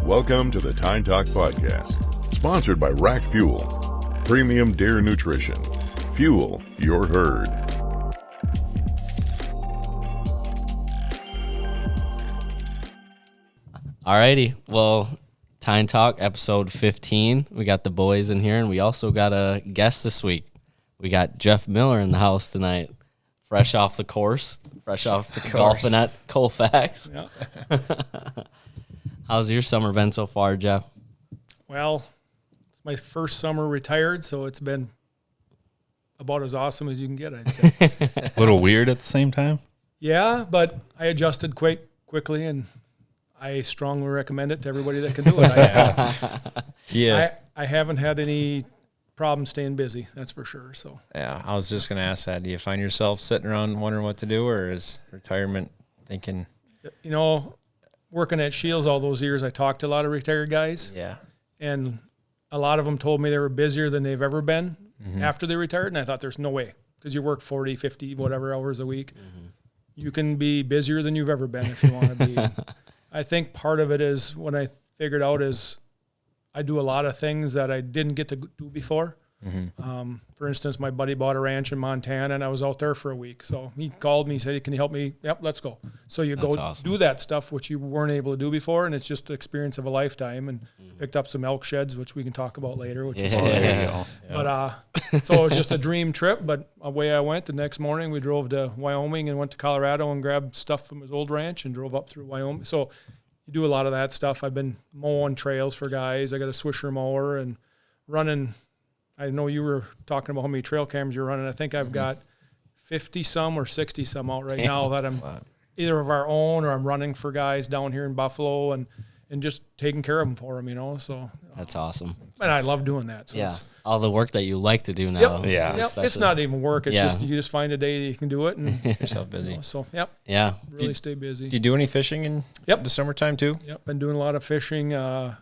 Welcome to the Tine Talk Podcast, sponsored by Rack Fuel, premium deer nutrition. Fuel your herd. Alrighty, well, Tine Talk episode 15. We got the boys in here, and we also got a guest this week. We got Jeff Miller in the house tonight, fresh off the course, golfing at Colfax. Yeah. How's your summer been so far, Jeff? Well, it's my first summer retired, so it's been about as awesome as you can get, I'd say. A little weird at the same time? Yeah, but I adjusted quite quickly, and I strongly recommend it to everybody that can do it. I haven't had any problem staying busy, that's for sure. So yeah, I was just going to ask that. Do you find yourself sitting around wondering what to do, or is retirement thinking? You know, working at Scheels all those years, I talked to a lot of retired guys. Yeah. And a lot of them told me they were busier than they've ever been after they retired. And I thought there's no way, because you work 40, 50, whatever hours a week. You can be busier than you've ever been if you want to be. I think part of it is what I figured out is I do a lot of things that I didn't get to do before. For instance, my buddy bought a ranch in Montana, and I was out there for a week. So he called me, said, "Can you help me?" Yep, let's go. So you That's go awesome. do that stuff, which you weren't able to do before, and it's just the experience of a lifetime. And picked up some elk sheds, which we can talk about later, which is There you go. But so it was just a dream trip. But away I went. The next morning, we drove to Wyoming and went to Colorado and grabbed stuff from his old ranch and drove up through Wyoming. So you do a lot of that stuff. I've been mowing trails for guys. I got a Swisher mower and running. I know you were talking about how many trail cams you're running. I think I've got 50-some or 60-some out right now that I'm either of our own or I'm running for guys down here in Buffalo and just taking care of them for them, you know. So That's awesome. and I love doing that. So Yeah, it's, all the work that you like to do now. Yeah. Yep. It's not even work. It's just you just find a day that you can do it and Yourself busy. so yep, Yeah. really stay busy. Do you do any fishing in the summertime too? Yep, been doing a lot of fishing on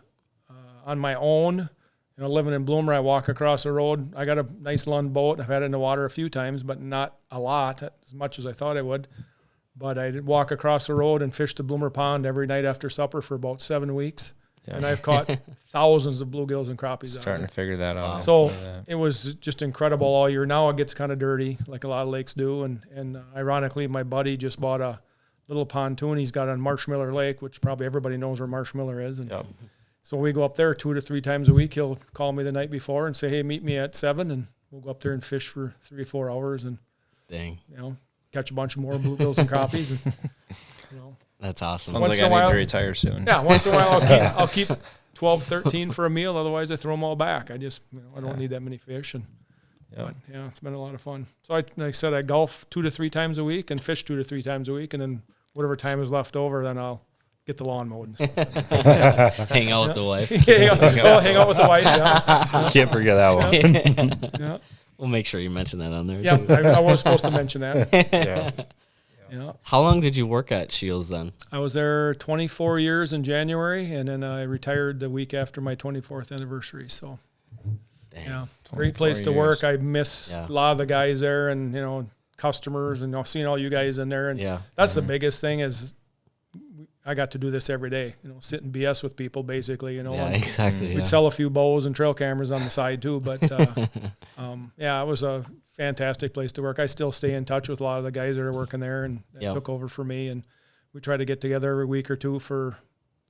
my own. You know, living in Bloomer, I walk across the road. I got a nice Lund boat. I've had it in the water a few times, but not a lot, as much as I thought I would. But I did walk across the road and fish the Bloomer Pond every night after supper for about 7 weeks. Yeah. And I've caught thousands of bluegills and crappies. Starting to figure that out. So it was just incredible all year. Now it gets kind of dirty, like a lot of lakes do. And ironically, my buddy just bought a little pontoon he's got on Marshmiller Lake, which probably everybody knows where Marshmiller is. And so we go up there 2 to 3 times a week. He'll call me the night before and say, "Hey, meet me at 7," and we'll go up there and fish for 3 or 4 hours and Dang. you know, catch a bunch of more bluegills and crappies. And you know, That's awesome. Sounds Once like in a I need while- to retire soon. yeah, once in a while I'll keep 12, 13 for a meal. Otherwise, I throw them all back. I just I don't need that many fish. And but yeah, it's been a lot of fun. So like I said, I golf 2 to 3 times a week and fish 2 to 3 times a week, and then whatever time is left over, then I'll get the lawn mowed and stuff. Hang out with the wife. Hang out with the wife. Yeah. Can't forget that one. Yeah. We'll make sure you mention that on there. Yeah, too. I was supposed to mention that. Yeah. How long did you work at Scheels then? I was there 24 years in January, and then I retired the week after my 24th anniversary. So, Dang. yeah, great place to work. I miss a lot of the guys there, and you know, customers, and seeing all you guys in there. And that's the biggest thing is I got to do this every day. You know, sit and BS with people, basically. You know, Yeah, exactly. We'd sell a few bows and trail cameras on the side too, but yeah, it was a fantastic place to work. I still stay in touch with a lot of the guys that are working there and that took over for me, and we try to get together every week or two for,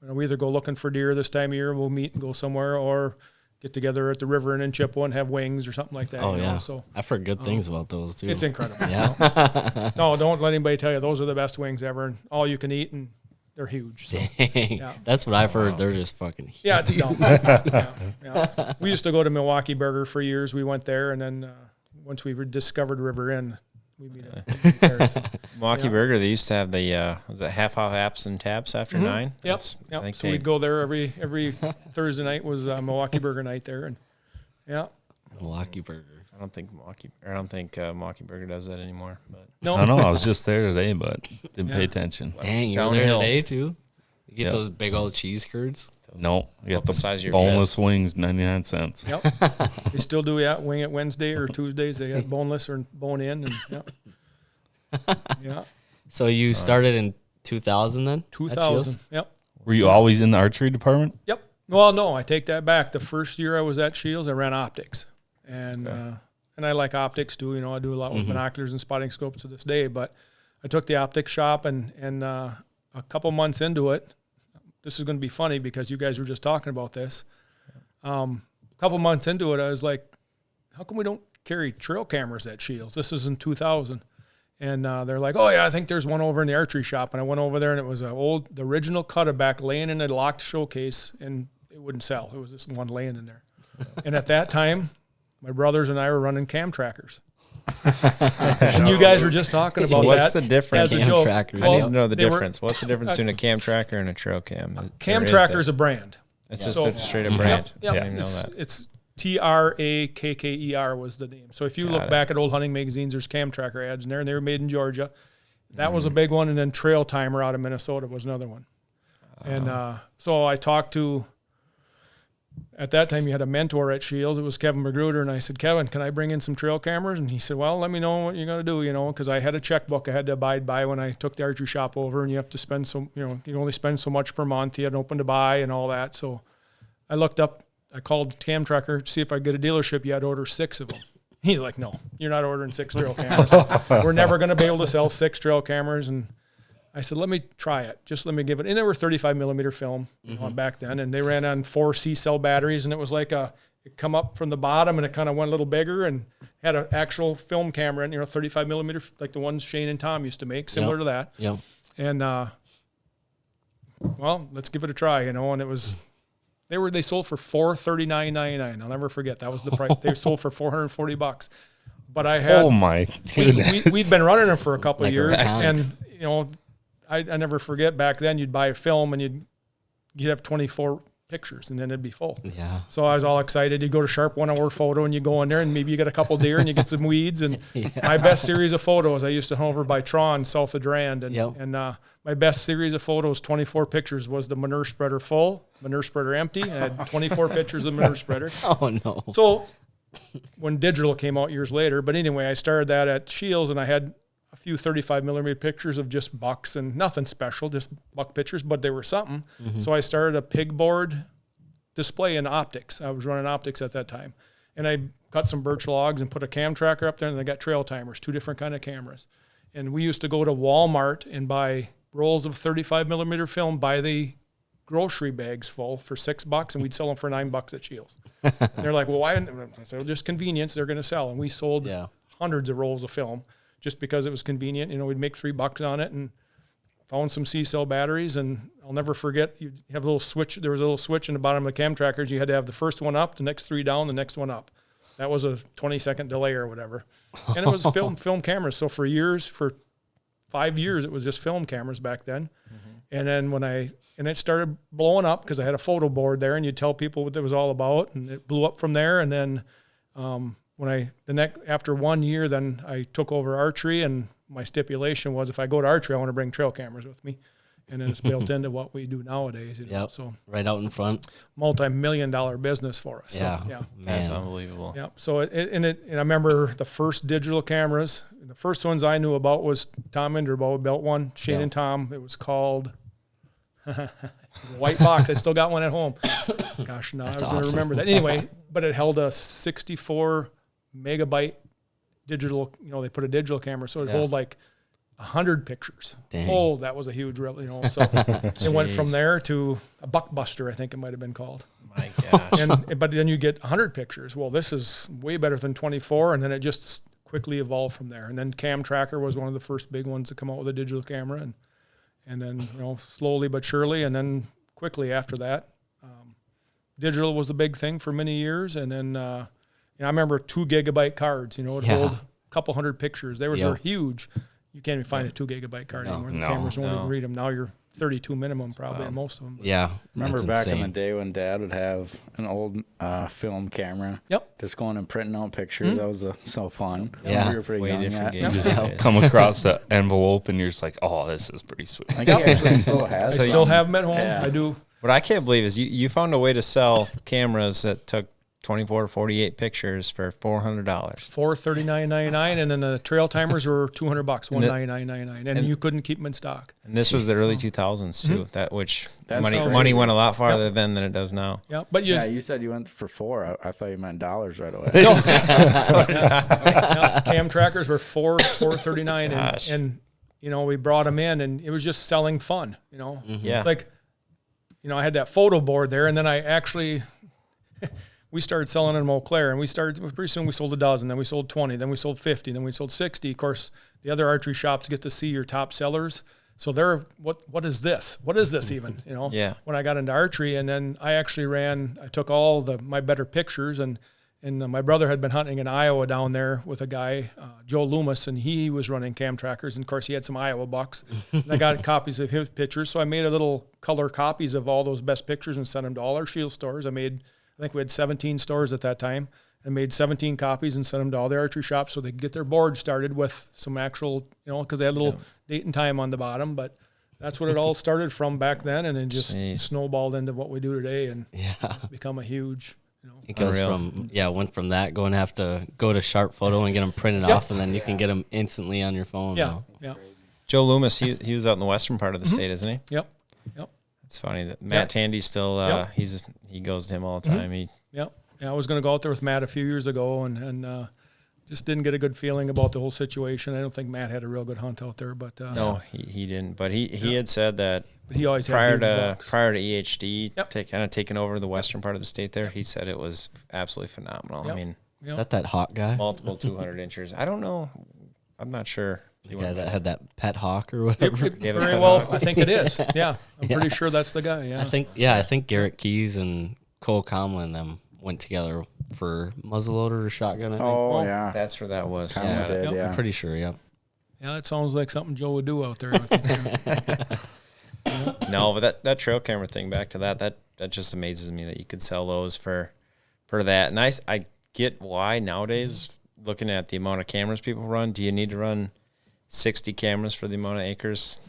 you know, we either go looking for deer this time of year, we'll meet and go somewhere, or get together at the river and in Chippewa and have wings or something like that. Oh, you know? yeah. So I've heard good things about those too. it's incredible. Yeah. No, don't let anybody tell you those are the best wings ever, and all you can eat, and they're huge. So. Dang. That's what I've heard. They're just fucking huge. Yeah, it's dumb. Yeah. We used to go to Milwaukee Burger for years. We went there, and then once we discovered River Inn, we meet there. So. Milwaukee Burger, they used to have the was it half hour apps and taps after 9? Yep. I think So we'd go there every Thursday night was Milwaukee Burger night there, and Milwaukee Burger. I don't think Milwaukee Burger does that anymore. But no, I don't know. I was just there today, but didn't pay attention. Dang, you were there today too? You get those big old cheese curds? No, you got the size of your boneless fist. wings, 99 cents. Yep. They still do wing it Wednesday or Tuesdays. They got boneless or bone in, and yeah. So you started in 2000 then? At 2000. Scheels? Yep. Were you always in the archery department? Yep. Well, no, I take that back. The first year I was at Scheels, I ran optics, and I like optics too. You know, I do a lot with binoculars and spotting scopes to this day. But I took the optics shop, and a couple months into it, this is going to be funny because you guys were just talking about this. A couple months into it, I was like, how come we don't carry trail cameras at Scheels? This is in 2000. And they're like, oh, yeah, I think there's one over in the archery shop. And I went over there, and it was the original Cutaback laying in a locked showcase, and it wouldn't sell. It was just one laying in there. And at that time, my brothers and I were running cam trackers. And you guys were just talking about What's that. the difference? As a Cam joke. trackers. I need to know the they were- difference. What's the difference between a cam tracker and a trail cam? Cam Or is tracker there? is a brand. It's just So- a straight up brand. Yep. I didn't even know that. It's TRAKKER was the name. So if you look back at old hunting magazines, there's cam tracker ads in there, and they were made in Georgia. That was a big one, and then Trail Timer out of Minnesota was another one. And so I talked to, at that time you had a mentor at Scheels. It was Kevin Magruder, and I said, Kevin, can I bring in some trail cameras? And he said, well, let me know what you're going to do, you know, because I had a checkbook I had to abide by when I took the archery shop over, and you have to spend you can only spend so much per month. You had an open to buy and all that. So I looked up, I called Cam Tracker to see if I could get a dealership. You had to order 6 of them. He's like, no, you're not ordering 6 trail cameras. We're never going to be able to sell 6 trail cameras. And I said, let me try it. Just let me give it. And they were 35 millimeter film back then. And they ran on 4 C-cell batteries. And it was like it come up from the bottom, and it kind of went a little bigger and had an actual film camera in, 35 millimeter, like the ones Shane and Tom used to make, similar to that. Yep. And, well, let's give it a try, and it was, they sold for $439.99. I'll never forget. That was the price. They sold for $440. But I had, Oh my goodness. we'd been running them for a couple of Like years, electronics. and I never forget back then you'd buy a film and you'd have 24 pictures, and then it'd be full. Yeah. So I was all excited. You'd go to Sharp 1 hour photo, and you go in there, and maybe you get a couple deer, and you get some weeds. And my best series of photos, I used to hunt over by Tron, south of Durand, and my best series of photos, 24 pictures, was the manure spreader full, manure spreader empty. I had 24 pictures of manure spreader. Oh, no. So when digital came out years later, but anyway, I started that at Scheels, and I had a few 35 millimeter pictures of just bucks and nothing special, just buck pictures, but they were something. So I started a pigboard display in optics. I was running optics at that time, and I cut some birch logs and put a cam tracker up there, and I got trail timers, 2 different kind of cameras. And we used to go to Walmart and buy rolls of 35 millimeter film, buy the grocery bags full for $6, and we'd sell them for $9 at Scheels. And they're like, well, why? I said, well, just convenience. They're going to sell. And we sold hundreds of rolls of film just because it was convenient. We'd make $3 on it, and found some C-cell batteries. And I'll never forget, you have a little switch. There was a little switch in the bottom of the cam trackers. You had to have the first one up, the next 3 down, the next one up. That was a 20-second delay or whatever. And it was film cameras. So for 5 years, it was just film cameras back then. And then it started blowing up because I had a photo board there, and you'd tell people what it was all about, and it blew up from there. And then after 1 year, then I took over archery, and my stipulation was if I go to archery, I want to bring trail cameras with me. And then it's built into what we do nowadays. So Right out in front. multi-million-dollar business for us. Yeah. So, yeah. That's Man. unbelievable. Yeah. So and I remember the first digital cameras. The first ones I knew about was Tom Inderbo built one. Shane and Tom. It was called White Box. I still got one at home. Gosh, no, That's I was going to awesome. remember that. Anyway, but it held a 64 megabyte digital. They put a digital camera, so it hold like 100 pictures. Dang. Oh, that was a huge, So it went from there to a Buckbuster, I think it might have been called. My gosh. But then you get 100 pictures. Well, this is way better than 24, and then it just quickly evolved from there. And then Cam Tracker was one of the first big ones to come out with a digital camera, and then slowly but surely, and then quickly after that, digital was the big thing for many years. And then I remember 2 gigabyte cards. It hold a couple hundred pictures. They were huge. You can't even find a 2 gigabyte card anymore. The cameras won't even read them. Now you're 32 minimum probably on most of them. Yeah. Remember that's back in insane. the day when Dad would have an old film camera? Yep. Just going and printing out pictures. That was so fun. Yeah. We were pretty Way young different yet. games. Yeah. Come across that envelope and you're just like, oh, this is pretty sweet. I think he actually still I has still some. have them at home. Yeah. I do. What I can't believe is you found a way to sell cameras that took 24, 48 pictures for $400. $439.99, and then the trail timers were $200, $199.99, and you couldn't keep them in stock. And this was the early 2000s too. That That's money went a lot farther then than it does now. Yeah, but you said you went for $4. I thought you meant dollars right away. no, cam trackers were $439, and we brought them in, and it was just selling fun. Yeah. It's like, I had that photo board there, and then I actually. We started selling in Eau Claire, and pretty soon we sold a dozen, then we sold 20, then we sold 50, then we sold 60. Of course, the other archery shops get to see your top sellers. So they're, what is this? What is this even? Yeah. When I got into archery, and then I took all my better pictures, and my brother had been hunting in Iowa down there with a guy, Joe Loomis, and he was running cam trackers. And of course he had some Iowa bucks, and I got copies of his pictures. So I made a little color copies of all those best pictures and sent them to all our Scheels stores. I think we had 17 stores at that time. I made 17 copies and sent them to all the archery shops so they could get their board started with some actual, because they had a little date and time on the bottom. But that's what it all started from back then, and then just snowballed into what we do today, and it's become a huge. It goes went from that going to have to go to Sharp Photo and get them printed off, and then you can get them instantly on your phone. Yeah, now. yeah. Joe Loomis, he was out in the western part of the state, isn't he? Yep. It's funny that Matt Tandy's still he goes to him all the time. Yeah, I was going to go out there with Matt a few years ago, and just didn't get a good feeling about the whole situation. I don't think Matt had a real good hunt out there, but no, he didn't. But he had said that but he always prior had to EHD kind of taking over the western part of the state there, he said it was absolutely phenomenal. Yep. I mean, Is that hawk guy? multiple 200 inchers. I don't know. I'm not sure. The guy that had that pet hawk or whatever. Very well, I think it is. Yeah, I'm pretty sure that's the guy. Yeah, I think Garrett Keys and Cole Comlin them went together for muzzleloader or shotgun. I think. Oh, yeah. That's where that was. I'm pretty sure. Yeah. Yeah, that sounds like something Joe would do out there. I think. No, but that trail camera thing, back to that just amazes me that you could sell those for that. And I get why nowadays, looking at the amount of cameras people run, do you need to run 60 cameras for the amount of acres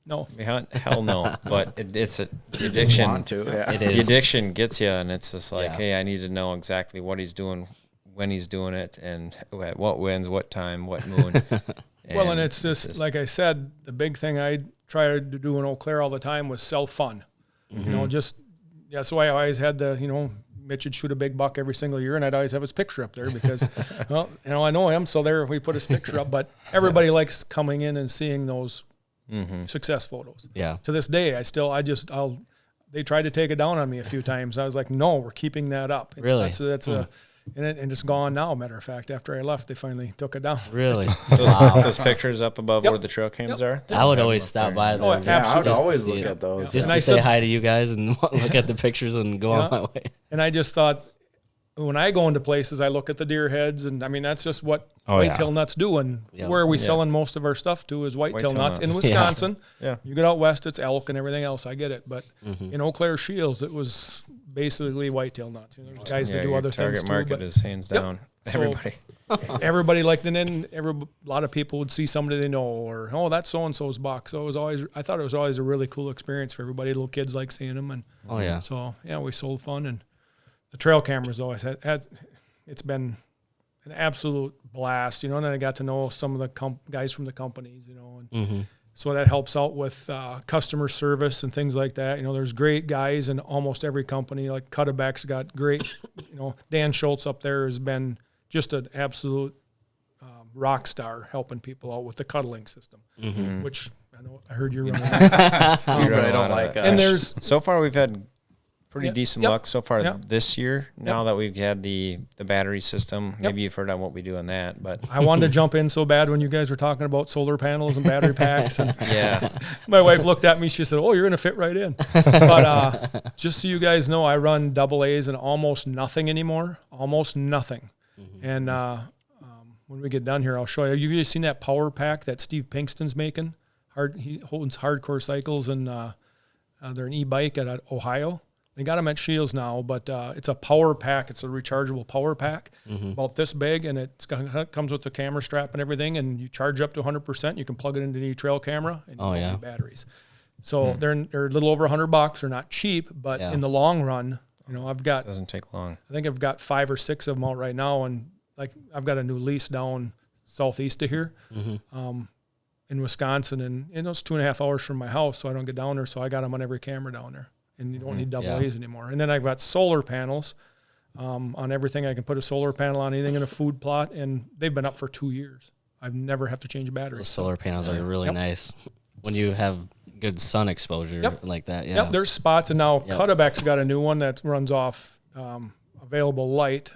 No. we hunt? Hell no. But it's the addiction. Want to, yeah. It The is. addiction gets you, and it's just like, hey, I need to know exactly what he's doing, when he's doing it, and at what winds, what time, what moon. Well, and it's just like I said, the big thing I tried to do in Eau Claire all the time was sell fun. That's why I always had Mitch would shoot a big buck every single year, and I'd always have his picture up there because, I know him, so there we put his picture up. But everybody likes coming in and seeing those success photos. Yeah. To this day, they tried to take it down on me a few times. I was like, no, we're keeping that up. Really? And it's gone now. Matter of fact, after I left, they finally took it down. Really? Those pictures up above where the trail cams are. I would always stop by there. Oh, just absolutely. to I would always see look it. at those. Just And I to say said- hi to you guys and look at the pictures and go on my way. And I just thought, when I go into places, I look at the deer heads, and I mean that's just what whitetail nuts do. And where are we selling most of our stuff to is whitetail nuts in Wisconsin. Yeah. You get out west, it's elk and everything else. I get it, but in Eau Claire Scheels, it was basically whitetail nuts. There's guys that do your other things target too. market But is hands down So- everybody. liked, and then a lot of people would see somebody they know, or that's so and so's buck. So I thought it was always a really cool experience for everybody. Little kids like seeing them, and so we sold fun, and the trail cameras always had it's been an absolute blast, and then I got to know some of the guys from the companies, and so that helps out with customer service and things like that. There's great guys in almost every company. Like Cutterback's got great, Dan Schultz up there has been just an absolute rock star helping people out with the cuddling system, which I heard you're running. You really don't like And there's So far, we've had pretty decent luck so far Yep. this year. Now that we've had the battery system, maybe you've heard on what we do on that. But I wanted to jump in so bad when you guys were talking about solar panels and battery packs, and yeah, my wife looked at me. She said, "Oh, you're going to fit right in." But just so you guys know, I run double A's and almost nothing anymore. Almost nothing. And when we get done here, I'll show you. You guys seen that power pack that Steve Pinkston's making? He holds Hardcore Cycles, and they're an e-bike at Ohio. They got them at Scheels now, but it's a power pack. It's a rechargeable power pack, about this big, and it comes with the camera strap and everything, and you charge up to 100%. You can plug it into the trail camera and batteries. So they're a little over $100. They're not cheap, but in the long run, You know, I've got, Doesn't take long. I think I've got 5 or 6 of them out right now. And like, I've got a new lease down southeast of here, in Wisconsin. And it's 2.5 hours from my house. So I don't get down there. So I got them on every camera down there, and you don't need double A's anymore. And then I've got solar panels, on everything. I can put a solar panel on anything in a food plot, and they've been up for 2 years. I've never have to change The batteries. solar panels are really nice when you have good sun exposure like that. Yeah. Yep, there's spots, and now Cutterback's got a new one that runs off available light.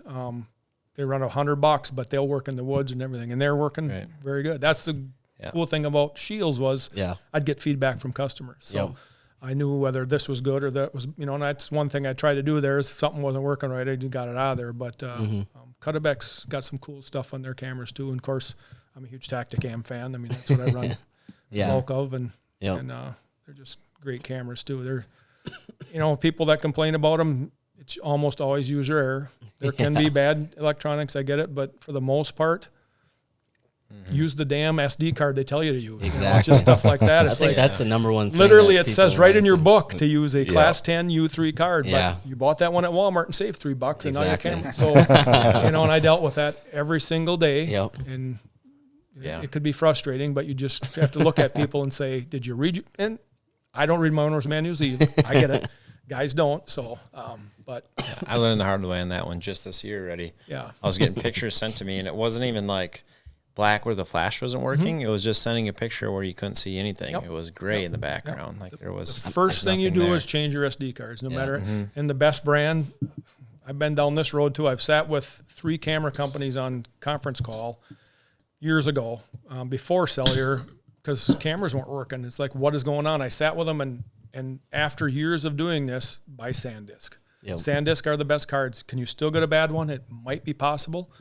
They run $100, but they'll work in the woods and everything, and they're working very good. That's the cool thing about Scheels was I'd get feedback from customers. So I knew whether this was good or that was, and that's one thing I tried to do there is if something wasn't working right, I got it out of there. But Cutterback's got some cool stuff on their cameras too. And of course, I'm a huge Tacticam fan. I mean, that's what I run the bulk of, and they're just great cameras too. They're, people that complain about them, it's almost always user error. There can be bad electronics, I get it, but for the most part, use the damn SD card they tell you to use. Exactly. It's just stuff like that. I It's think like that's the number one thing. literally that it says people right in like your book to use a class 10 U3 card, Yeah. but you bought that one at Walmart and saved $3 and now your Exactly. camera. So, and I dealt with that every single day. Yep. And it could be frustrating, but you just have to look at people and say, did you read? And I don't read my owner's manuals either. I get it. Guys don't. So, but I learned the hard way on that one just this year already. yeah. I was getting pictures sent to me, and it wasn't even like black where the flash wasn't working. It was just sending a picture where you couldn't see anything. It was gray in the background. Like there was First thing you do is change your SD cards, no matter. And the best brand, I've been down this road too. I've sat with 3 camera companies on conference call years ago, before cellular, because cameras weren't working. It's like, what is going on? I sat with them, and after years of doing this, buy SanDisk. Yep. SanDisk are the best cards. Can you still get a bad one? It might be possible,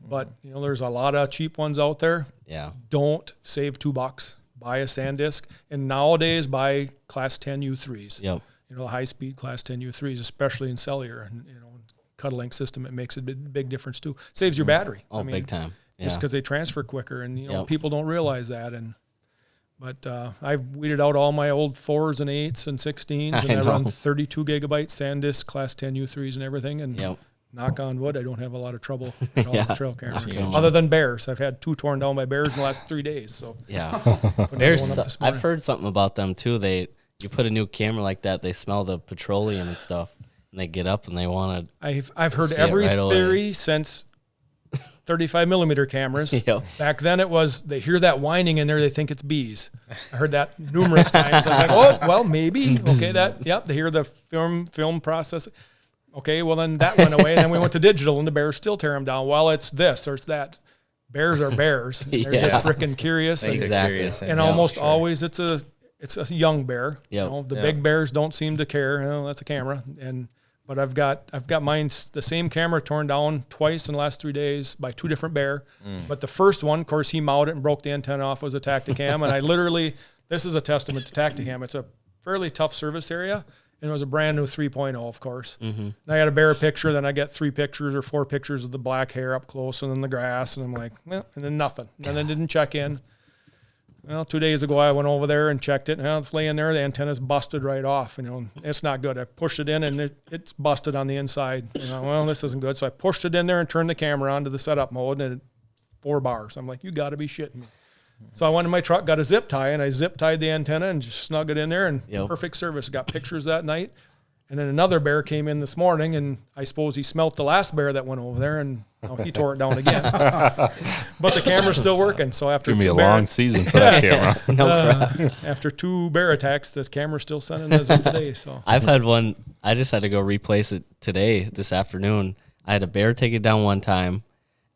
but there's a lot of cheap ones out there. Yeah. Don't save $2. Buy a SanDisk, and nowadays buy class 10 U3s. Yep. The high speed class 10 U3s, especially in cellular, and Cut-a-Link system, it makes a big difference too. Saves your battery. Oh, big time. Yeah. Just because they transfer quicker, and people don't realize that. But I've weeded out all my old 4s and 8s and 16s, and I run 32 gigabyte SanDisk class 10 U3s and everything. And knock on wood, I don't have a lot of trouble at all with trail cameras. Other than bears, I've had 2 torn down by bears in the last 3 days. So I've heard something about them too. You put a new camera like that, they smell the petroleum and stuff, and they get up and they want to. I've heard every theory since 35 millimeter cameras. Back then it was, they hear that whining in there, they think it's bees. I heard that numerous times. I'm like, oh, well, maybe. Okay, they hear the film process. Okay, well then that went away. And then we went to digital, and the bears still tear them down. Well, it's this or it's that. Bears are bears. They're just freaking curious. And almost always it's a young bear. The big bears don't seem to care. That's a camera. But I've got mine, the same camera torn down twice in the last 3 days by 2 different bear. But the first one, of course, he mowed it and broke the antenna off, was a Tacticam. And I literally, this is a testament to Tacticam. It's a fairly tough service area. And it was a brand new 3.0, of course. And I got a bear picture, then I get 3 pictures or 4 pictures of the black hair up close, and then the grass. And I'm like, and then nothing. And then didn't check in. Well, 2 days ago, I went over there and checked it. It's laying there. The antenna's busted right off. It's not good. I pushed it in, and it's busted on the inside. Well, this isn't good. So I pushed it in there and turned the camera on to the setup mode, and 4 bars. I'm like, you got to be shitting me. So I went in my truck, got a zip tie, and I zip tied the antenna and just snug it in there, and perfect service. Got pictures that night. And then another bear came in this morning, and I suppose he smelt the last bear that went over there, and he tore it down again. But the camera's still working. So after Give me a long season for that camera. After 2 bear attacks, this camera's still sending us in today. So I've had one. I just had to go replace it this afternoon. I had a bear take it down one time,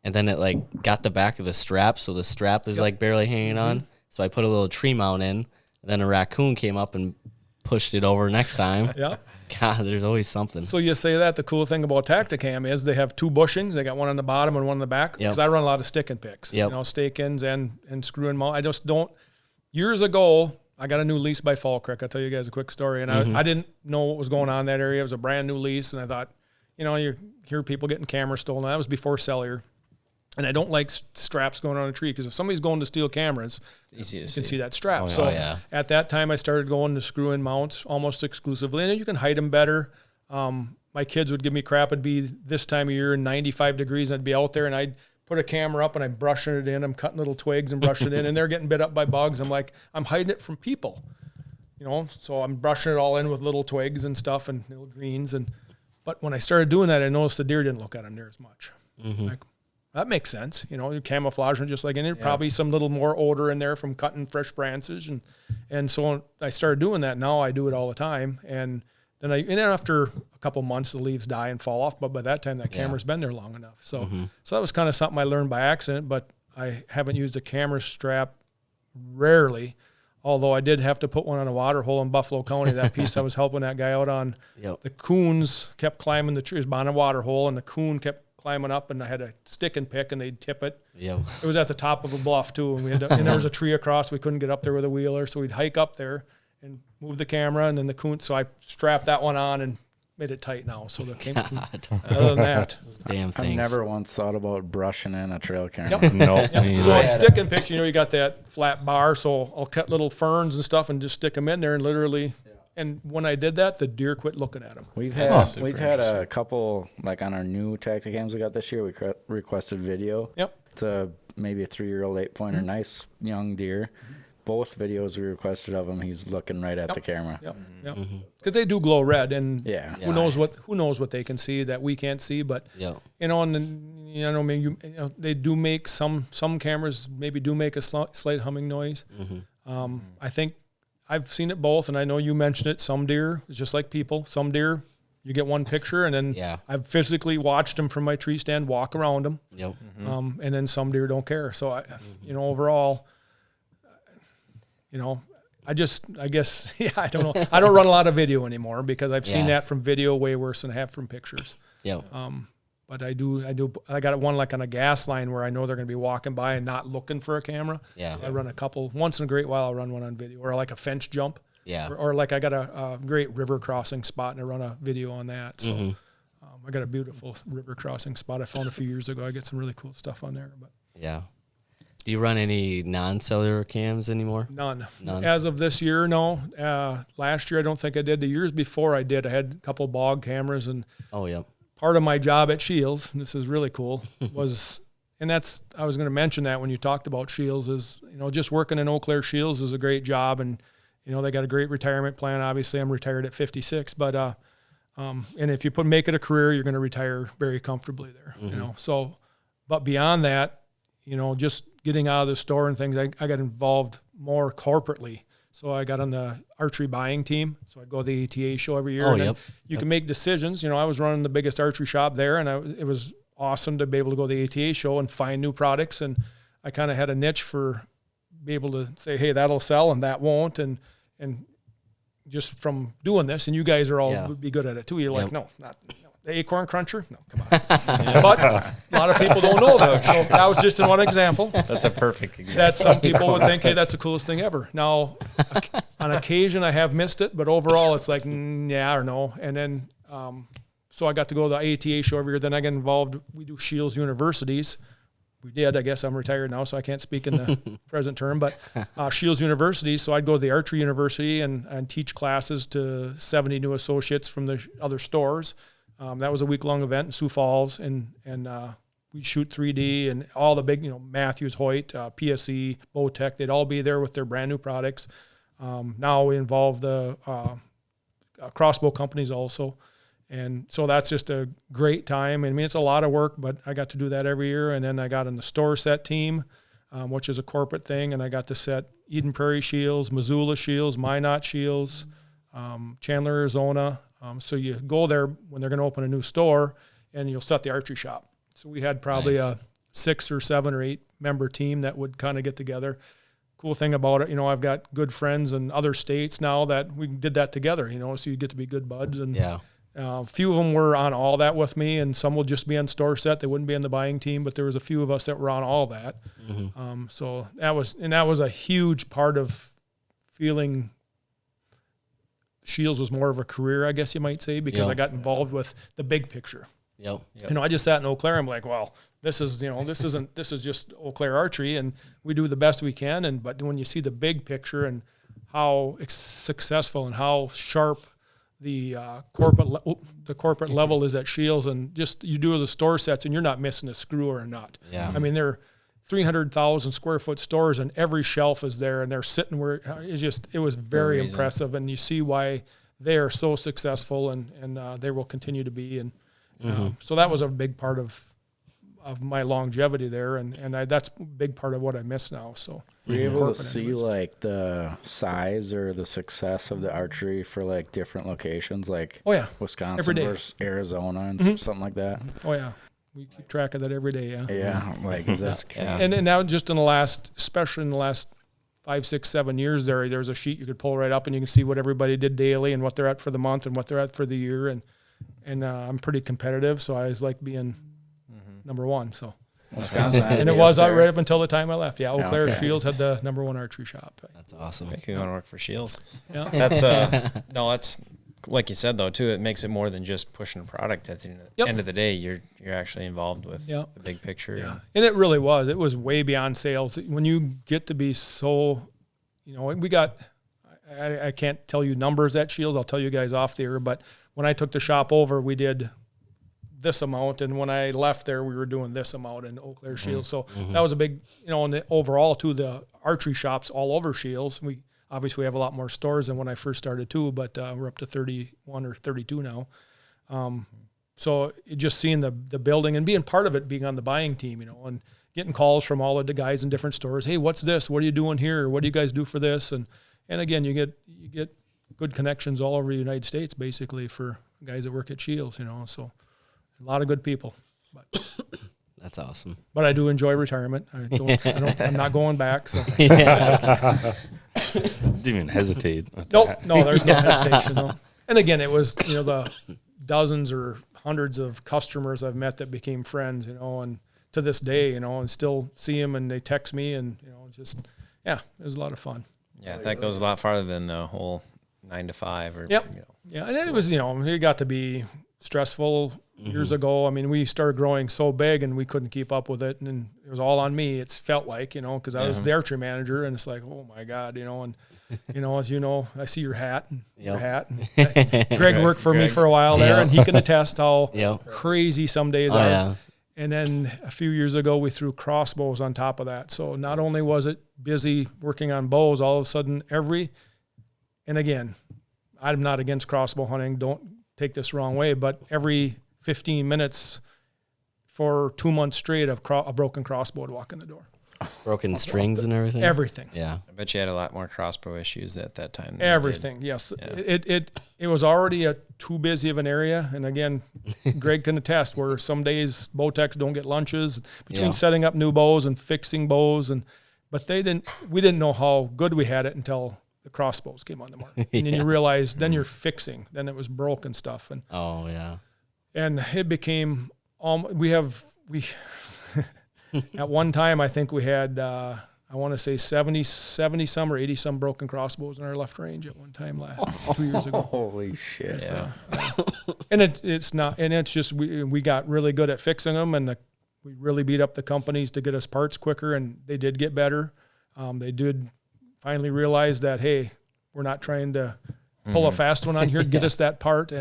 and then it got the back of the strap, so the strap is barely hanging on. So I put a little tree mount in, and then a raccoon came up and pushed it over next time. God, there's always something. So you say that the cool thing about Tacticam is they have 2 bushings. They got one on the bottom and one on the back. Because I run a lot of stick and picks. Stake ins and screw and mount. I just don't. Years ago, I got a new lease by Fall Creek. I'll tell you guys a quick story. And I didn't know what was going on in that area. It was a brand new lease. And I thought, you hear people getting cameras stolen. That was before cellular. And I don't like straps going on a tree, because if somebody's going to steal cameras, you can see that strap. At that time, I started going to screw-in mounts almost exclusively, and then you can hide them better. my kids would give me crap. It'd be this time of year, 95 degrees, and I'd be out there, and I'd put a camera up, and I'm brushing it in. I'm cutting little twigs and brushing it in, and they're getting bit up by bugs. I'm like, I'm hiding it from people, so I'm brushing it all in with little twigs and stuff and little greens. But when I started doing that, I noticed the deer didn't look at them near as much. Like, that makes sense. You're camouflaging just like in it. Probably some little more odor in there from cutting fresh branches. And so I started doing that. Now I do it all the time. And then after a couple months, the leaves die and fall off. But by that time, that camera's been there long enough. So that was kind of something I learned by accident, but I haven't used a camera strap rarely. Although I did have to put one on a water hole in Buffalo County. That piece I was helping that guy out on. The coons kept climbing the trees on a water hole, and the coon kept climbing up, and I had a stick and pick, and they'd tip it. It was at the top of a bluff too, and and there was a tree across. We couldn't get up there with a wheeler, so we'd hike up there and move the camera, and then the coon. So I strapped that one on and made it tight now. So the other than that, damn things. I've never once thought about brushing in a trail camera. No. So I stick and pick. You got that flat bar, so I'll cut little ferns and stuff and just stick them in there, and literally. And when I did that, the deer quit looking at them. We've had a couple, like on our new tactic cams we got this year, we requested video. To maybe a 3-year-old 8-pointer, nice young deer. Both videos we requested of him, he's looking right at the camera. Because they do glow red, and who knows what they can see that we can't see. But maybe they do make some cameras maybe do make a slight humming noise. I think I've seen it both, and I know you mentioned it. Some deer, it's just like people. Some deer, you get one picture, and then I've physically watched them from my tree stand walk around them. And then some deer don't care. So overall, I guess, I don't know. I don't run a lot of video anymore because I've seen that from video way worse than I have from pictures. But I got one like on a gas line where I know they're going to be walking by and not looking for a camera. I run a couple, once in a great while I'll run one on video, or like a fence jump. Or like I got a great river crossing spot and I run a video on that. So I got a beautiful river crossing spot I found a few years ago. I get some really cool stuff on there. But do you run any non-cellular cams anymore? None. As of this year, no. Last year I don't think I did. The years before I did. I had a couple bog cameras and part of my job at Scheels, and this is really cool, was, and that's, I was going to mention that when you talked about Scheels, is, just working in Eau Claire Scheels is a great job, and, they got a great retirement plan. Obviously, I'm retired at 56, but, and if you make it a career, you're going to retire very comfortably there, so, but beyond that, just getting out of the store and things, I got involved more corporately. So I got on the archery buying team. So I'd go to the ATA show every year. You can make decisions. I was running the biggest archery shop there, and it was awesome to be able to go to the ATA show and find new products. And I kind of had a niche for be able to say, hey, that'll sell and that won't. And just from doing this, and you guys are all would be good at it too. You're like, no, not the acorn cruncher. No, come on. But a lot of people don't know that. So that was just one example. That's a perfect example. That some people would think, hey, that's the coolest thing ever. Now, on occasion, I have missed it, but overall, it's like, yeah or no. And then, so I got to go to the ATA show every year. Then I got involved. We do Scheels universities. We did. I guess I'm retired now, so I can't speak in the present term. But Scheels University, so I'd go to the archery university and teach classes to 70 new associates from the other stores. That was a week-long event in Sioux Falls, and we'd shoot 3D and all the big, Matthews, Hoyt, PSE, Bowtech, they'd all be there with their brand new products. Now we involve the Crossbow companies also. And so that's just a great time. I mean, it's a lot of work, but I got to do that every year. And then I got on the store set team, which is a corporate thing. And I got to set Eden Prairie Scheels, Missoula Scheels, Minot Scheels, Chandler, Arizona. So you go there when they're going to open a new store, and you'll set the archery shop. So we had probably a 6 or 7 or 8 member team that would kind of get together. Cool thing about it, I've got good friends in other states now that we did that together, so you get to be good buds. And a few of them were on all that with me, and some will just be on store set. They wouldn't be on the buying team, but there was a few of us that were on all that. So that was a huge part of feeling Scheels was more of a career, I guess you might say, because I got involved with the big picture. I just sat in Eau Claire. I'm like, well, this is just Eau Claire archery, and we do the best we can. But when you see the big picture and how successful and how sharp the corporate level is at Scheels, and just you do the store sets, and you're not missing a screw or a nut. Yeah. I mean, they're 300,000 square foot stores, and every shelf is there, and they're sitting where it was very impressive, and you see why they are so successful, and they will continue to be, and so that was a big part of my longevity there, and that's a big part of what I miss now. So were you able to see like the size or the success of the archery for like different locations, like Wisconsin versus Arizona and something like that? Oh yeah, we keep track of that every day. Yeah, like is that and now just in the last, especially in the last 5, 6, 7 years, there's a sheet you could pull right up, and you can see what everybody did daily and what they're at for the month and what they're at for the year, and I'm pretty competitive, so I always like being number one. So Wisconsin, and it was right up until the time I left. Yeah, Eau Claire Scheels had the number one archery shop. That's awesome. Make you want to work for Scheels. Yeah, that's like you said though too. It makes it more than just pushing a product. At the end of the day, you're actually involved with the big picture. Yeah, and it really was. It was way beyond sales. When you get to be so, we got. I can't tell you numbers at Scheels. I'll tell you guys off the air. But when I took the shop over, we did this amount, and when I left there, we were doing this amount in Eau Claire Scheels. So that was a big, and the overall too, the archery shops all over Scheels. We obviously have a lot more stores than when I first started too, but we're up to 31 or 32 now. So just seeing the building and being part of it, being on the buying team, and getting calls from all of the guys in different stores. Hey, what's this? What are you doing here? What do you guys do for this? And again, you get good connections all over the United States, basically, for guys that work at Scheels, so a lot of good people. But that's awesome. But I do enjoy retirement. I'm not going back. So Didn't even hesitate. No, there's no hesitation. No. And again, it was the dozens or hundreds of customers I've met that became friends, and to this day, and still see them, and they text me, and just it was a lot of fun. Yeah, that goes a lot farther than the whole 9 to 5 or yeah, and then it was it got to be stressful years ago. I mean, we started growing so big, and we couldn't keep up with it, and it was all on me. It's felt like because I was the archery manager, and it's like, oh my God, and as I see your hat and your hat. And Greg worked for me for a while there, and he can attest how crazy some days are. Yeah. And then a few years ago, we threw crossbows on top of that. So not only was it busy working on bows, all of a sudden and again, I'm not against crossbow hunting. Don't take this wrong way, but every 15 minutes for 2 months straight, a broken crossbow would walk in the door. Broken strings and everything? Everything. Yeah. I bet you had a lot more crossbow issues at that time. Everything, yes. Yeah. It was already too busy of an area. And again, Greg can attest where some days bow techs don't get lunches between setting up new bows and fixing bows. But we didn't know how good we had it until the crossbows came on the market. And then you realize, then you're fixing. Then it was broken stuff. And and it became, at one time, I think we had, I want to say 70 some or 80 some broken crossbows in our left range at one time 2 years ago. Holy shit. And it's not, and it's just, we got really good at fixing them, and we really beat up the companies to get us parts quicker, and they did get better. They did finally realize that, hey, we're not trying to pull a fast one on here to get us that part.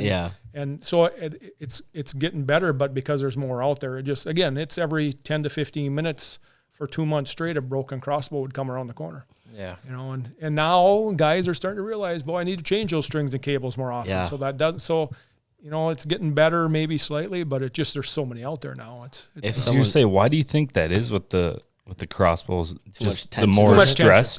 And so it's getting better, but because there's more out there, it's every 10 to 15 minutes for 2 months straight, a broken crossbow would come around the corner. Yeah. And now guys are starting to realize, boy, I need to change those strings and cables more often. Yeah. So that does, it's getting better maybe slightly, but there's so many out there now. You say, why do you think that is with the crossbows? Just the more stress?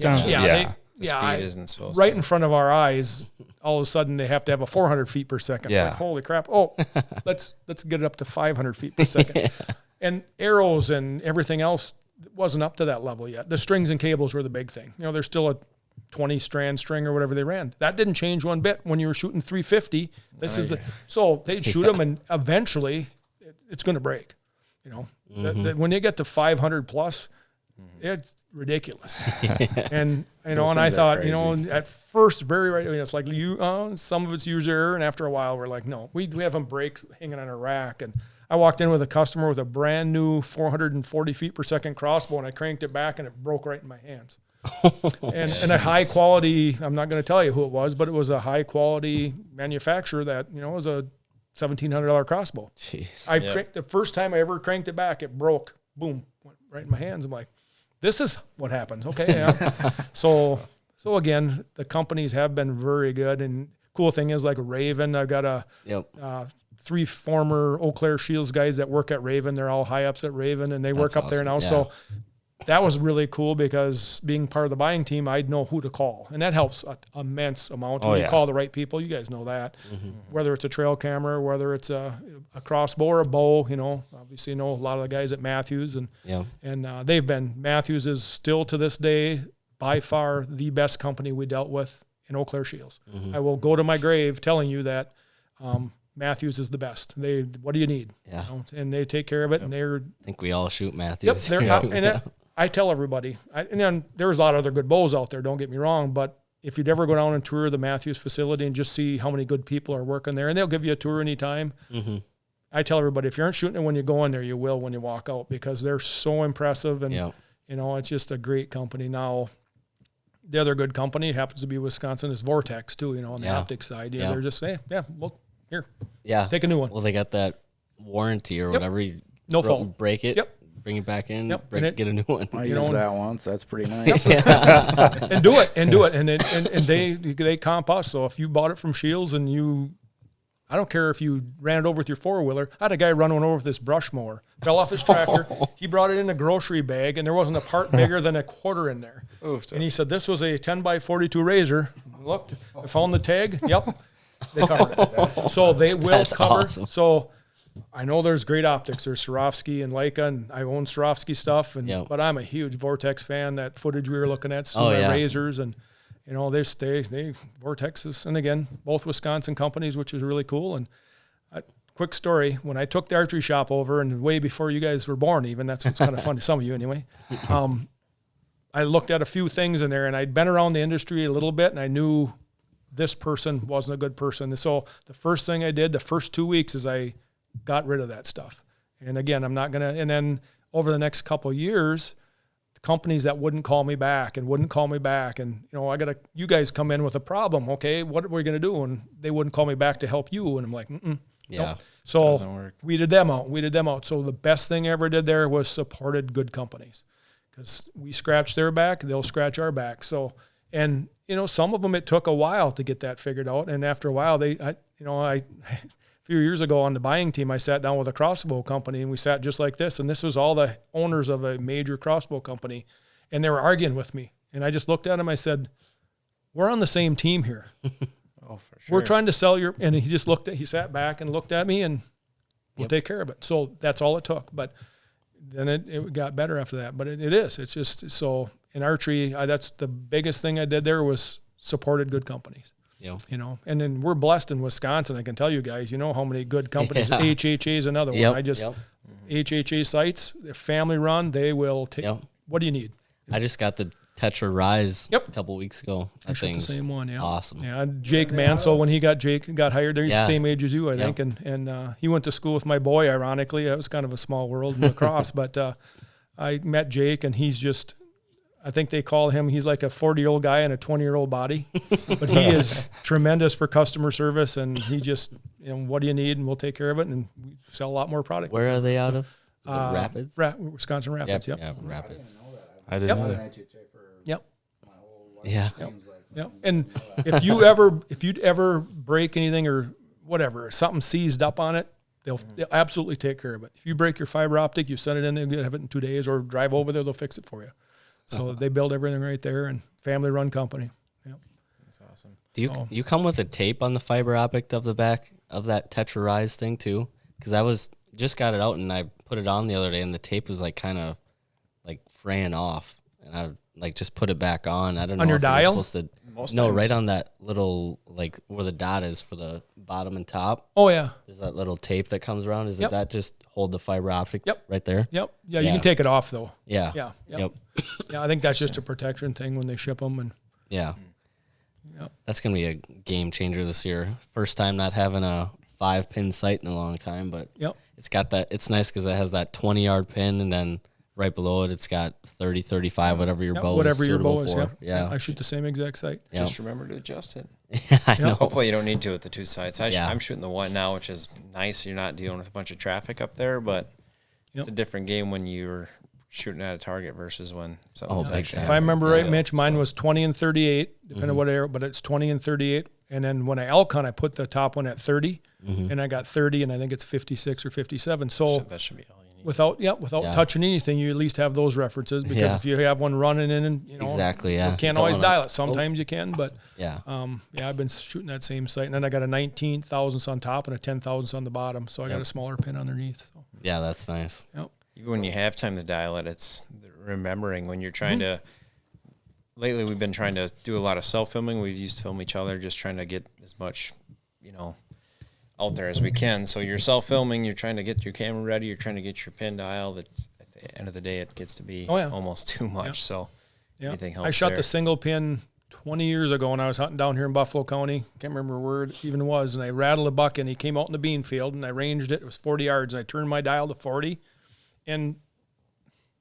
Speed isn't supposed right in front of our eyes, all of a sudden they have to have a 400 feet per second. It's like, holy crap. Oh, let's get it up to 500 feet per second. And arrows and everything else wasn't up to that level yet. The strings and cables were the big thing. There's still a 20 strand string or whatever they ran. That didn't change one bit when you were shooting 350. So they'd shoot them, and eventually it's going to break. When you get to 500 plus, it's ridiculous. And and I thought, at first it's like some of it's user error, and after a while we're like, no, we have them breaks hanging on a rack. And I walked in with a customer with a brand new 440 feet per second crossbow, and I cranked it back, and it broke right in my hands. And a high quality, I'm not going to tell you who it was, but it was a high quality manufacturer that, was a $1,700 crossbow. Jeez. The first time I ever cranked it back, it broke. Boom, went right in my hands. I'm like, this is what happens. Okay, yeah. So again, the companies have been very good. And cool thing is, like Raven, I've got 3 former Eau Claire Scheels guys that work at Raven. They're all high ups at Raven, and they work up there now. Yeah. So that was really cool because being part of the buying team, I'd know who to call, and that helps an immense amount. When you call the right people, you guys know that. Mm-hmm. Whether it's a trail camera, whether it's a crossbow or a bow, obviously you know a lot of the guys at Matthews, and Matthews is still to this day by far the best company we dealt with in Eau Claire Scheels. Mm-hmm. I will go to my grave telling you that Matthews is the best. What do you need? Yeah, and they take care of it, and they're. I think we all shoot Matthews. Yep, I tell everybody, and then there's a lot of other good bows out there, don't get me wrong, but if you'd ever go down and tour the Matthews facility and just see how many good people are working there, and they'll give you a tour anytime, I tell everybody, if you aren't shooting it when you go in there, you will when you walk out, because they're so impressive, and it's just a great company. Now, the other good company happens to be Wisconsin is Vortex too, on the optics side. They're just saying, here, take a new one. Well, they got that warranty or whatever. No fault. Break it. Yep. Bring it back in, get a new one. I used that once. That's pretty nice. And do it. And they comp us. So if you bought it from Scheels and I don't care if you ran it over with your 4-wheeler. I had a guy run one over with this brush mower. Fell off his tractor. He brought it in a grocery bag, and there wasn't a part bigger than a quarter in there. And he said, this was a 10x42 razor. Looked, I found the tag. Yep. They covered it. So they will cover. Awesome. So I know there's great optics. There's Swarovski and Leica, and I own Swarovski stuff. But I'm a huge Vortex fan. That footage we were looking at, razors, and they Vortexes, and again, both Wisconsin companies, which is really cool. And quick story: when I took the archery shop over, and way before you guys were born, even that's what's kind of funny. Some of you anyway. I looked at a few things in there, and I'd been around the industry a little bit, and I knew this person wasn't a good person. And so the first thing I did, the first 2 weeks, is I got rid of that stuff. And again, I'm not going to, and then over the next couple of years, the companies that wouldn't call me back, and I got you guys come in with a problem. Okay. What are we going to do? And they wouldn't call me back to help you. And I'm like, nope. So weeded them out. So the best thing I ever did there was supported good companies, because we scratch their back, they'll scratch our back. So, and some of them, it took a while to get that figured out. And after a while, a few years ago on the buying team, I sat down with a crossbow company, and we sat just like this. And this was all the owners of a major crossbow company, and they were arguing with me. And I just looked at him. I said, we're on the same team here. Oh, for sure. We're trying to sell and he sat back and looked at me, and we'll take care of it. So that's all it took. But then it got better after that. But it's just, so in archery, that's the biggest thing I did there was supported good companies. Yeah. And then we're blessed in Wisconsin. I can tell you guys, how many good companies. HHA is another one. HHA sites, they're family run. They will take. What do you need? I just got the Tetra Rise a couple weeks ago. I shot the same one. Yeah. Awesome. Yeah. Jake Mansell, when Jake got hired there, he's the same age as you, I think. And he went to school with my boy, ironically. It was kind of a small world in lacrosse, but I met Jake, and he's just, I think they call him, he's like a 40-year-old guy in a 20-year-old body, but he is tremendous for customer service, and he just, what do you need, and we'll take care of it, and we sell a lot more product. Where are they out of? Rapids? Wisconsin Rapids, yep. Yeah, Rapids. I didn't know. Yep. Yeah. Yep. And if you'd ever break anything or whatever, something seized up on it, they'll absolutely take care of it. If you break your fiber optic, you send it in, they'll have it in 2 days, or drive over there, they'll fix it for you. So they build everything right there, and family-run company. Yep. That's awesome. Do you come with a tape on the fiber optic of the back of that Tetra Rise thing too? Because I just got it out, and I put it on the other day, and the tape was like kind of like fraying off, and I like just put it back on. I don't know on your if dial. Right on that little, like where the dot is for the bottom and top. Oh yeah. There's that little tape that comes around. Is that just hold the fiber optic? Right there. Yep. Yeah, you can take it off though. Yeah. Yeah. Yep. Yeah, I think that's just a protection thing when they ship them, and yeah. That's gonna be a game changer this year. First time not having a 5-pin sight in a long time, but it's got that. It's nice because it has that 20-yard pin, and then right below it, it's got 30, 35, whatever your bow is. Whatever your bow is, for. Yeah. I shoot the same exact sight. Just remember to adjust it. I know. Hopefully you don't need to with the two sights. I'm shooting the one now, which is nice. You're not dealing with a bunch of traffic up there, but it's a different game when you're shooting at a target versus when something's If I remember right, Mitch, mine was 20 and 38, depending on what area, but it's 20 and 38. And then when I elk hunt, I put the top one at 30, and I got 30, and I think it's 56 or 57. So that should be all you need. Without touching anything, you at least have those references, because if you have one running in, and you can't always dial it. Sometimes you can, but I've been shooting that same sight, and then I got a 19 thousandths on top and a 10 thousandths on the bottom, so I got a smaller pin underneath. So. Yeah, that's nice. Yep. Even when you have time to dial it, it's remembering when you're trying to. Lately, we've been trying to do a lot of self-filming. We used to film each other, just trying to get as much, out there as we can. So you're self-filming, you're trying to get your camera ready, you're trying to get your pin dial. That's at the end of the day, it gets to be almost too much. So anything helps. I shot the single pin 20 years ago when I was hunting down here in Buffalo County. Can't remember where it even was. And I rattled a buck, and he came out in the bean field, and I ranged it. It was 40 yards, and I turned my dial to 40. And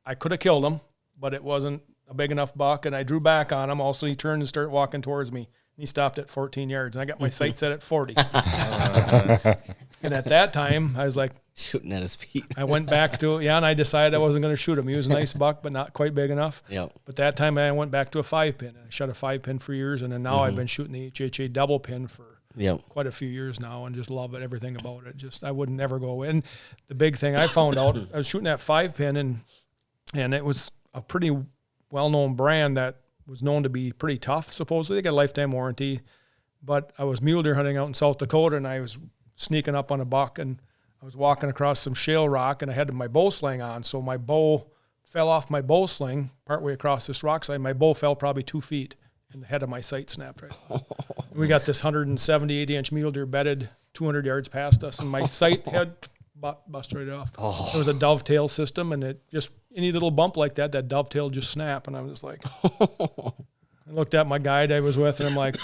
I could have killed him, but it wasn't a big enough buck, and I drew back on him. Also, he turned and started walking towards me. And he stopped at 14 yards, and I got my sight set at 40. And at that time, I was like, shooting at his feet. I went back to and I decided I wasn't going to shoot him. He was a nice buck, but not quite big enough. Yep. But that time I went back to a 5-pin, and I shot a 5-pin for years, and then now I've been shooting the HHA double pin for quite a few years now, and just love it, everything about it. Just I wouldn't ever go away. And the big thing I found out, I was shooting that 5-pin, and it was a pretty well-known brand that was known to be pretty tough, supposedly. They got a lifetime warranty. But I was mule deer hunting out in South Dakota, and I was sneaking up on a buck, and I was walking across some shale rock, and I had my bow sling on. So my bow fell off my bow sling partway across this rock side. My bow fell probably 2 feet, and the head of my sight snapped right off. We got this 170, 80-inch mule deer bedded 200 yards past us, and my sight head busted right off. It was a dovetail system, and it just, any little bump like that, that dovetail just snapped, and I was like, I looked at my guide I was with, and I'm like,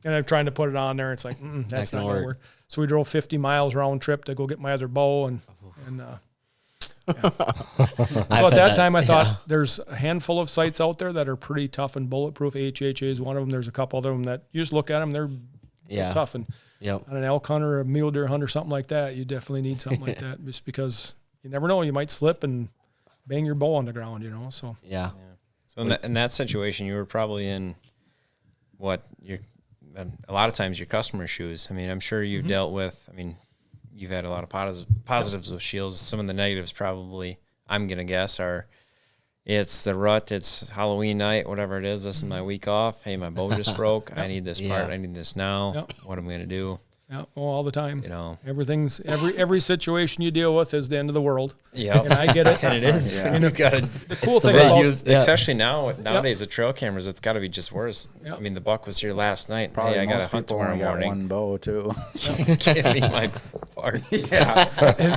and I'm trying to put it on there. It's like, that's not going to work. So we drove 50 miles round trip to go get my other bow, and so at that time I thought there's a handful of sites out there that are pretty tough and bulletproof. HHA is one of them. There's a couple of them that you just look at them, they're tough. And on an elk hunt or a mule deer hunt or something like that, you definitely need something like that, just because you never know. You might slip and bang your bow on the ground, So So in that situation, you were probably in a lot of times your customer's shoes. I mean, I'm sure you've dealt with. I mean, you've had a lot of positives with Scheels. Some of the negatives probably, I'm gonna guess, are it's the rut, it's Halloween night, whatever it is. This is my week off. Hey, my bow just broke. I need this part. I need this now. What am I gonna do? Yeah, well, all the time. Everything's every situation you deal with is the end of the world. Yeah, and I get it. And it is. You got the cool thing about especially nowadays, the trail cameras, it's got to be just worse. I mean, the buck was here last night. Probably I got to hunt tomorrow morning. One bow too. Give me my part. Yeah,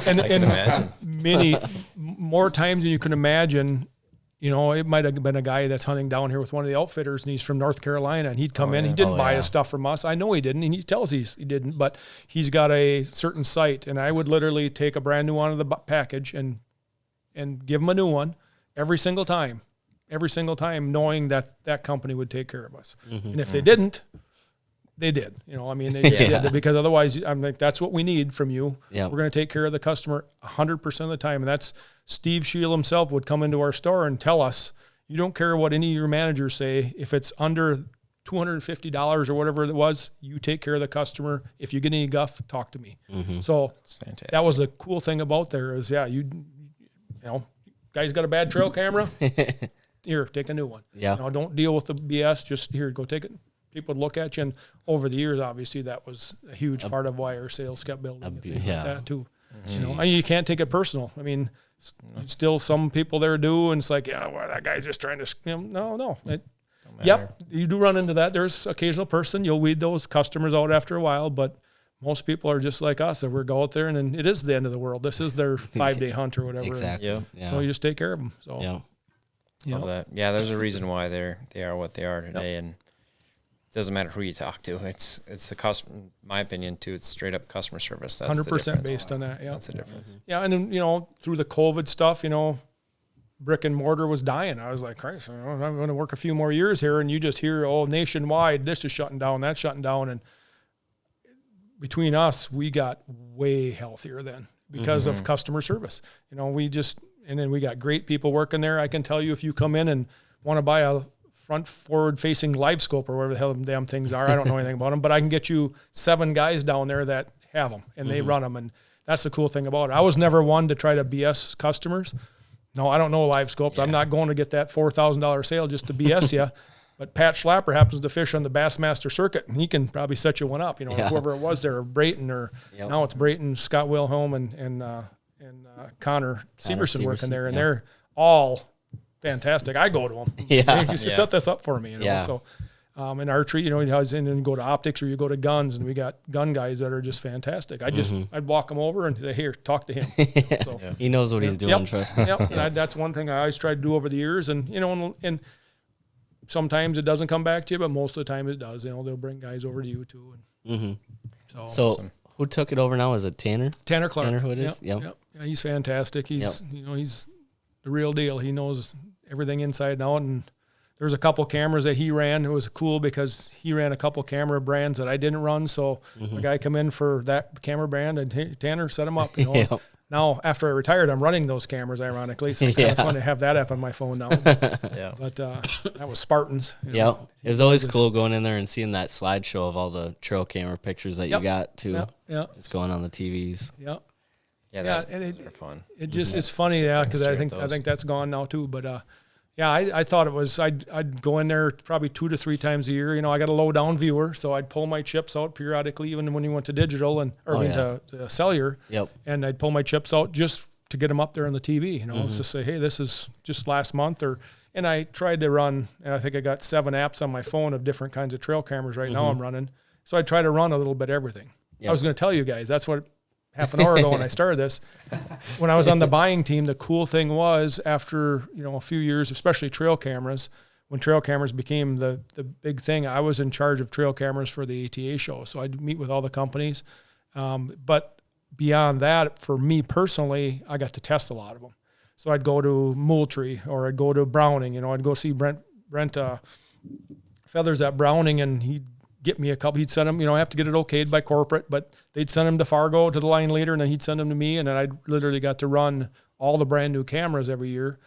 and imagine many more times than you can imagine. It might have been a guy that's hunting down here with one of the outfitters, and he's from North Carolina, and he'd come in. He didn't buy his stuff from us. I know he didn't, and he tells he didn't, but he's got a certain site, and I would literally take a brand new one of the package and give him a new one every single time, knowing that that company would take care of us. And if they didn't, they did. They just did, because otherwise, I'm like, that's what we need from you. We're going to take care of the customer 100% of the time, and that's Steve Scheel himself would come into our store and tell us, you don't care what any of your managers say. If it's under $250 or whatever it was, you take care of the customer. If you get any guff, talk to me. So that was the cool thing about there is, guys got a bad trail camera. Here, take a new one. Don't deal with the BS. Just here, go take it. People would look at you, and over the years, obviously, that was a huge part of why our sales kept building and things like that too. You can't take it personal. I mean, still some people there do, and it's like, that guy's just trying to. No. You do run into that. There's occasional person you'll weed those customers out after a while, but most people are just like us. That we go out there, and then it is the end of the world. This is their 5-day hunt or whatever. Exactly. So you just take care of them. So there's a reason why they are what they are today, and it doesn't matter who you talk to. It's the customer. In my opinion, too. It's straight up customer service. That's 100% based on that. Yeah, that's the difference. Yeah, and then through the COVID stuff, brick and mortar was dying. I was like, Christ, I'm going to work a few more years here. And you just hear, oh, nationwide, this is shutting down, that's shutting down. And between us, we got way healthier then because of customer service. You know, and then we got great people working there. I can tell you, if you come in and want to buy a front forward facing live scope or whatever the hell them damn things are, I don't know anything about them, but I can get you 7 guys down there that have them and they run them. And that's the cool thing about it. I was never one to try to BS customers. No, I don't know live scopes. Yeah. I'm not going to get that $4,000 sale just to BS you. But Pat Schlapper happens to fish on the Bassmaster circuit, and he can probably set you one up. You know, whoever it was there, Brayton, or now it's Brayton, Scott Wilhelm, and Connor Severson working there, and they're all fantastic. I go to them. They set this up for me. You know? So in archery, you know, and go to optics or you go to guns, and we got gun guys that are just fantastic. I'd walk them over and say, here, talk to him. So he knows what he's doing. Trust me. And that's one thing I always tried to do over the years, and you know, and sometimes it doesn't come back to you, but most of the time it does. You know, they'll bring guys over to you too. And so awesome. Who took it over now? Is it Tanner? Tanner Clark. Tanner, who it is? Yep. Yeah, he's fantastic. He's you know, he's the real deal. He knows everything inside and out. And there's a couple cameras that he ran. It was cool because he ran a couple camera brands that I didn't run. So a guy come in for that camera brand, and hey, Tanner set him up. You know. Now, after I retired, I'm running those cameras, ironically, so it's kind of fun to have that app on my phone now. But that was Spartans. You know. It was always cool going in there and seeing that slideshow of all the trail camera pictures that you got, too. It's going on the TVs. Yeah, they're fun. It just it's funny, because I think that's gone now, too. But, I thought it was, I'd go in there probably 2 to 3 times a year. You know, I got a low-down viewer, so I'd pull my chips out periodically, even when you went to digital to cellular. And I'd pull my chips out just to get them up there on the TV. You know, it's just say, hey, this is just last month. And I tried to run, and I think I got 7 apps on my phone of different kinds of trail cameras right now I'm running. So I try to run a little bit everything. I was going to tell you guys, that's what half an hour ago when I started this, when I was on the buying team, the cool thing was after, you know, a few years, especially trail cameras, when trail cameras became the big thing, I was in charge of trail cameras for the ATA show. So I'd meet with all the companies. But beyond that, for me personally, I got to test a lot of them. So I'd go to Moultrie or I'd go to Browning, you know, I'd go see Brent Feathers at Browning, and he'd get me a couple. He'd send them, you know, I have to get it okayed by corporate, but they'd send them to Fargo to the line leader, and then he'd send them to me, and then I literally got to run all the brand new cameras every year.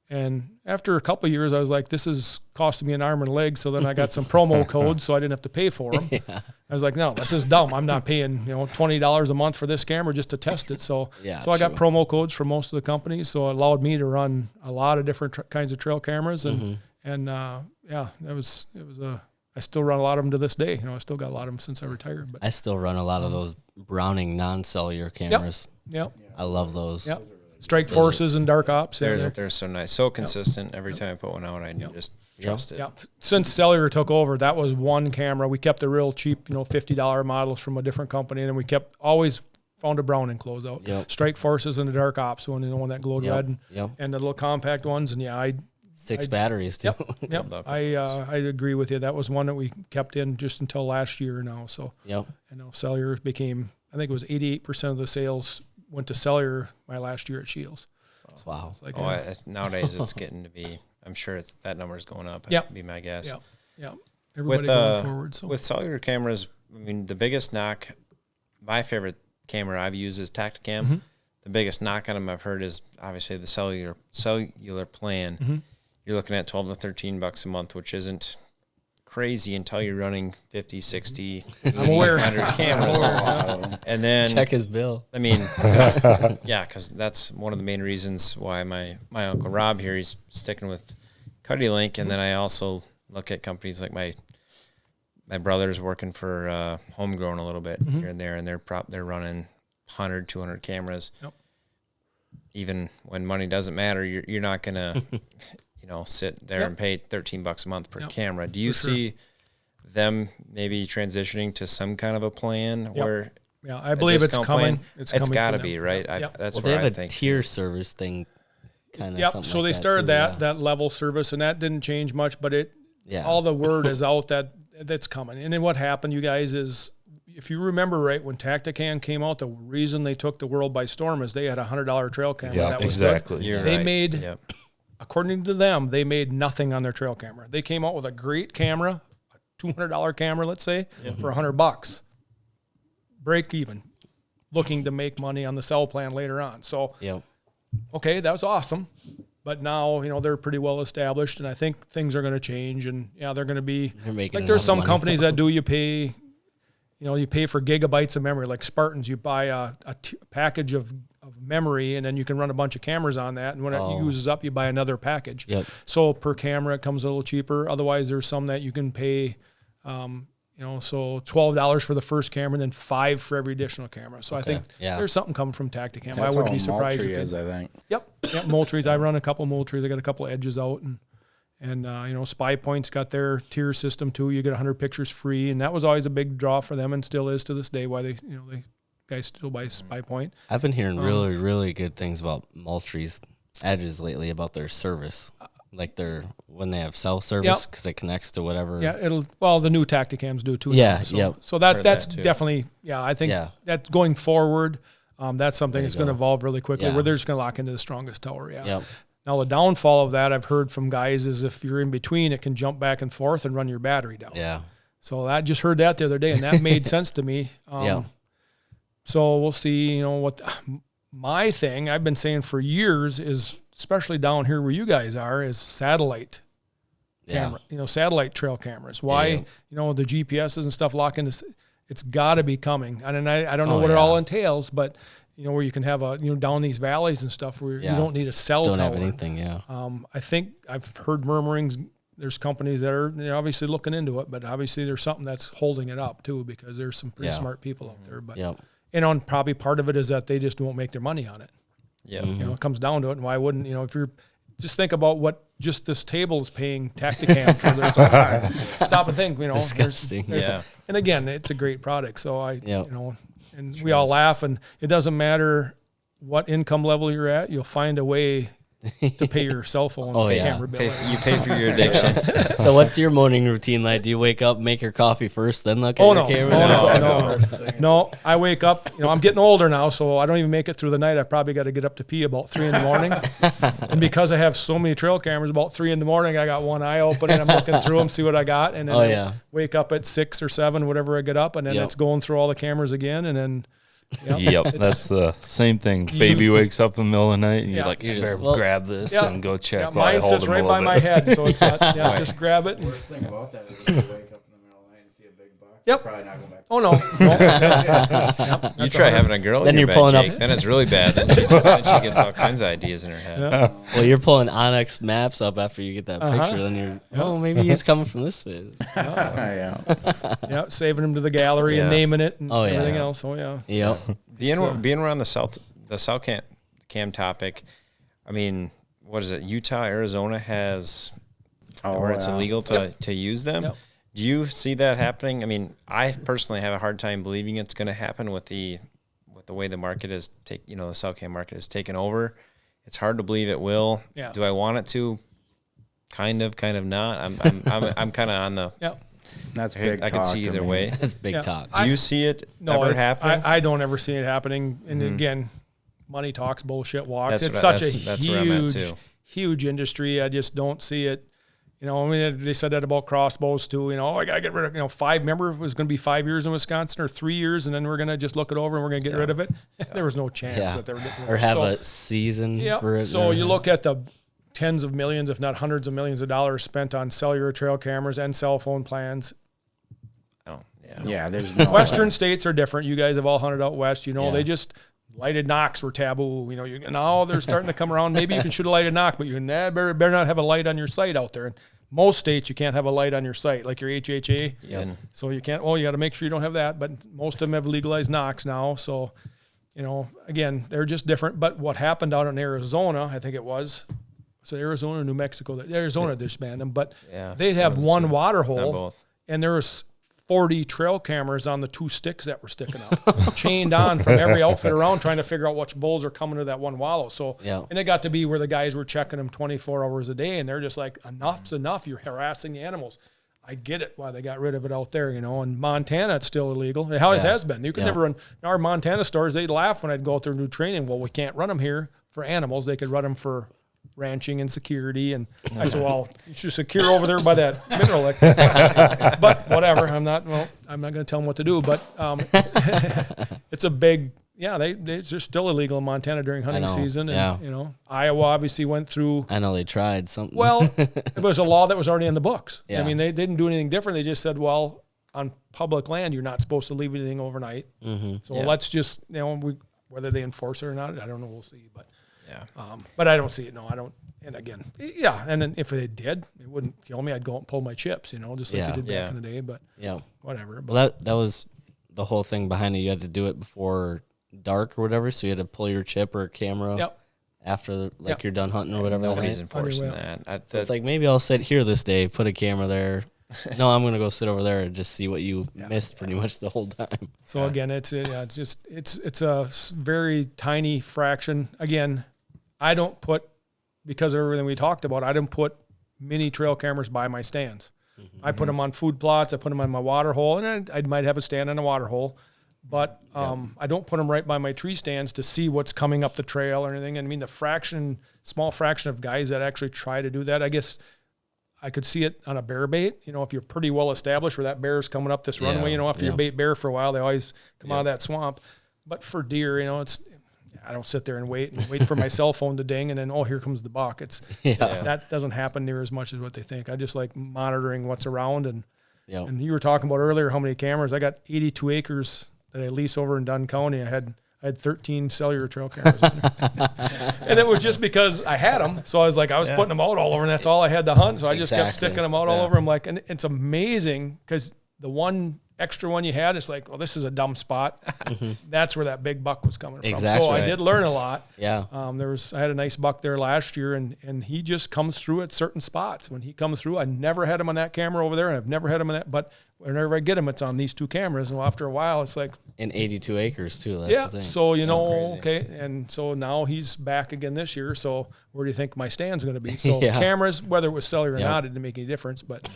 And after a couple of years, I was like, this is costing me an arm and a leg. So then I got some promo codes so I didn't have to pay for them. I was like, no, this is dumb. I'm not paying, you know, $20 a month for this camera just to test it. So I got promo codes for most of the companies. So it allowed me to run a lot of different kinds of trail cameras. And, it was I still run a lot of them to this day. You know, I still got a lot of them since I retired. But I still run a lot of those Browning non-cellular cameras. Yep. I love those. Yep. Strike Forces and Dark Ops. They're so nice. So consistent. Every time I put one out, I just trust it. Yeah. Since cellular took over, that was one camera. We kept the real cheap, you know, $50 models from a different company, and we always found a Browning closeout. Yep. Strike Forces and the Dark Ops one, you know, one that glowed red, and the little compact ones. And I 6 batteries too. Yep. I agree with you. That was one that we kept in just until last year now. So I know cellular became, I think it was 88% of the sales went to cellular my last year at Scheels. Wow. So like, nowadays it's getting to be, I'm sure that number is going up. That'd be my guess. Yeah. Everybody going forward. So with cellular cameras, I mean, the biggest knock, my favorite camera I've used is Tacticam. Mm-hmm. The biggest knock on them I've heard is obviously the cellular plan. Mm-hmm. You're looking at $12 to $13 a month, which isn't crazy until you're running 50, 60, 80, 100 cameras. And then check his bill. I mean, because that's one of the main reasons why my Uncle Rob here, he's sticking with Cuddy Link. And then I also look at companies like my brother's working for Homegrown a little bit here and there, and they're running 100, 200 cameras. Yep. Even when money doesn't matter, you're not going to sit there and pay $13 a month per camera. Do you see them maybe transitioning to some kind of a plan where? Yeah, I believe it's coming. It's got to be, right? That's they have a tier service thing, kind of. Yep. So they started that level service, and that didn't change much, but all the word is out that's coming. And then what happened, you guys, is if you remember right, when Tacticam came out, the reason they took the world by storm is they had a $100 trail camera. Yeah, that was exactly. They made according to them, they made nothing on their trail camera. They came out with a great camera, a $200 camera, let's say, for $100. Break even, looking to make money on the cell plan later on. So, okay, that was awesome. But now, they're pretty well established, and I think things are going to change. And they're going to be like, there's some companies that you pay for gigabytes of memory, like Spartans. You buy a package of memory, and then you can run a bunch of cameras on that. And when it uses up, you buy another package. So per camera, it comes a little cheaper. Otherwise, there's some that you can pay, so $12 for the first camera, and then $5 for every additional camera. So I think there's something coming from Tacticam. I wouldn't be surprised. Is, I think. Yep. Moultries. I run a couple Moultries. I got a couple edges out, and Spy Point's got their tier system too. You get 100 pictures free, and that was always a big draw for them, and still is to this day. Why they guys still buy Spy Point. I've been hearing really, really good things about Moultries edges lately about their service. Like when they have cell service, because it connects to whatever. Yeah, the new Tacticams do too. Yeah, So that's definitely, I think that's going forward. That's something that's going to evolve really quickly, where they're just going to lock into the strongest tower. Now the downfall of that, I've heard from guys, is if you're in between, it can jump back and forth and run your battery down. So I just heard that the other day, and that made sense to me. So we'll see. What my thing I've been saying for years is, especially down here where you guys are, is satellite camera, satellite trail cameras. Why, the GPSs and stuff lock into, it's got to be coming. And I don't know what it all entails, but, where you can have down these valleys and stuff where you don't need a cell tower. Don't have anything, I think I've heard murmurings. There's companies that are obviously looking into it, but obviously there's something that's holding it up too, because there's some pretty smart people out there. But, probably part of it is that they just won't make their money on it. It comes down to it. And why wouldn't, if you're just think about what just this table is paying Tacticam for their stop and think, disgusting. And again, it's a great product. So and we all laugh, and it doesn't matter what income level you're at, you'll find a way to pay your cell phone camera bill. You pay for your addiction. So what's your morning routine like? Do you wake up, make your coffee first, then look at your camera? No, I wake up, I'm getting older now, so I don't even make it through the night. I probably got to get up to pee about 3 a.m. And because I have so many trail cameras, about 3 a.m, I got one eye open, and I'm looking through them, see what I got. And then I wake up at 6 or 7, whatever I get up, and then it's going through all the cameras again. And then that's the same thing. Baby wakes up in the middle of the night, and you're like, you better grab this and go check. Mine sits right by my head, so it's not. Just grab it. The worst thing about that is if you wake up in the middle of the night and see a big buck. Probably not going back. Oh no. You try having a girl in your bed, Jake, then it's really bad. Then she gets all kinds of ideas in her head. Well, you're pulling Onyx maps up after you get that picture. Then you're, maybe he's coming from this way. Saving him to the gallery and naming it and everything else. Being around the cell cam topic, I mean, what is it? Utah, Arizona has where it's illegal to use them. Do you see that happening? I mean, I personally have a hard time believing it's going to happen with the way the market is the cell cam market is taken over. It's hard to believe it will. Do I want it to? Kind of not. I'm kind of on the. That's big talk. I can see either way. That's big talk. Do you see it ever happening? I don't ever see it happening. And again, money talks, bullshit walks. It's such a huge industry. I just don't see it. They said that about crossbows too. I got to get rid of, 5. Remember, it was going to be 5 years in Wisconsin or 3 years, and then we're going to just look it over and we're going to get rid of it. There was no chance that they were getting rid of it. Or have a season for it. So you look at the tens of millions, if not hundreds of millions of dollars spent on cellular trail cameras and cell phone plans. There's no Western states are different. You guys have all hunted out west. They just lighted knocks were taboo. Now they're starting to come around. Maybe you can shoot a lighted knock, but you better not have a light on your sight out there. And most states you can't have a light on your sight, like your HHA. So you can't. You got to make sure you don't have that. But most of them have legalized knocks now. So, again, they're just different. But what happened out in Arizona, I think it was. So Arizona, New Mexico, Arizona disbanded them, but they'd have one water hole, and there was 40 trail cameras on the 2 sticks that were sticking up, chained on from every outfit around, trying to figure out which bulls are coming to that one wallow. So, and it got to be where the guys were checking them 24 hours a day, and they're just like, enough's enough. You're harassing the animals. I get it why they got rid of it out there, In Montana, it's still illegal. It always has been. You can never run. In our Montana stores, they'd laugh when I'd go out there and do training. Well, we can't run them here for animals. They could run them for ranching and security. And I said, well, you should secure over there by that mineral lick. But whatever, I'm not going to tell them what to do. But it's a big, they're still illegal in Montana during hunting season. And, Iowa obviously went through. I know they tried something. Well, it was a law that was already in the books. Yeah. I mean, they didn't do anything different. They just said, well, on public land, you're not supposed to leave anything overnight. Mm-hmm. So let's just, whether they enforce it or not, I don't know. We'll see. But but I don't see it. No, I don't. And again, and then if they did, it wouldn't kill me. I'd go and pull my chips, just like you did back in the day. But whatever. But well, that was the whole thing behind it. You had to do it before dark or whatever, so you had to pull your chip or camera after you're done hunting or whatever. Nobody's enforcing that. So it's like, maybe I'll sit here this day, put a camera there. No, I'm gonna go sit over there and just see what you missed pretty much the whole time. So again, it's a very tiny fraction. Again, I don't put, because of everything we talked about, I didn't put mini trail cameras by my stands. Mm-hmm. I put them on food plots. I put them on my water hole, and I might have a stand on a water hole, but I don't put them right by my tree stands to see what's coming up the trail or anything. And I mean, the small fraction of guys that actually try to do that, I guess I could see it on a bear bait. If you're pretty well established where that bear's coming up this runway, after you bait bear for a while, they always come out of that swamp. But for deer, I don't sit there and wait for my cell phone to ding and then, here comes the buck. That doesn't happen near as much as what they think. I just like monitoring what's around. And you were talking about earlier how many cameras. I got 82 acres that I lease over in Dunn County. I had 13 cellular trail cameras. And it was just because I had them. So I was putting them out all over, and that's all I had to hunt. So I just kept sticking them out all over. I'm like, and it's amazing because the one extra one you had, it's like, well, this is a dumb spot. Mm-hmm. That's where that big buck was coming from. So I did learn a lot. Yeah. I had a nice buck there last year, and he just comes through at certain spots. When he comes through, I never had him on that camera over there, and I've never had him on that, but whenever I get him, it's on these two cameras. And after a while, it's like, in 82 acres too. That's the thing. So, okay. And so now he's back again this year. So where do you think my stand's going to be? So cameras, whether it was cellular or not, it didn't make any difference, but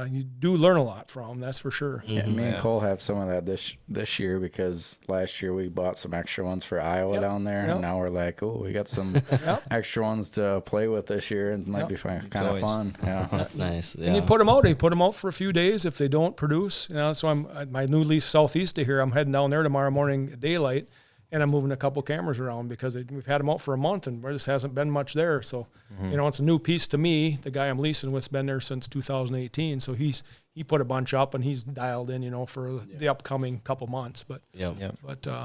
you do learn a lot from them, that's for sure. Yeah, me and Cole have some of that this year because last year we bought some extra ones for Iowa down there, and now we're like, we got some extra ones to play with this year, and it might be kind of fun. Yeah, that's nice. Yeah. And you put them out. You put them out for a few days. If they don't produce, so I'm my new lease southeast of here. I'm heading down there tomorrow morning at daylight. And I'm moving a couple cameras around because we've had them out for a month and there just hasn't been much there. So, it's a new piece to me. The guy I'm leasing with's been there since 2018. So he put a bunch up and he's dialed in, for the upcoming couple months. But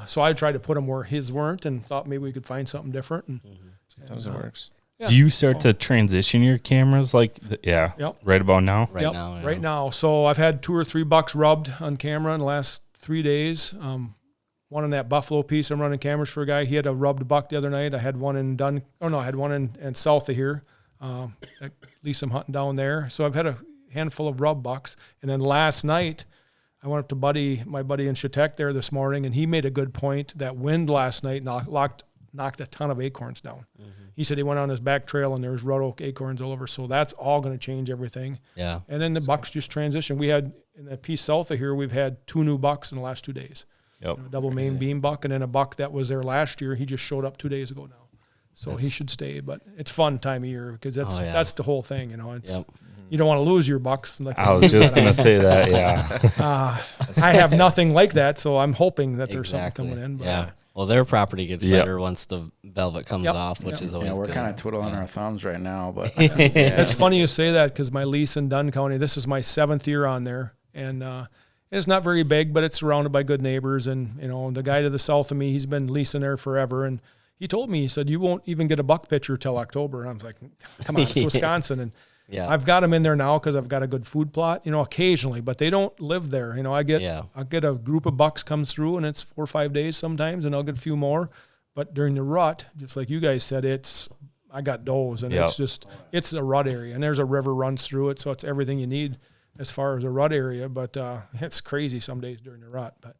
so I tried to put them where his weren't and thought maybe we could find something different. And sometimes it works. Yeah. Do you start to transition your cameras right about now? Right now. So I've had 2 or 3 bucks rubbed on camera in the last 3 days. One in that Buffalo piece, I'm running cameras for a guy. He had a rubbed buck the other night. I had one I had one in south of here. At least I'm hunting down there. So I've had a handful of rub bucks. And then last night, I went up to my buddy in Chautauqua there this morning, and he made a good point. That wind last night knocked a ton of acorns down. Mm-hmm. He said he went on his back trail, and there was red oak acorns all over. So that's all going to change everything. Yeah. And then the bucks just transition. We had, in that piece south of here, we've had 2 new bucks in the last 2 days. Yep. A double main beam buck, and then a buck that was there last year. He just showed up 2 days ago now, so he should stay. But it's fun time of year because that's the whole thing. It's you don't want to lose your bucks. I was just gonna say that. Yeah, I have nothing like that, so I'm hoping that there's something coming in. But well, their property gets better once the velvet comes off, which is always we're kind of twiddling our thumbs right now. But it's funny you say that because my lease in Dunn County, this is my 7th year on there, and it's not very big, but it's surrounded by good neighbors. And, the guy to the south of me, he's been leasing there forever. And he told me, he said, you won't even get a buck picture till October. And I was like, come on, it's Wisconsin. And I've got them in there now because I've got a good food plot, occasionally, but they don't live there. I get a group of bucks comes through and it's 4 or 5 days sometimes, and I'll get a few more. But during the rut, just like you guys said, I got does, and it's a rut area, and there's a river runs through it. So it's everything you need as far as a rut area, but it's crazy some days during the rut. But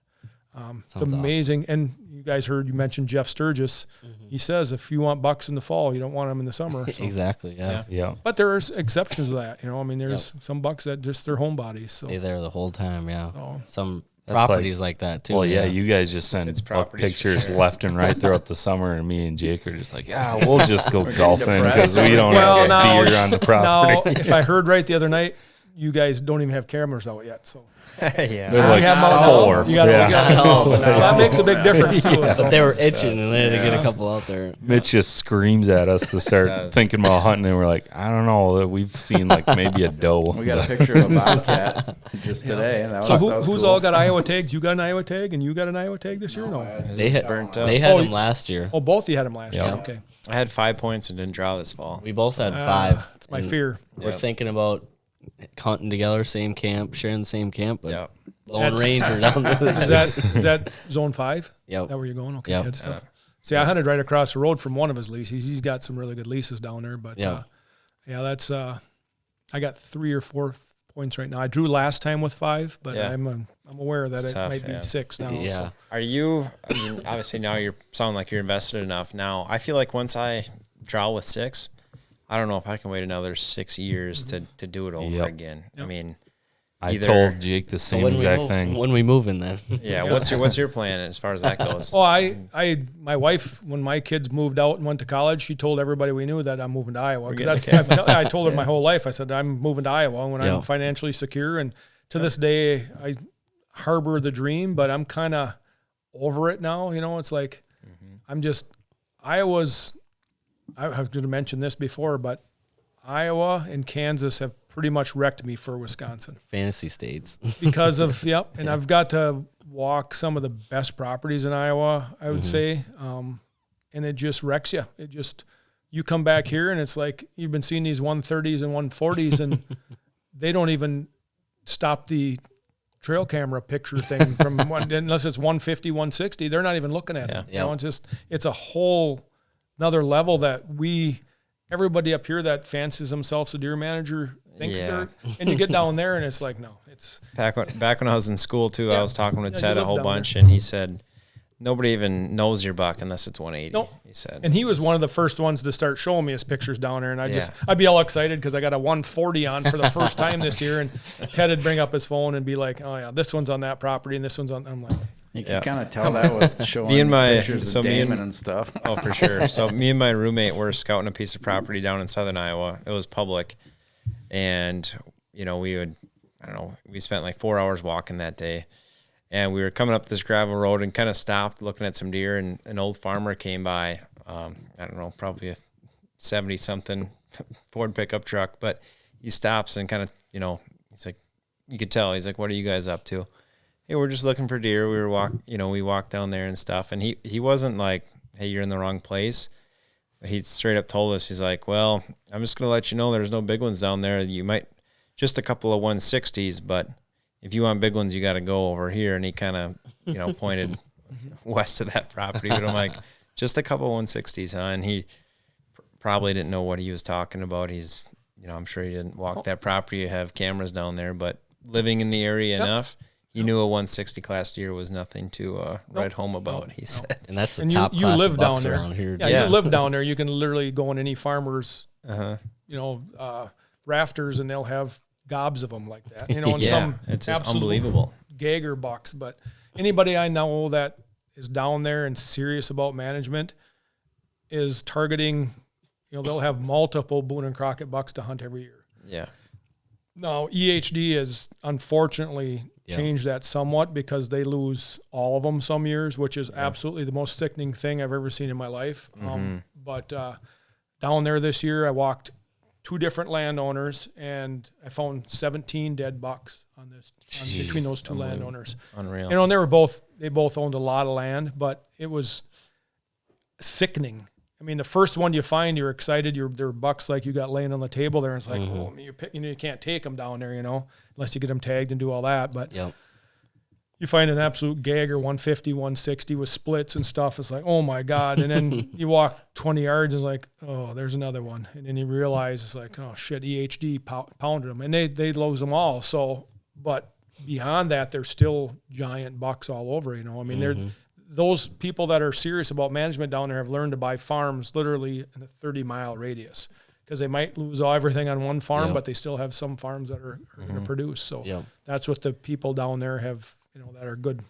it's amazing. Awesome. And you guys you mentioned Jeff Sturgis. Mm-hmm. He says if you want bucks in the fall, you don't want them in the summer. So. Exactly. Yeah. But there's exceptions to that. There's some bucks that just they're homebodies. So stay there the whole time. Yeah. So. properties like that too. Well, yeah, you guys just send pictures left and right throughout the summer, and me and Jake are just like, we'll just go golfing because we don't have deer on the property. Now, if I heard right the other night, you guys don't even have cameras out yet, so. Yeah, like have four. That makes a big difference too. Yeah. So they were itching, and they had to get a couple out there. Mitch just screams at us to start thinking about hunting, and we're like, I don't know. We've seen like maybe a doe. We got a picture of a bobcat just today. And that was who's cool. all got Iowa tags? You got an Iowa tag, and you got an Iowa tag this year? No, they had them last year. Oh, both of you had them last year. Okay. I had 5 points and didn't draw this fall. We both had 5. It's my fear. We're thinking about hunting together, same camp, sharing the same camp, but Lone That's- Ranger down there. Is that zone 5? Yep. Is that where you're going? Okay, Yep. good stuff. See, I hunted right across the road from one of his leases. He's got some really good leases down there, but that's I got 3 or 4 points right now. I drew last time with 5, but I'm aware that it might be 6 now. Yeah. So. Are you? I mean, obviously now you sound like you're invested enough. Now I feel like once I draw with 6, I don't know if I can wait another 6 years to do it over again. Yep. I mean, I told Jake the same exact thing. When we move in, then. Yeah. What's your plan as far as that goes? Well, my wife, when my kids moved out and went to college, she told everybody we knew that I'm moving to Iowa. Because I told her my whole life. I said I'm moving to Iowa when I'm financially secure. And to this day, I harbor the dream, but I'm kind of over it now. You know, it's like I'm just Iowa's. I have to mention this before, but Iowa and Kansas have pretty much wrecked me for Wisconsin. Fantasy states. Because of, and I've got to walk some of the best properties in Iowa, I would say, and it just wrecks you. You come back here and it's like you've been seeing these 130s and 140s and they don't even stop the trail camera picture thing from unless it's 150, 160. They're not even looking at it. You know, it's a whole another level that everybody up here that fancies themselves a deer manager thinks they're, and you get down there and it's like, no, it's back when I was in school too. I was talking with Ted a whole bunch and he said, nobody even knows your buck unless it's 180. Nope. He said, and he was one of the first ones to start showing me his pictures down there. And I'd be all excited because I got a 140 on for the first time this year. And Ted would bring up his phone and be like, oh yeah, this one's on that property and this one's on. I'm like, you can kind of tell that with showing pictures of Damon and stuff. Oh, for sure. So me and my roommate were scouting a piece of property down in southern Iowa. It was public. And, we spent like 4 hours walking that day. And we were coming up this gravel road and kind of stopped looking at some deer. And an old farmer came by, probably a 70-something Ford pickup truck. But he stops and kind of, he's like, you could tell. He's like, what are you guys up to? Hey, we're just looking for deer. We walked down there and stuff. And he wasn't like, hey, you're in the wrong place. But he straight up told us, he's like, well, I'm just going to let you know there's no big ones down there. You might, just a couple of 160s, but if you want big ones, you got to go over here. And he kind of, pointed west of that property. But I'm like, just a couple of 160s, huh? And he probably didn't know what he was talking about. He's, I'm sure he didn't walk that property, have cameras down there, but living in the area enough, he knew a 160 class deer was nothing to write home about, he said. And that's the top class of bucks around here. Yeah, you live down there. You can literally go on any farmer's, rafters, and they'll have gobs of them like that. And some it's unbelievable Geiger bucks. But anybody I know that is down there and serious about management is targeting, they'll have multiple Boone and Crockett bucks to hunt every year. Yeah. Now, EHD has unfortunately changed that somewhat because they lose all of them some years, which is absolutely the most sickening thing I've ever seen in my life. But down there this year, I walked 2 different landowners, and I found 17 dead bucks between those 2 landowners. Unreal. And they both owned a lot of land, but it was sickening. I mean, the first one you find, you're excited. They're bucks like you got laying on the table there. And it's like, you can't take them down there, unless you get them tagged and do all that. But you find an absolute Geiger 150, 160 with splits and stuff. It's like, oh my God. And then you walk 20 yards and it's like, oh, there's another one. And then you realize it's like, oh shit, EHD pounded them, and they lose them all. So, but beyond that, there's still giant bucks all over, I mean, those people that are serious about management down there have learned to buy farms literally in a 30-mile radius, because they might lose everything on one farm, but they still have some farms that are going to produce. So that's what the people down there have that are good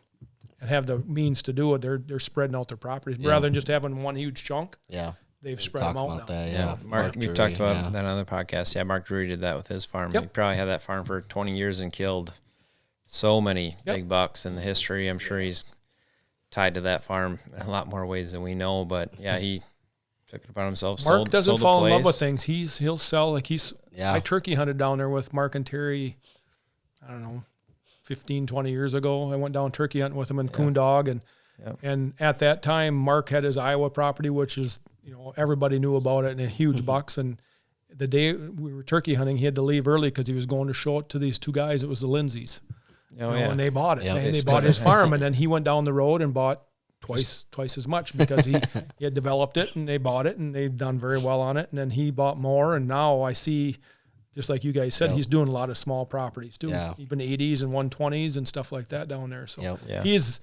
and have the means to do it. They're spreading out their properties rather than just having one huge chunk. Yeah. They've spread them out now. That, Mark we talked about that on other podcast. Yeah, Mark Drury did that with his farm. He probably had that farm for 20 years and killed so many big bucks in the history. I'm sure he's tied to that farm in a lot more ways than we know. But yeah, he took it upon himself. Mark doesn't fall in love with things. He'll sell like I turkey hunted down there with Mark and Terry. I don't know, 15, 20 years ago. I went down turkey hunting with him in Coon Dog, and at that time, Mark had his Iowa property, which is everybody knew about it, and a huge bucks. And the day we were turkey hunting, he had to leave early because he was going to show it to these two guys. It was the Lindsays. And they bought it. Yeah, and they bought his farm, and then he went down the road and bought twice as much because he had developed it, and they bought it, and they've done very well on it. And then he bought more, and now I see, just like you guys said, he's doing a lot of small properties too, even 80s and 120s and stuff like that down there. So he's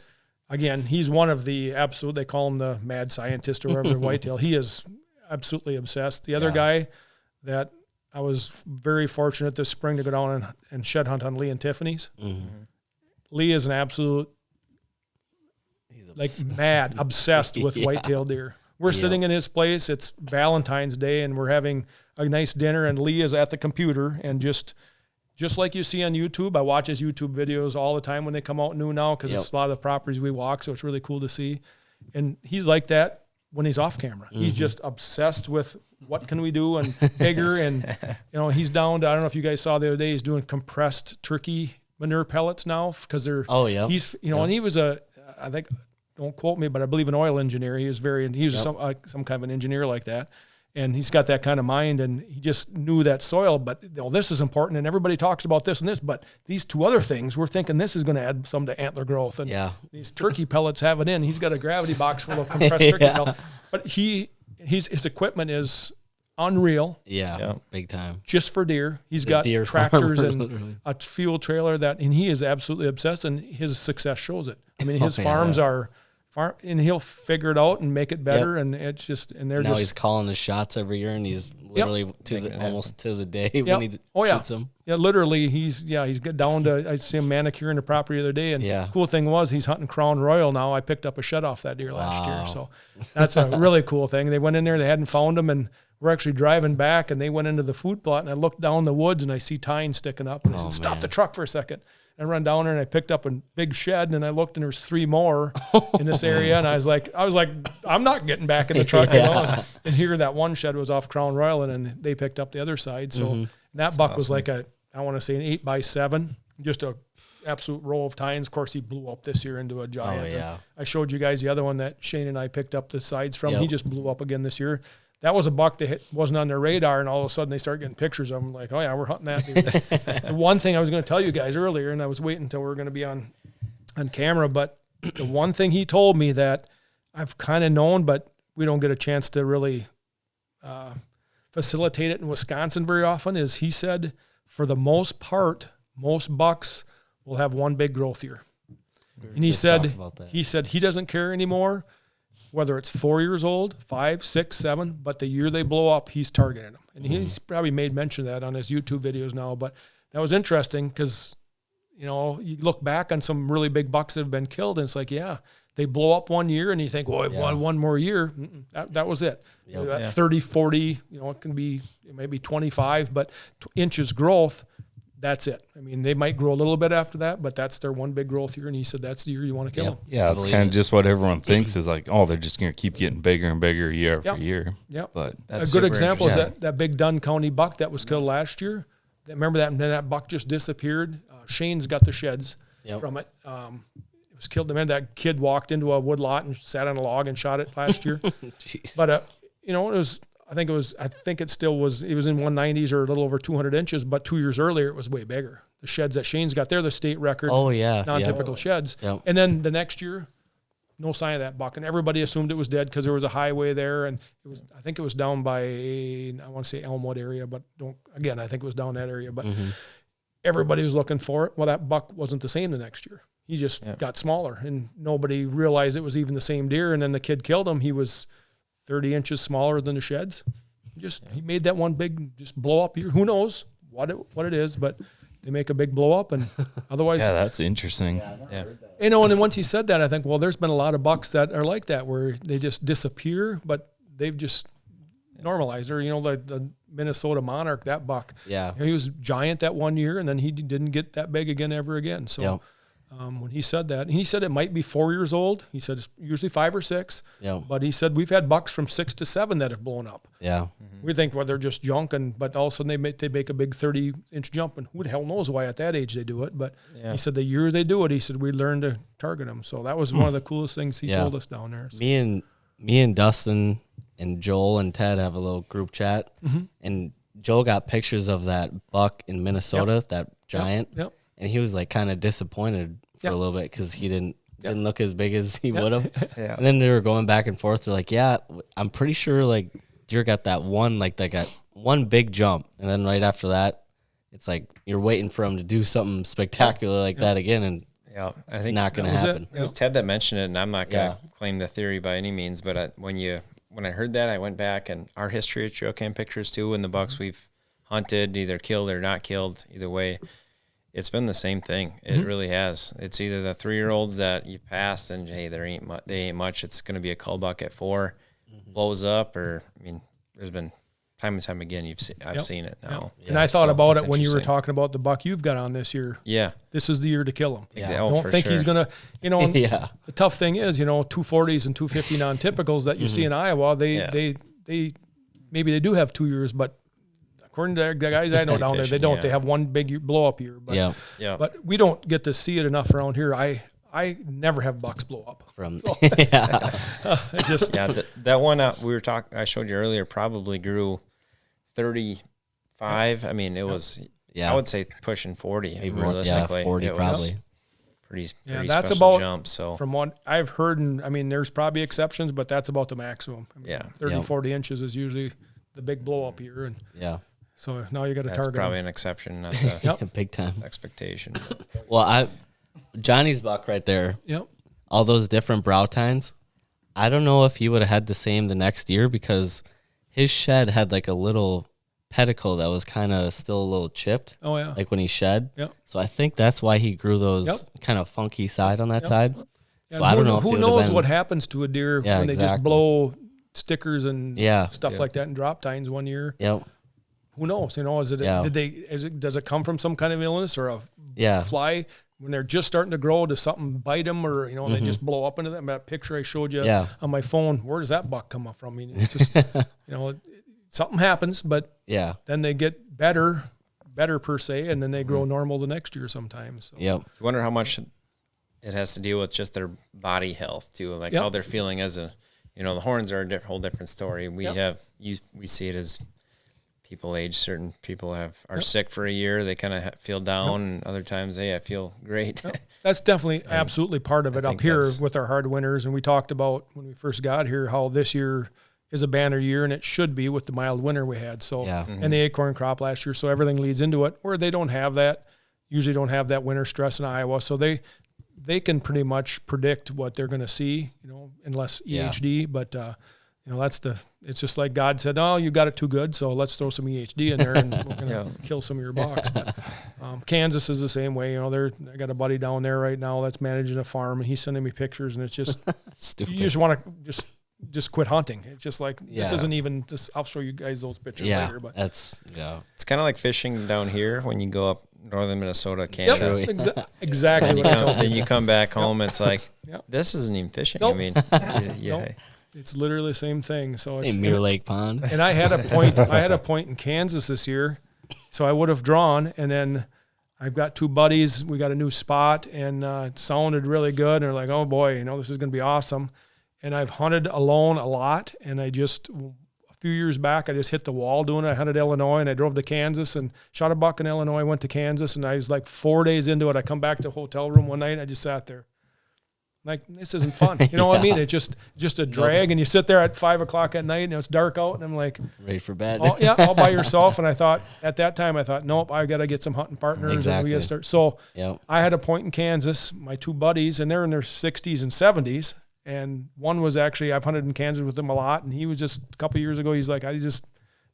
one of the absolute, they call him the mad scientist or whatever, whitetail. He is absolutely obsessed. The other guy that I was very fortunate this spring to go down and shed hunt on Lee and Tiffany's. Mm-hmm. Lee is an absolute, mad, obsessed with whitetail deer. We're sitting in his place. It's Valentine's Day, and we're having a nice dinner, and Lee is at the computer, and just like you see on YouTube, I watch his YouTube videos all the time when they come out new now because it's a lot of the properties we walk, so it's really cool to see. And he's like that when he's off camera. Mm-hmm. He's just obsessed with what can we do and bigger. And, he's down to, I don't know if you guys saw the other day, he's doing compressed turkey manure pellets now because they're, he's, and he was I think, don't quote me, but I believe an oil engineer. He was some kind of an engineer like that. And he's got that kind of mind, and he just knew that soil. But this is important, and everybody talks about this and this. But these two other things, we're thinking this is going to add some to antler growth. And these turkey pellets have it in. He's got a gravity box full of compressed turkey pellet. But his equipment is unreal. Yeah, big time. Just for deer. He's got tractors and a fuel trailer and he is absolutely obsessed, and his success shows it. I mean, his farms are. And he'll figure it out and make it better, and it's just, and they're now he's calling his shots every year, and he's literally almost to the day when he shoots them. Yeah, literally, he's got down to, I see him manicuring the property the other day, and cool thing was he's hunting Crown Royal now. I picked up a shed off that deer last year, so that's a really cool thing. They went in there, they hadn't found him, and we're actually driving back, and they went into the food plot, and I looked down the woods, and I see Tine sticking up, and I said, "Stop the truck for a second." I run down there and I picked up a big shed, and I looked and there was 3 more in this area. And I was like, I'm not getting back in the truck at all. And here that one shed was off Crown Royal, and then they picked up the other side. So that buck was like I want to say an 8x7, just a absolute row of tines. Of course, he blew up this year into a giant. Oh, yeah. I showed you guys the other one that Shane and I picked up the sides from. Yep. He just blew up again this year. That was a buck that wasn't on their radar, and all of a sudden they start getting pictures of them. Like, oh yeah, we're hunting that dude. The one thing I was going to tell you guys earlier, and I was waiting until we were going to be on camera, but the one thing he told me that I've kind of known, but we don't get a chance to really facilitate it in Wisconsin very often, is he said, for the most part, most bucks will have one big growth year. And he said he doesn't care anymore whether it's 4 years old, 5, 6, 7, but the year they blow up, he's targeting them. And he's probably made mention of that on his YouTube videos now, but that was interesting because, you look back on some really big bucks that have been killed, and it's like, they blow up 1 year, and you think, well, one more year. That was it. That 30, 40, it can be maybe 25, but inches growth, that's it. I mean, they might grow a little bit after that, but that's their one big growth year. And he said that's the year you want to kill them. Yeah, it's kind of just what everyone thinks is like, they're just going to keep getting bigger and bigger year after year. Yeah, but a good example is that big Dunn County buck that was killed last year. Remember that? And then that buck just disappeared. Shane's got the sheds from it. It was killed. That kid walked into a wood lot and sat on a log and shot it last year. But it was. I think it still was, it was in 190s or a little over 200 inches, but 2 years earlier, it was way bigger. The sheds that Shane's got, they're the state record, non-typical sheds. Yep. And then the next year, no sign of that buck. And everybody assumed it was dead because there was a highway there. And I think it was down by, I want to say Elmwood area, but I think it was down that area. But everybody was looking for it. Well, that buck wasn't the same the next year. He just got smaller, and nobody realized it was even the same deer. And then the kid killed him. He was 30 inches smaller than the sheds. He made that one big, just blow up here. Who knows what it is, but they make a big blow up, and otherwise. Yeah, that's interesting. Yeah. You know, and then once he said that, I think, well, there's been a lot of bucks that are like that, where they just disappear, but they've just normalized. Or, you know, the Minnesota Monarch, that buck. Yeah. You know, he was giant that one year, and then he didn't get that big again ever again. So when he said that, he said it might be 4 years old. He said it's usually 5 or 6. Yeah. But he said we've had bucks from 6 to 7 that have blown up. Yeah. We think, well, they're just junk, but all of a sudden they make a big 30-inch jump, and who the hell knows why at that age they do it. But he said the year they do it, he said we learned to target them. So that was one of the coolest things he told us down there. So. Me and Dustin and Joel and Ted have a little group chat, and Joel got pictures of that buck in Minnesota, that giant, and he was like kind of disappointed for a little bit because he didn't look as big as he would have. And then they were going back and forth. They're like, yeah, I'm pretty sure like deer got that one, like they got one big jump, and then right after that, it's like you're waiting for him to do something spectacular like that again, and I it's think not going to happen. It was Ted that mentioned it, and I'm not going to claim the theory by any means, but when I heard that, I went back and our history of trail cam pictures too, and the bucks we've hunted, either killed or not killed, either way, it's been the same thing. It really has. It's either the 3-year-olds that you passed and hey, they ain't much. It's going to be a cull buck at 4, blows up, or I mean, there's been time and time again I've seen it now. And I thought about it when you were talking about the buck you've got on this year. Yeah, this is the year to kill him. Yeah, don't think he's gonna. You know, Yeah. The tough thing is, you know, 240s and 250 non-typicals that you see in Iowa. They maybe they do have 2 years, but according to the guys I know down there, they don't. They have one big blow up year. But, but we don't get to see it enough around here. I never have bucks blow up. It's just that one we were talking. I showed you earlier. Probably grew 35. I mean, it was. I would say pushing 40. Maybe realistically, 40 probably. Pretty that's special about jump. So from what I've heard, and I mean, there's probably exceptions, but that's about the maximum. I mean, 30, 40 inches is usually the big blow up here, and so now you got to target. That's probably an exception, not the big time expectation. Well, Johnny's buck right there. Yep. All those different brow tines. I don't know if he would have had the same the next year because his shed had like a little pedicle that was kind of still a little chipped. Oh yeah. Like when he shed. Yep. So I think that's why he grew those kind of funky side on that side. Yeah, so I don't know. Who knows what happens to a deer when they just blow stickers and stuff like that and drop tines one year. Yep. Who knows? You know, does it come from some kind of illness or a fly when they're just starting to grow? Does something bite them, or you know, they just blow up into them? That picture I showed you on my phone. Where does that buck come from? I mean, it's just you know, something happens, but then they get better per se, and then they grow normal the next year sometimes. So. You wonder how much it has to deal with just their body health too, like how they're feeling as a, you know, the horns are a whole different story. We we see it as people age. Certain people are sick for a year. They kind of feel down, and other times, hey, I feel great. That's definitely absolutely part of it up here with our hard winters. And we talked about when we first got here how this year is a banner year, and it should be with the mild winter we had. So and the acorn crop last year, so everything leads into it. Where they don't have that, usually don't have that winter stress in Iowa, so they can pretty much predict what they're going to see, you know, unless EHD. But you know, it's just like God said, oh, you got it too good, so let's throw some EHD in there and we're going to kill some of your bucks. But Kansas is the same way. You know, I got a buddy down there right now that's managing a farm, and he's sending me pictures, and it's just stupid. You just want to just quit hunting. It's just like this isn't even this. I'll show you guys those pictures later. But it's kind of like fishing down here when you go up northern Minnesota, Canada. Exactly. Then you come back home. It's like this isn't even fishing. Nope. I mean, it's literally the same thing. So it's Mirror Lake Pond. And I had a point in Kansas this year, so I would have drawn, and then I've got 2 buddies. We got a new spot, and it sounded really good. And they're like, oh boy, you know, this is going to be awesome. And I've hunted alone a lot, and a few years back, I just hit the wall doing it. I hunted Illinois, and I drove to Kansas and shot a buck in Illinois, went to Kansas, and I was like 4 days into it. I come back to the hotel room one night, and I just sat there. Like, this isn't fun. You know what I mean? It's just a drag, and you sit there at 5 o'clock at night, and it's dark out, and I'm like, ready for bed. All by yourself. And I thought, at that time, nope, I got to get some hunting partners. Exactly. And we got to start. So I had a point in Kansas, my 2 buddies, and they're in their 60s and 70s. And one was actually, I've hunted in Kansas with him a lot, and he was just a couple of years ago, he's like, I just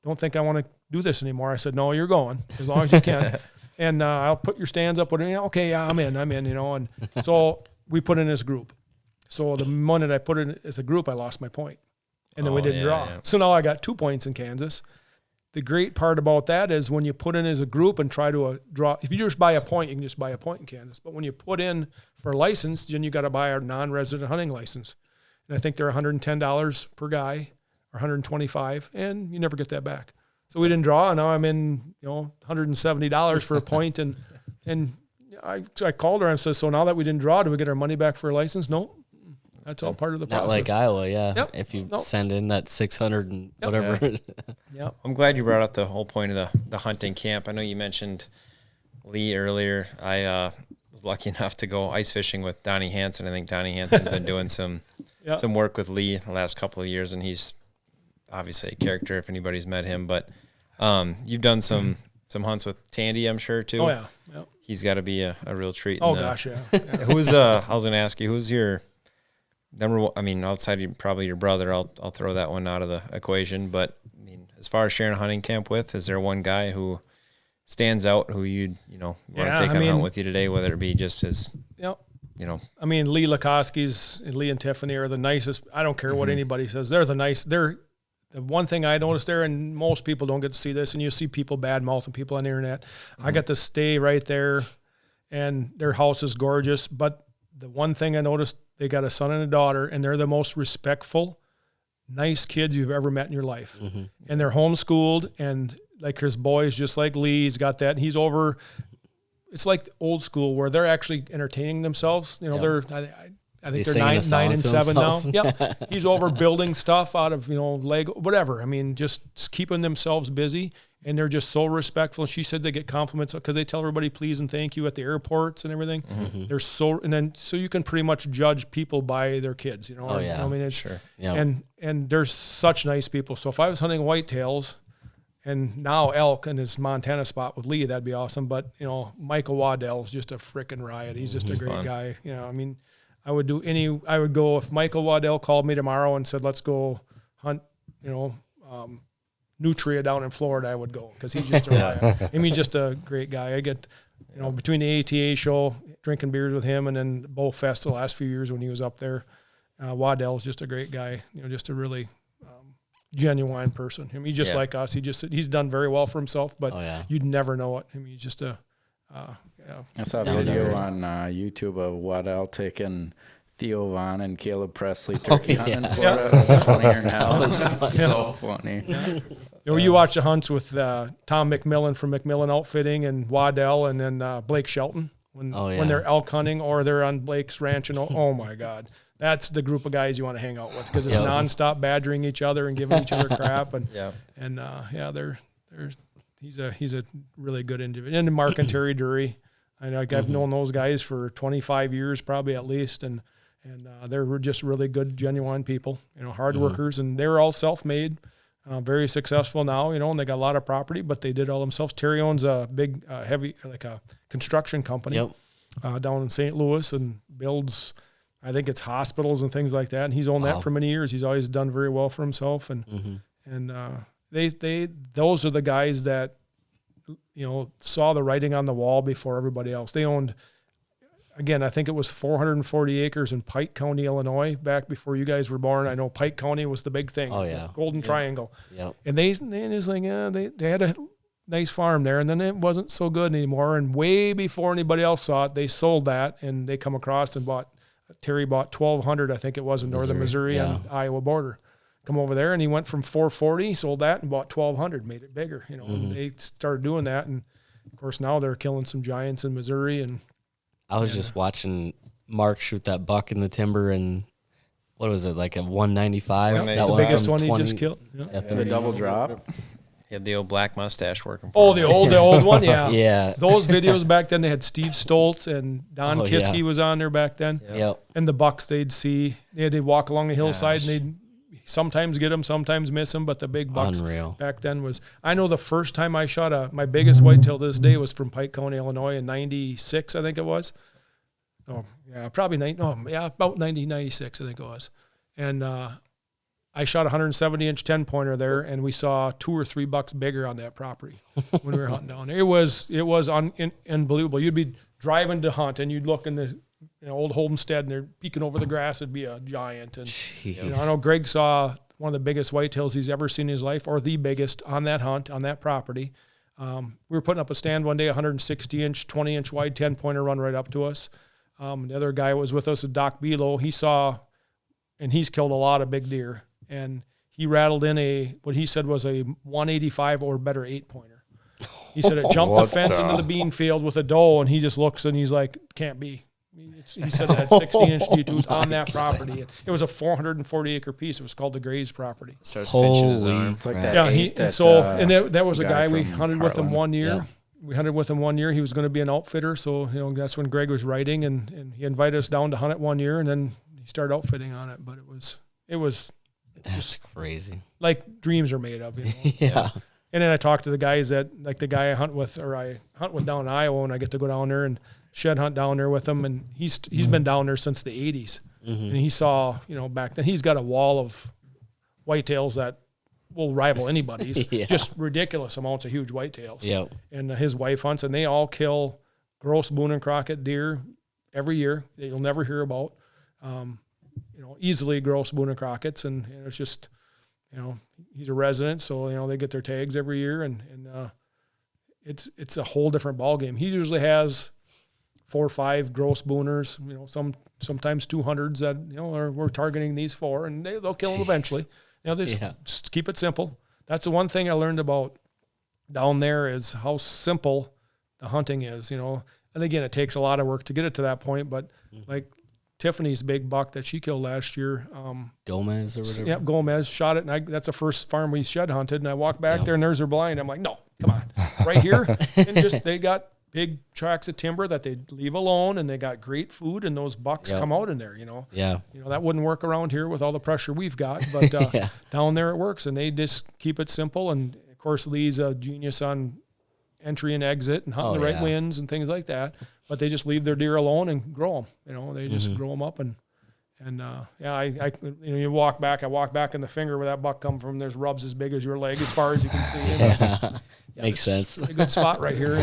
don't think I want to do this anymore. I said, no, you're going as long as you can. And I'll put your stands up. Okay, yeah, I'm in, And so we put in as a group. So the moment I put in as a group, I lost my point. And then we didn't draw. Yeah. So now I got 2 points in Kansas. The great part about that is when you put in as a group and try to draw, if you just buy a point, you can just buy a point in Kansas. But when you put in for a license, then you got to buy a non-resident hunting license. And I think they're $110 per guy or $125, and you never get that back. So we didn't draw, and now I'm in, $170 for a point, and I called her and said, so now that we didn't draw, do we get our money back for a license? No, that's all part of the process. Not like Iowa, yeah. Yep. If you send in that 600 and whatever. Yeah. I'm glad you brought up the whole point of the hunting camp. I know you mentioned Lee earlier. I was lucky enough to go ice fishing with Donnie Hansen. I think Donnie Hansen's been doing some work with Lee the last couple of years, and he's obviously a character if anybody's met him. But you've done some hunts with Tandy, I'm sure, too. Oh, yeah. Yep. He's got to be a real treat. Oh, gosh, yeah. Who's I was going to ask you, who's your number one? I mean, outside probably your brother, I'll throw that one out of the equation. But, I mean, as far as sharing a hunting camp with, is there one guy who stands out who you'd, want to take on a hunt with you today, whether it be just as, I mean, Lee Lakoski's and Lee and Tiffany are the nicest. I don't care what anybody says. They're the one thing I noticed there, and most people don't get to see this, and you see people bad-mouthing people on the internet. I got to stay right there, and their house is gorgeous. But the one thing I noticed, they got a son and a daughter, and they're the most respectful, nice kids you've ever met in your life. Mm-hmm. And they're homeschooled, and like his boy is just like Lee. He's got that, and he's over. It's like old school where they're actually entertaining themselves. They're I think they're 9 and 7 now. Yep. He's over building stuff out of, Lego, whatever. I mean, just keeping themselves busy, and they're just so respectful. She said they get compliments because they tell everybody please and thank you at the airports and everything. Mm-hmm. They're so you can pretty much judge people by their kids, Oh, yeah. I mean, it's sure. Yep. And they're such nice people. So if I was hunting whitetails and now elk in his Montana spot with Lee, that'd be awesome. But, Michael Waddell's just a freaking riot. He's just a great guy. I mean, I would go if Michael Waddell called me tomorrow and said, let's go hunt, nutria down in Florida, I would go because he's just a riot. I mean, he's just a great guy. I get, between the ATA show, drinking beers with him, and then Bow Fest the last few years when he was up there, Waddell's just a great guy, just a really genuine person. I mean, he's just like us. He's done very well for himself, but you'd never know it. I mean, he's just I saw a video on YouTube of Waddell taking Theo Vaughn and Caleb Presley turkey hunting in Florida. It was funnier than hell. It was so funny. You watch the hunts with Tom McMillan from McMillan Outfitting and Waddell, and then Blake Shelton when they're elk hunting or they're on Blake's ranch. And oh my God, that's the group of guys you want to hang out with because it's nonstop badgering each other and giving each other crap. And he's a really good individual. And Mark and Terry Dury. I've known those guys for 25 years, probably at least, and they're just really good, genuine people, hard workers, and they're all self-made, very successful now, and they got a lot of property, but they did all themselves. Terry owns a big, heavy, like a construction company down in St. Louis and builds, I think it's hospitals and things like that, and he's owned that for many years. He's always done very well for himself, and those are the guys that saw the writing on the wall before everybody else. They owned, again, I think it was 440 acres in Pike County, Illinois, back before you guys were born. I know Pike County was the big thing. Oh, yeah. Golden Triangle. Yep. And they had a nice farm there, and then it wasn't so good anymore. And way before anybody else saw it, they sold that, and they come across and Terry bought 1,200, I think it was, in northern Missouri and Iowa border. Come over there, and he went from 440, sold that, and bought 1,200, made it bigger. And they started doing that, and of course now they're killing some giants in Missouri. And I was just watching Mark shoot that buck in the timber, and what was it, like a 195? That the biggest one he just killed. The double drop. He had the old black mustache working. Oh, the old one, yeah. Yeah. Those videos back then, they had Steve Stoltz and Don Kiske was on there back then. Yep. And the bucks they'd see, they'd walk along the hillside, and they'd sometimes get them, sometimes miss them, but the big bucks back then was, I know the first time I shot my biggest whitetail to this day was from Pike County, Illinois in 96, I think it was. Oh, yeah, probably about 1996, I think it was. And I shot a 170-inch 10-pointer there, and we saw 2 or 3 bucks bigger on that property when we were hunting down there. It was unbelievable. You'd be driving to hunt, and you'd look in the old homestead, and they're peeking over the grass. It'd be a giant. And I know Greg saw one of the biggest whitetails he's ever seen in his life, or the biggest on that hunt, on that property. We were putting up a stand one day, 160-inch, 20-inch wide 10-pointer run right up to us. The other guy was with us, Doc Belo. He saw, and he's killed a lot of big deer, and he rattled in what he said was a 185 or better 8-pointer. He said it jumped the fence into the bean field with a doe, and he just looks and he's like, can't be. He said it had 16-inch G2s on that property. It was a 440-acre piece. It was called the Grays property. Starts pinching his arm. It's like that. Yeah, that was a guy we hunted with him one year. Yeah. We hunted with him one year. He was going to be an outfitter, so that's when Greg was writing, and he invited us down to hunt it one year, and then he started outfitting on it. But it was that's crazy. Like dreams are made of. Yeah. And then I talked to the guys like the guy I hunt with down in Iowa, and I get to go down there and shed hunt down there with him, and he's been down there since the 80s, and he saw back then he's got a wall of whitetails that will rival anybody's. Just ridiculous amounts of huge whitetails. Yep. And his wife hunts, and they all kill gross Boone and Crockett deer every year that you'll never hear about. Easily gross Boone and Crockett's, and it's just he's a resident, so they get their tags every year, and it's a whole different ball game. He usually has 4 or 5 gross Booners, sometimes 200s that we're targeting these for, and they'll kill them eventually. They just keep it simple. That's the one thing I learned about down there is how simple the hunting is. And again, it takes a lot of work to get it to that point. But like Tiffany's big buck that she killed last year, Gomez or whatever. Yeah, Gomez shot it, and that's the first farm we shed hunted. And I walked back there, and there's her blind. I'm like, no, come on, right here, and they got big tracts of timber that they leave alone, and they got great food, and those bucks come out in there, Yeah. That wouldn't work around here with all the pressure we've got, but down there it works, and they just keep it simple. And of course, Lee's a genius on entry and exit and hunting the right winds and things like that, but they just leave their deer alone and grow them. They just grow them up, and you walk back. I walk back in the finger where that buck come from. There's rubs as big as your leg, as far as you can see. Makes sense. A good spot right here.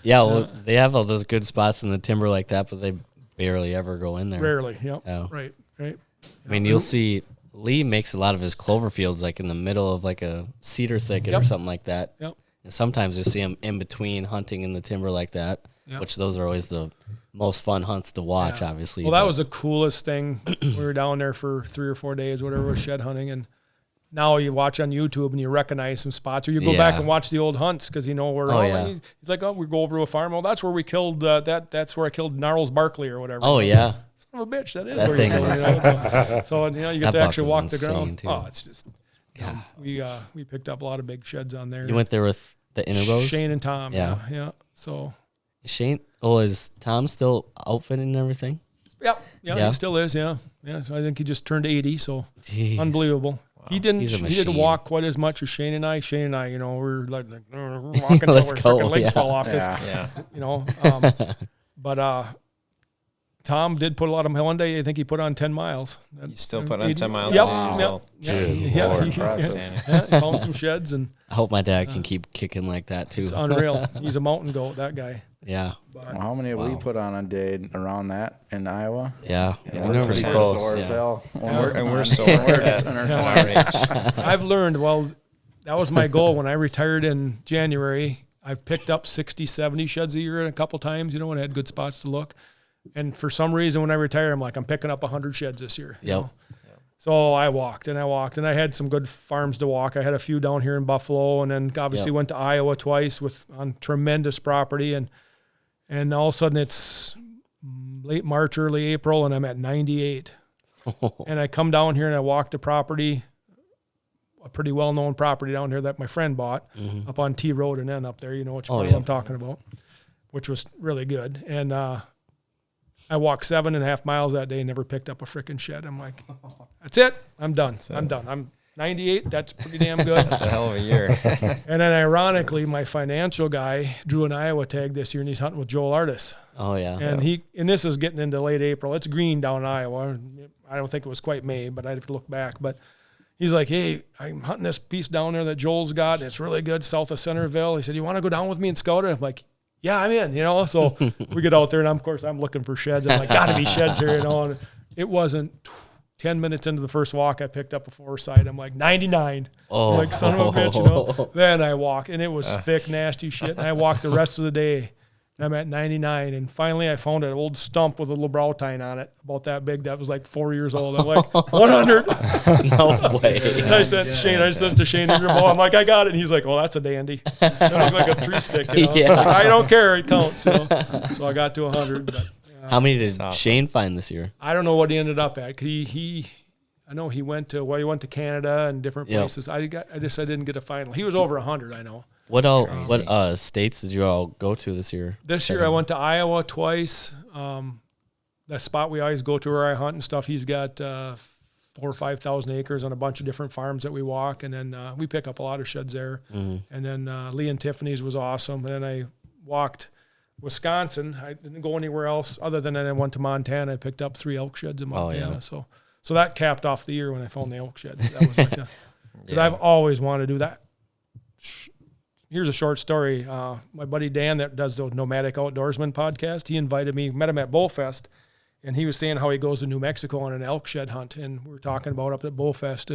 They have all those good spots in the timber like that, but they barely ever go in there. Rarely. Right. I mean, you'll see Lee makes a lot of his clover fields like in the middle of like a cedar thicket or something like that. Yep. And sometimes you'll see him in between hunting in the timber like that, which those are always the most fun hunts to watch, obviously. Well, that was the coolest thing. We were down there for 3 or 4 days, whatever, was shed hunting, and now you watch on YouTube and you recognize some spots, or you go back and watch the old hunts because where. He's like, we go over to a farm. Oh, that's where we killed that's where I killed Gnarls Barkley or whatever. Oh yeah, son of a bitch. That is that where thing you killed. So you get to actually walk the ground. Too. Oh, it's just we picked up a lot of big sheds on there. You went there with the Interbos? Shane and Tom. Yeah. So Shane, is Tom still outfitting and everything? Yeah, he still is. Yeah. So I think he just turned 80. So unbelievable. Wow. He didn't walk quite as much as Shane and I. We're like we're walking until our freaking legs fall off. But Tom did put a lot of one day. I think he put on 10 miles. You still put on 10 miles. Found some sheds, and I hope my dad can keep kicking like that too. It's unreal. He's a mountain goat, that guy. Yeah. How many have we put on a day around that in Iowa? Yeah. We're pretty close. And we're sore. I've learned, that was my goal when I retired in January. I've picked up 60, 70 sheds a year a couple times, when I had good spots to look. And for some reason, when I retire, I'm like, I'm picking up 100 sheds this year. Yep. So I walked, and I had some good farms to walk. I had a few down here in Buffalo, and then obviously went to Iowa twice on tremendous property. And all of a sudden it's late March, early April, and I'm at 98. And I come down here and I walked a property, a pretty well-known property down here that my friend bought up on T Road and then up there, which farm I'm talking about, which was really good. And I walked 7.5 miles that day and never picked up a freaking shed. I'm like, that's it. I'm done. I'm done. 98, that's pretty damn good. That's a hell of a year. And then ironically, my financial guy drew an Iowa tag this year, and he's hunting with Joel Artis. Oh, yeah. And this is getting into late April. It's green down in Iowa. I don't think it was quite May, but I'd have to look back. But he's like, hey, I'm hunting this piece down there that Joel's got, and it's really good south of Centerville. He said, you want to go down with me and scout it? I'm like, yeah, I'm in, So we get out there, and of course, I'm looking for sheds. I'm like, got to be sheds here, And it wasn't 10 minutes into the first walk, I picked up a foresight. I'm like, 99. Oh. I'm like, son of a bitch, Then I walk, and it was thick, nasty shit. And I walked the rest of the day, and I'm at 99. And finally, I found an old stump with a little brow tine on it, about that big. That was like 4 years old. I'm like, 100. No way. And I said to Shane, I'm like, I got it. And he's like, well, that's a dandy. That looked like a tree stick. Yeah. Like, I don't care. It counts. So I got to 100. But how many did Shane find this year? I don't know what he ended up at. I know he went to Canada and different places. Yep. I didn't get a final. He was over 100, I know. What states did you all go to this year? This year I went to Iowa twice. That spot we always go to where I hunt and stuff. He's got 4,000 or 5,000 acres on a bunch of different farms that we walk, and then we pick up a lot of sheds there. Mm-hmm. And then Lee and Tiffany's was awesome. And then I walked Wisconsin. I didn't go anywhere else other than I went to Montana. I picked up 3 elk sheds in Montana. Oh, yeah. So that capped off the year when I found the elk sheds. That was like because I've always wanted to do that. Here's a short story. My buddy Dan that does the Nomadic Outdoorsman podcast, he invited me, met him at Bullfest, and he was saying how he goes to New Mexico on an elk shed hunt. And we were talking about up at Bullfest,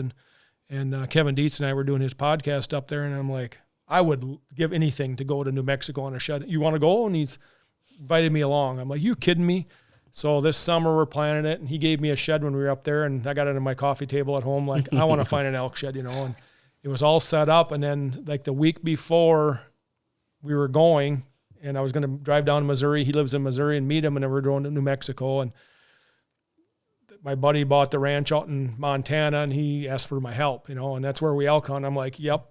and Kevin Dietz and I were doing his podcast up there, and I'm like, I would give anything to go to New Mexico on a shed. You want to go? And he's invited me along. I'm like, you kidding me? So this summer we're planning it, and he gave me a shed when we were up there, and I got it on my coffee table at home. Like, I want to find an elk shed, and it was all set up. And then like the week before we were going, and I was going to drive down to Missouri. He lives in Missouri, and meet him, and then we're going to New Mexico. And my buddy bought the ranch out in Montana, and he asked for my help, and that's where we elk hunt. I'm like, yep.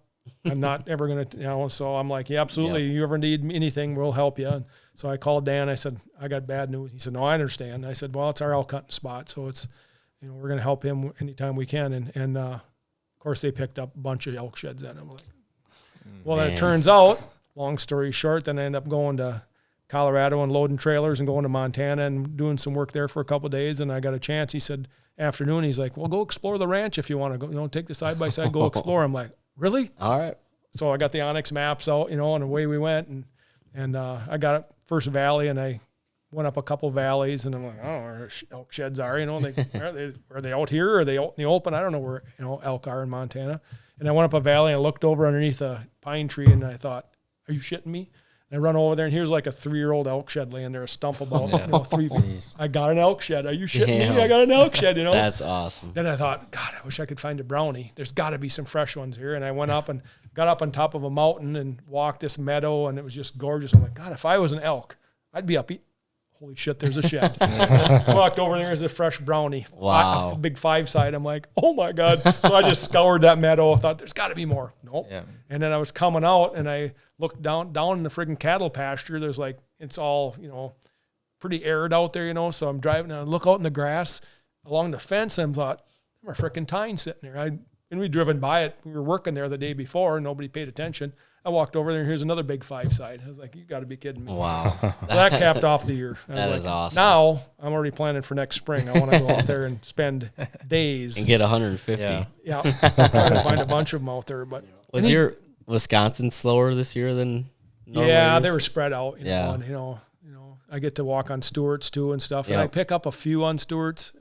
I'm not ever going to, so I'm like, yeah, absolutely. Yep. You ever need anything, we'll help you. And so I called Dan. I said, I got bad news. He said, no, I understand. I said, well, it's our elk hunting spot. So it's, we're going to help him anytime we can. And of course they picked up a bunch of elk sheds then. I'm like, well, then it turns out, long story short, then I ended up going to Colorado and loading trailers and going to Montana and doing some work there for a couple of days. And I got a chance. He said, afternoon, he's like, well, go explore the ranch if you want to go, take the side-by-side, go explore. I'm like, really? All right. So I got the Onyx maps out, and away we went. And I got up first valley, and I went up a couple valleys, and I'm like, I don't know where elk sheds are. Are they out here? Or are they out in the open? I don't know where elk are in Montana. And I went up a valley and I looked over underneath a pine tree, and I thought, are you shitting me? And I run over there, and here's like a 3-year-old elk shed laying there, a stump about 3 feet. I got an elk shed. Are you shitting me? I got an elk shed, That's awesome. Then I thought, God, I wish I could find a brownie. There's got to be some fresh ones here. And I went up and got up on top of a mountain and walked this meadow, and it was just gorgeous. I'm like, God, if I was an elk, I'd be up eating. Holy shit, there's a shed. Walked over there, there's a fresh brownie. Wow. A big 5-side. I'm like, oh my God. So I just scoured that meadow. I thought, there's got to be more. Nope. Yeah. And then I was coming out, and I looked down in the friggin' cattle pasture. There's like, it's all, pretty arid out there, So I'm driving, and I look out in the grass along the fence, and I thought, there's a frickin' Tine sitting there. And we'd driven by it. We were working there the day before, and nobody paid attention. I walked over there, and here's another big 5-side. I was like, you got to be kidding me. Wow. So that capped off the year. That is awesome. Now I'm already planning for next spring. I want to go out there and spend days. And get 150. Yeah. Trying to find a bunch of them out there. But was your Wisconsin slower this year than normal Yeah, years? They were spread out. I get to walk on Stewart's too and stuff. And I pick up a few on Stewart's.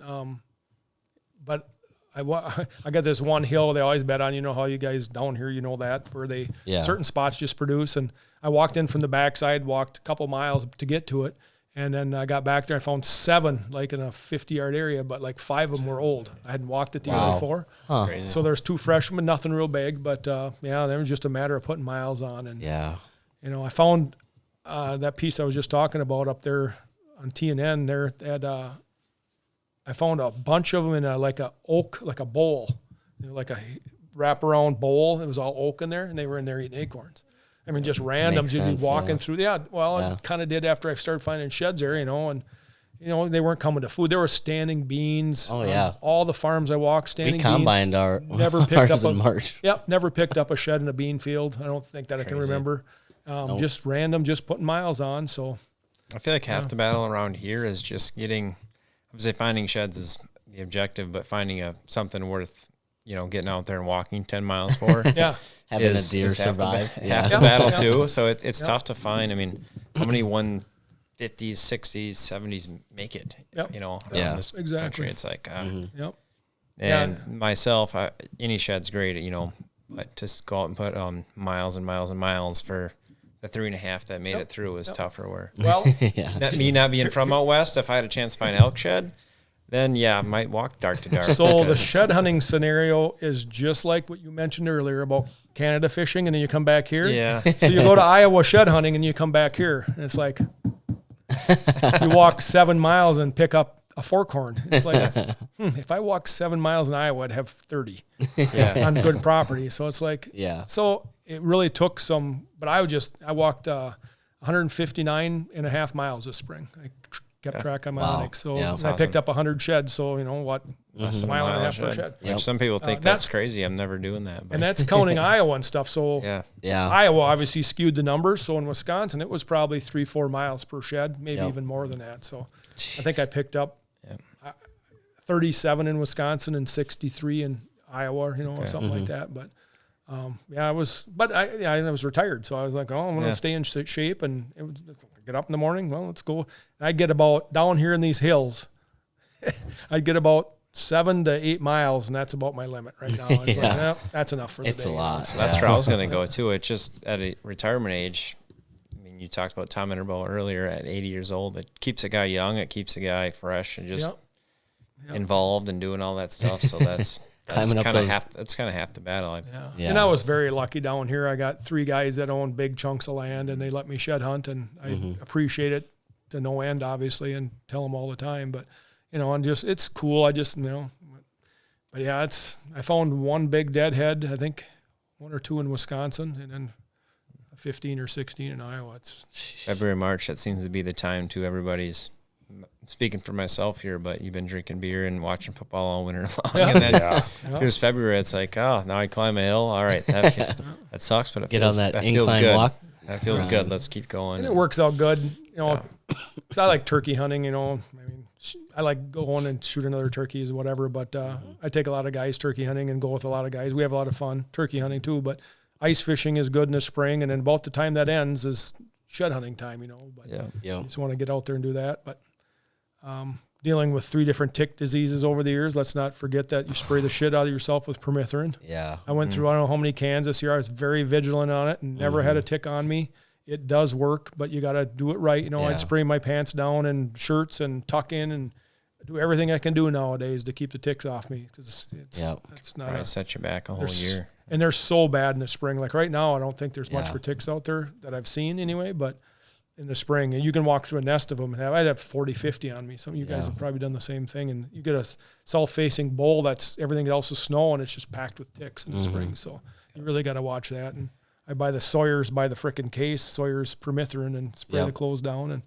But I got this one hill they always bet on. You know how you guys down here, that, where they certain spots just produce. And I walked in from the backside, walked a couple miles to get to it. And then I got back there. I found 7, like in a 50-yard area, but like 5 of them were old. I hadn't walked it the year before. Huh. So there's 2 freshmen, nothing real big. But, there was just a matter of putting miles on. And, I found that piece I was just talking about up there on TNN there at I found a bunch of them in like a bowl, like a wraparound bowl. It was all oak in there, and they were in there eating acorns. I mean, just random. You'd be walking through. It kind of did after I started finding sheds there, and you know, they weren't coming to food. There were standing beans. Oh yeah. All the farms I walked, standing beans. We combined our never picked ours up in March. Yep, never picked up a shed in a bean field. I don't think that I can remember. Nope. Just random, just putting miles on. So I feel like half the battle around here is just getting. I would say finding sheds is the objective, but finding something worth, you know, getting out there and walking 10 miles for. Yeah. Having a deer survive. Half the battle too. So it's tough to find. I mean, how many 150s, 60s, 70s make it? Yep. You know, this exactly. Country, it's like, yep. And myself, any shed's great, you know, but just go out and put miles and miles and miles for the 3.5 that made it through was tougher. Where me not being from out west, if I had a chance to find elk shed, then I might walk dark to dark. So the shed hunting scenario is just like what you mentioned earlier about Canada fishing, and then you come back here. Yeah. So you go to Iowa shed hunting, and you come back here, and it's like you walk 7 miles and pick up a forkhorn. It's like, if I walk 7 miles in Iowa, I'd have 30 on good property. So it's like, so it really took some, but I walked 159.5 miles this spring. I kept track on my Onyx. So I picked up 100 sheds. So, you know what, a mile and a half per shed. Which some people think that's crazy. I'm never doing that. But. And that's counting Iowa and stuff. So Iowa obviously skewed the numbers. So in Wisconsin, it was probably 3-4 miles per shed, maybe even more than that. So I think I picked up 37 in Wisconsin and 63 in Iowa, you know, something like that. But I was retired. So I was like, I'm going to stay in shape, and it was, get up in the morning. Well, let's go. And I'd get about down here in these hills. I'd get about 7 to 8 miles, and that's about my limit right now. It's like, that's enough for the day. It's a lot. So that's where I was going to go too. It's just at a retirement age. I mean, you talked about Tom Innerbow earlier. At 80 years old, it keeps a guy young. It keeps a guy fresh and just involved and doing all that stuff. So that's kind of half the battle. And I was very lucky down here. I got 3 guys that own big chunks of land, and they let me shed hunt, and I appreciate it to no end, obviously, and tell them all the time. But you know, and just it's cool. I just but I found one big deadhead. I think 1 or 2 in Wisconsin, and then 15 or 16 in Iowa. It's February, March. That seems to be the time to everybody's. Speaking for myself here, but you've been drinking beer and watching football all winter long, and then here's February. It's like, now I climb a hill. All right, that sucks, but it feels good. That feels good. Let's keep going. And it works out good. You know, I like turkey hunting. You know, I mean, I like going and shoot another turkeys or whatever. But I take a lot of guys turkey hunting and go with a lot of guys. We have a lot of fun turkey hunting too. But ice fishing is good in the spring, and then about the time that ends is shed hunting time. You know, but you just want to get out there and do that. But dealing with 3 different tick diseases over the years. Let's not forget that you spray the shit out of yourself with permethrin. Yeah. I went through I don't know how many cans this year. I was very vigilant on it and never had a tick on me. It does work, but you got to do it right. You know, I'd spray my pants down and shirts and tuck in and do everything I can do nowadays to keep the ticks off me, because it's not probably set you back a whole year. And they're so bad in the spring. Like right now, I don't think there's much for ticks out there that I've seen anyway, but in the spring, and you can walk through a nest of them and I'd have 40, 50 on me. Some of you guys have probably done the same thing, and you get a south-facing bowl that's everything else is snow, and it's just packed with ticks in the spring. So you really got to watch that. And I buy the Sawyer's by the frickin' case, Sawyer's permethrin, and spray the clothes down. And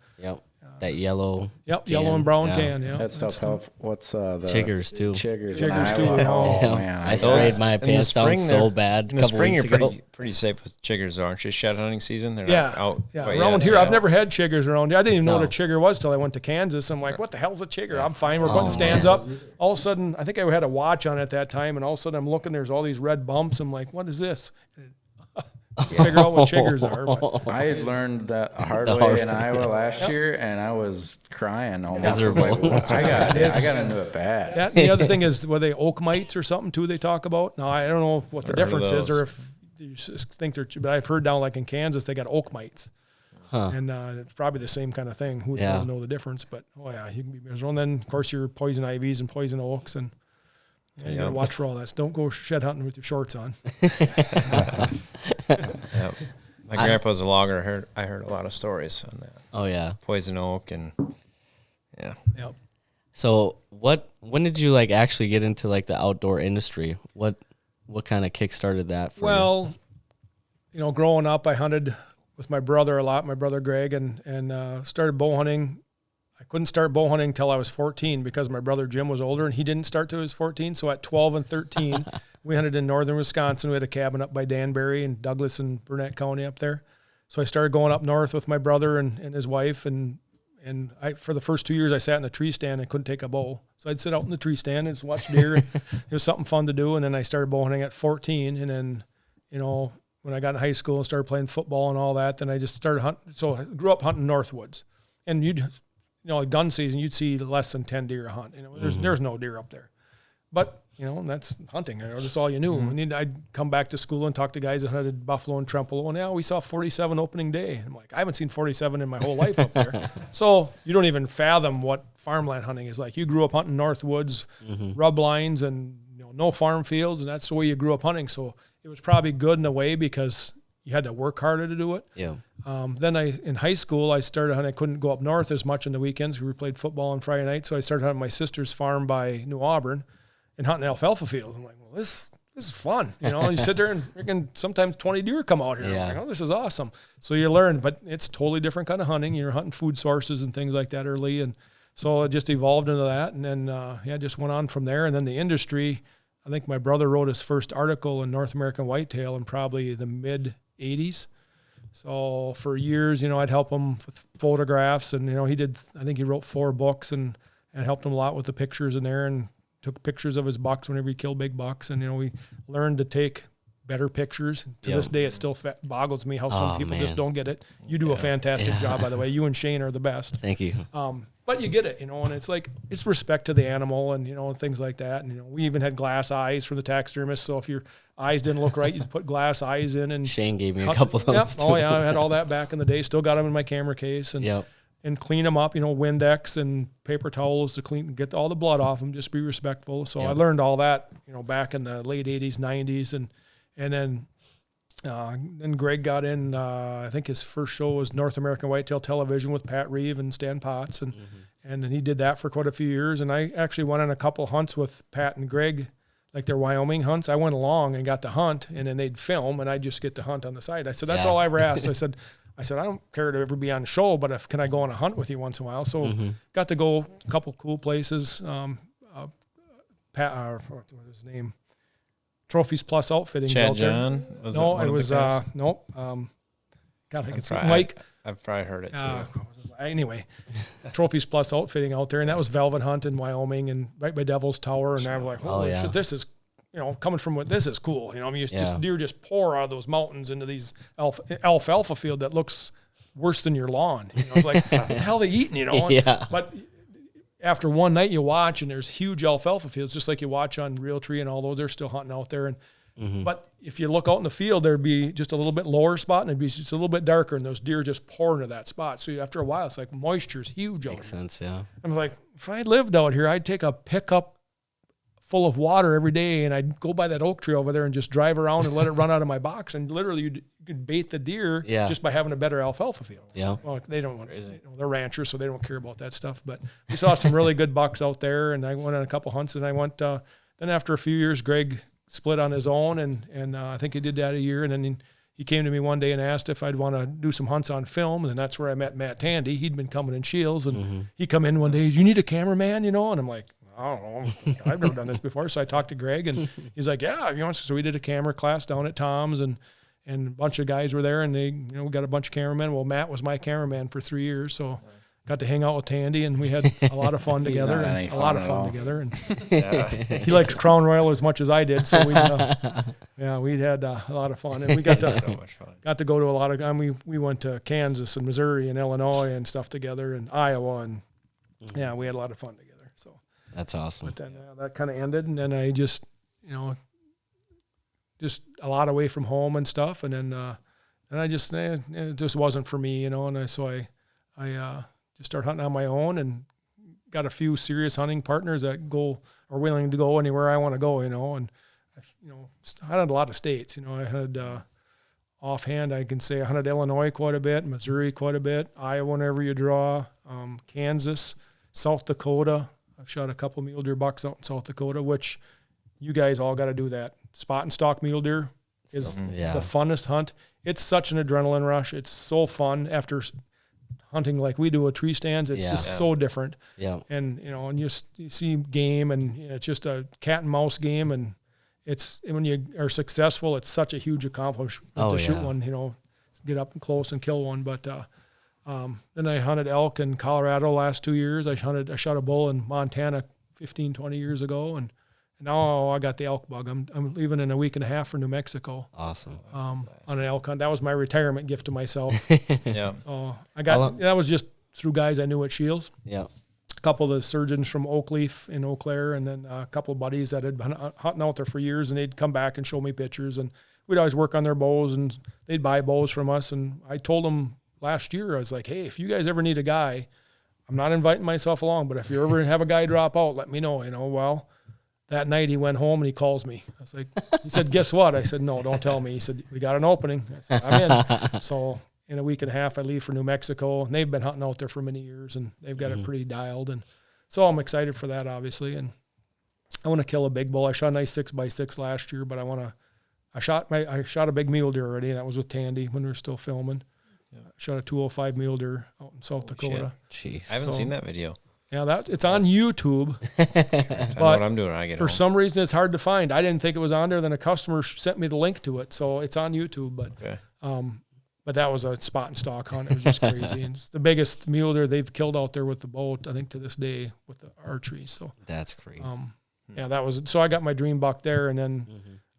that yellow. Yellow and brown can. Yeah, that stuff helps. What's the chiggers too? Chiggers too. Oh man, I sprayed my pants down so bad. In the spring, you're pretty safe with chiggers, aren't you? Shed hunting season, they're not out. Yeah, around here, I've never had chiggers around here. I didn't even know what a chigger was till I went to Kansas. I'm like, what the hell's a chigger? I'm fine. We're putting stands up. All of a sudden, I think I had a watch on at that time, and all of a sudden I'm looking. There's all these red bumps. I'm like, what is this? Figure out what chiggers are. But. I had learned that hard way in Iowa last year, and I was crying almost. I was like, I got into it bad. That, the other thing is, were they oak mites or something too? They talk about. Now I don't know what the difference is, or if you just think they're. But I've heard down like in Kansas they got oak mites, and it's probably the same kind of thing. Who doesn't know the difference? But you can be miserable. And then of course your poison ivies and poison oaks, and you gotta watch for all that. So don't go shed hunting with your shorts on. My grandpa's a logger. I heard a lot of stories on that. Oh yeah, poison oak and So when did you like actually get into like the outdoor industry? What kind of kickstarted that for you? You know, growing up, I hunted with my brother a lot. My brother Greg, and started bow hunting. I couldn't start bow hunting until I was 14 because my brother Jim was older and he didn't start till he was 14. So at 12 and 13, we hunted in northern Wisconsin. We had a cabin up by Danbury and Douglas and Burnett County up there. So I started going up north with my brother and his wife, and I, for the first 2 years, I sat in a tree stand and couldn't take a bow. So I'd sit out in the tree stand and just watch deer. It was something fun to do. And then I started bow hunting at 14. And then, you know, when I got in high school and started playing football and all that, then I just started hunting. So I grew up hunting Northwoods. And gun season, you'd see less than 10 deer a hunt. You know, there's no deer up there. But, you know, that's hunting. You know, that's all you knew. And I'd come back to school and talk to guys that hunted buffalo and Trempealeau. And we saw 47 opening day. I'm like, I haven't seen 47 in my whole life up there. So you don't even fathom what farmland hunting is like. You grew up hunting Northwoods, rub lines, and no farm fields, and that's the way you grew up hunting. So it was probably good in a way because you had to work harder to do it. Yeah. Then in high school, I started hunting. I couldn't go up north as much on the weekends. We played football on Friday night. So I started hunting my sister's farm by New Auburn and hunting alfalfa fields. I'm like, well, this is fun. You know, you sit there and freaking sometimes 20 deer come out here. Yeah. I'm like, oh, this is awesome. So you learn, but it's totally different kind of hunting. You're hunting food sources and things like that early. And so it just evolved into that. And then, just went on from there. And then the industry, I think my brother wrote his first article in North American Whitetail in probably the mid 80s. So for years, I'd help him with photographs, and I think he wrote 4 books, and helped him a lot with the pictures in there, and took pictures of his bucks whenever he killed big bucks. And we learned to take better pictures. To this day, it still boggles me how some people just don't get it. You do a fantastic job, by the way. You and Shane are the best. Thank you. But you get it, and it's like, it's respect to the animal, and, and things like that. And, we even had glass eyes for the taxidermist. So if your eyes didn't look right, you'd put glass eyes in. And Shane gave me a couple of those too. Oh yeah, I had all that back in the day. Still got them in my camera case, and clean them up, Windex and paper towels to get all the blood off them. Just be respectful. So I learned all that, back in the late 80s, 90s, and then Greg got in, I think his first show was North American Whitetail Television with Pat Reeve and Stan Potts. And then he did that for quite a few years. And I actually went on a couple hunts with Pat and Greg, like their Wyoming hunts. I went along and got to hunt, and then they'd film, and I'd just get to hunt on the side. I said, that's all I ever asked. I said, I don't care to ever be on the show, but can I go on a hunt with you once in a while? So got to go a couple cool places. Pat, what was his name? Trophies Plus Outfitting. Chad John? It was nope. God, I can see Mike. I've probably heard it too. Anyway, Trophies Plus Outfitting out there, and that was Velvet Hunt in Wyoming, and right by Devil's Tower, and I was like, holy shit, this is, coming from this is cool. Deer just pour out of those mountains into these alfalfa field that looks worse than your lawn. It's like, what the hell are they eating? But after one night you watch, and there's huge alfalfa fields, just like you watch on Realtree and all those. They're still hunting out there. But if you look out in the field, there'd be just a little bit lower spot, and it'd be just a little bit darker, and those deer just pour into that spot. So after a while, it's like moisture's huge. Makes sense, yeah. I'm like, if I lived out here, I'd take a pickup full of water every day, and I'd go by that oak tree over there and just drive around and let it run out of my box. And literally, you could bait the deer just by having a better alfalfa field. Yeah. Well, they don't want, they're ranchers, so they don't care about that stuff. But we saw some really good bucks out there, and I went on a couple hunts, and I went, then after a few years, Greg split on his own, and I think he did that a year. And then he came to me one day and asked if I'd want to do some hunts on film. And that's where I met Matt Tandy. He'd been coming in Scheels, and he come in one day, you need a cameraman, and I'm like, I don't know. I've never done this before. So I talked to Greg, and he's like, yeah, so we did a camera class down at Tom's, and a bunch of guys were there, and they, we got a bunch of cameramen. Well, Matt was my cameraman for 3 years. So got to hang out with Tandy, and we had a lot of fun together, and a lot of fun together. And he likes Crown Royal as much as I did. So we had a lot of fun, and we got to so much fun. Got to go to a lot of. We went to Kansas and Missouri and Illinois and stuff together, and Iowa, and we had a lot of fun together. So that's awesome. But then that kind of ended, and then I just just a lot away from home and stuff, and then I just it just wasn't for me, and I just started hunting on my own, and got a few serious hunting partners that are willing to go anywhere I want to go, and I had a lot of states, I had offhand I can say I hunted Illinois quite a bit, Missouri quite a bit, Iowa whenever you draw, Kansas, South Dakota. I've shot a couple mule deer bucks out in South Dakota, which you guys all got to do that. Spot and stalk mule deer is the funnest hunt. It's such an adrenaline rush. It's so fun after hunting like we do with tree stands. It's just so different. Yeah. And, and you see game, and it's just a cat and mouse game. And when you are successful, it's such a huge accomplishment to shoot one, get up and close and kill one. But then I hunted elk in Colorado last 2 years. I shot a bull in Montana 15, 20 years ago. And now I got the elk bug. I'm leaving in a week and a half for New Mexico. Awesome. On an elk hunt. That was my retirement gift to myself. Yeah. So that was just through guys I knew at Scheels. Yeah. A couple of the surgeons from Oakleaf in Eau Claire, and then a couple of buddies that had been hunting out there for years, and they'd come back and show me pictures, and we'd always work on their bows, and they'd buy bows from us. And I told them last year, I was like, hey, if you guys ever need a guy, I'm not inviting myself along, but if you ever have a guy drop out, let me know. Well, that night he went home and he calls me. I was like, he said, guess what? I said, no, don't tell me. He said, we got an opening. I said, I'm in. So in a week and a half, I leave for New Mexico, and they've been hunting out there for many years, and they've got it pretty dialed. And so I'm excited for that, obviously. And I want to kill a big bull. I shot a nice 6x6 last year, but I shot a big mule deer already. And that was with Tandy when we were still filming. I shot a 205 mule deer out in South Dakota. Jeez. I haven't seen that video. Yeah, it's on YouTube. I know what I'm doing when I get home. For some reason, it's hard to find. I didn't think it was on there. Then a customer sent me the link to it, so it's on YouTube. But that was a spot and stock hunt. It was just crazy. And it's the biggest mule deer they've killed out there with the boat, I think, to this day with the archery. So that's crazy. That was so. I got my dream buck there, and then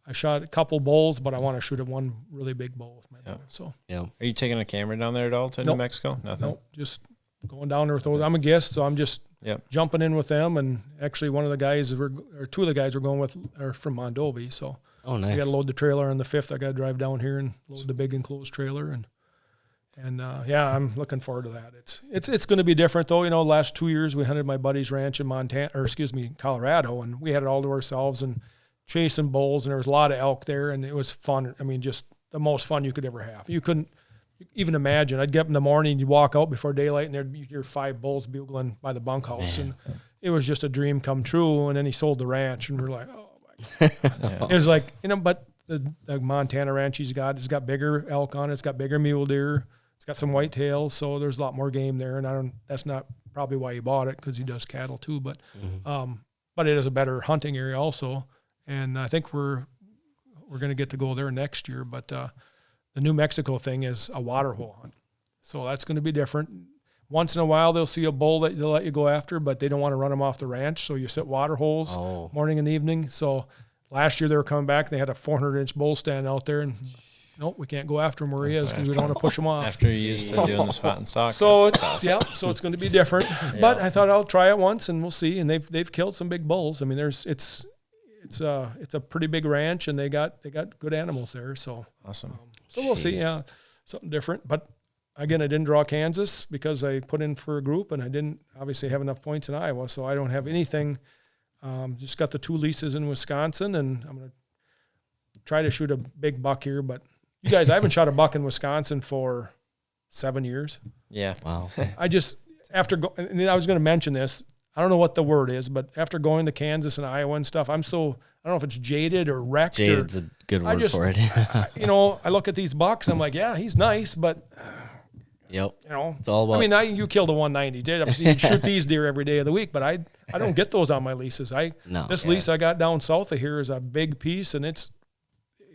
I shot a couple bulls, but I want to shoot at one really big bull with my bow. So Are you taking a camera down there at all to New Mexico? Nothing. Nope, just going down there with those. I'm a guest, so I'm just jumping in with them. And actually, two of the guys we're going with are from Mondovi. So nice. I got to load the trailer on the 5th. I got to drive down here and load the big enclosed trailer. And I'm looking forward to that. It's going to be different though. The last 2 years we hunted my buddy's ranch in Colorado, and we had it all to ourselves and chasing bulls, and there was a lot of elk there, and it was fun. I mean, just the most fun you could ever have. You couldn't even imagine. I'd get up in the morning, you'd walk out before daylight, and there'd be your 5 bulls bugling by the bunkhouse, and it was just a dream come true. And then he sold the ranch, and we're like, oh my God. It was like, but the Montana ranch it's got bigger elk on it, it's got bigger mule deer, it's got some whitetails, so there's a lot more game there. And that's not probably why he bought it, because he does cattle too, but it is a better hunting area also. And I think we're going to get to go there next year, but the New Mexico thing is a water hole hunt. So that's going to be different. Once in a while, they'll see a bull that they'll let you go after, but they don't want to run them off the ranch. So you set water holes morning and evening. So last year they were coming back. They had a 400-inch bull stand out there, and nope, we can't go after him where he is because we don't want to push him off. After you used to doing the spot and stock. So so it's going to be different. But I thought I'll try it once and we'll see. And they've killed some big bulls. I mean, it's a pretty big ranch, and they got good animals there. So awesome. So we'll see. Yeah, something different. But again, I didn't draw Kansas because I put in for a group, and I didn't obviously have enough points in Iowa, so I don't have anything. Just got the 2 leases in Wisconsin, and I'm gonna try to shoot a big buck here. But you guys, I haven't shot a buck in Wisconsin for 7 years. Yeah. Wow. I just and I was going to mention this. I don't know what the word is, but after going to Kansas and Iowa and stuff, I don't know if it's jaded or wrecked. Jaded's a good word for it. I look at these bucks, I'm like, yeah, he's nice, but yep. It's all about. I mean, you killed a 190. Obviously, you shoot these deer every day of the week, but I don't get those on my leases. Lease I got down south of here is a big piece, and it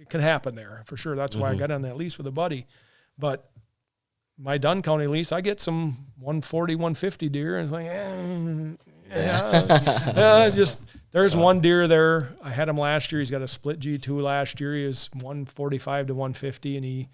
can happen there for sure. That's why I got on that lease with a buddy. But my Dunn County lease, I get some 140, 150 deer, and it's like, there's one deer there. I had him last year. He's got a split G2 last year. He was 145 to 150, and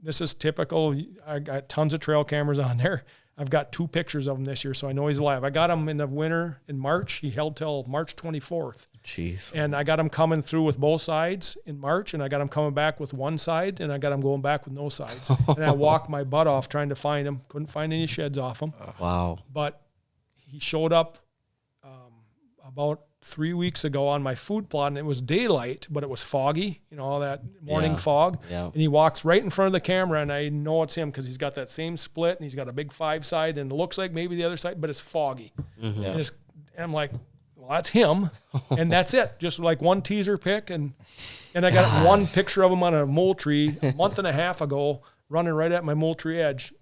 this is typical. I got tons of trail cameras on there. I've got 2 pictures of him this year, so I know he's alive. I got him in the winter in March. He held till March 24th. Jeez. And I got him coming through with both sides in March, and I got him coming back with one side, and I got him going back with no sides. And I walked my butt off trying to find him. Couldn't find any sheds off him. Wow. But he showed up about 3 weeks ago on my food plot, and it was daylight, but it was foggy, all that morning fog. Yeah. And he walks right in front of the camera, and I know it's him because he's got that same split, and he's got a big 5 side, and it looks like maybe the other side, but it's foggy. Mm-hmm. And I'm like, well, that's him, and that's it. Just like one teaser pic, and I got one picture of him on a mole tree a month and a half ago, running right at my mole tree edge.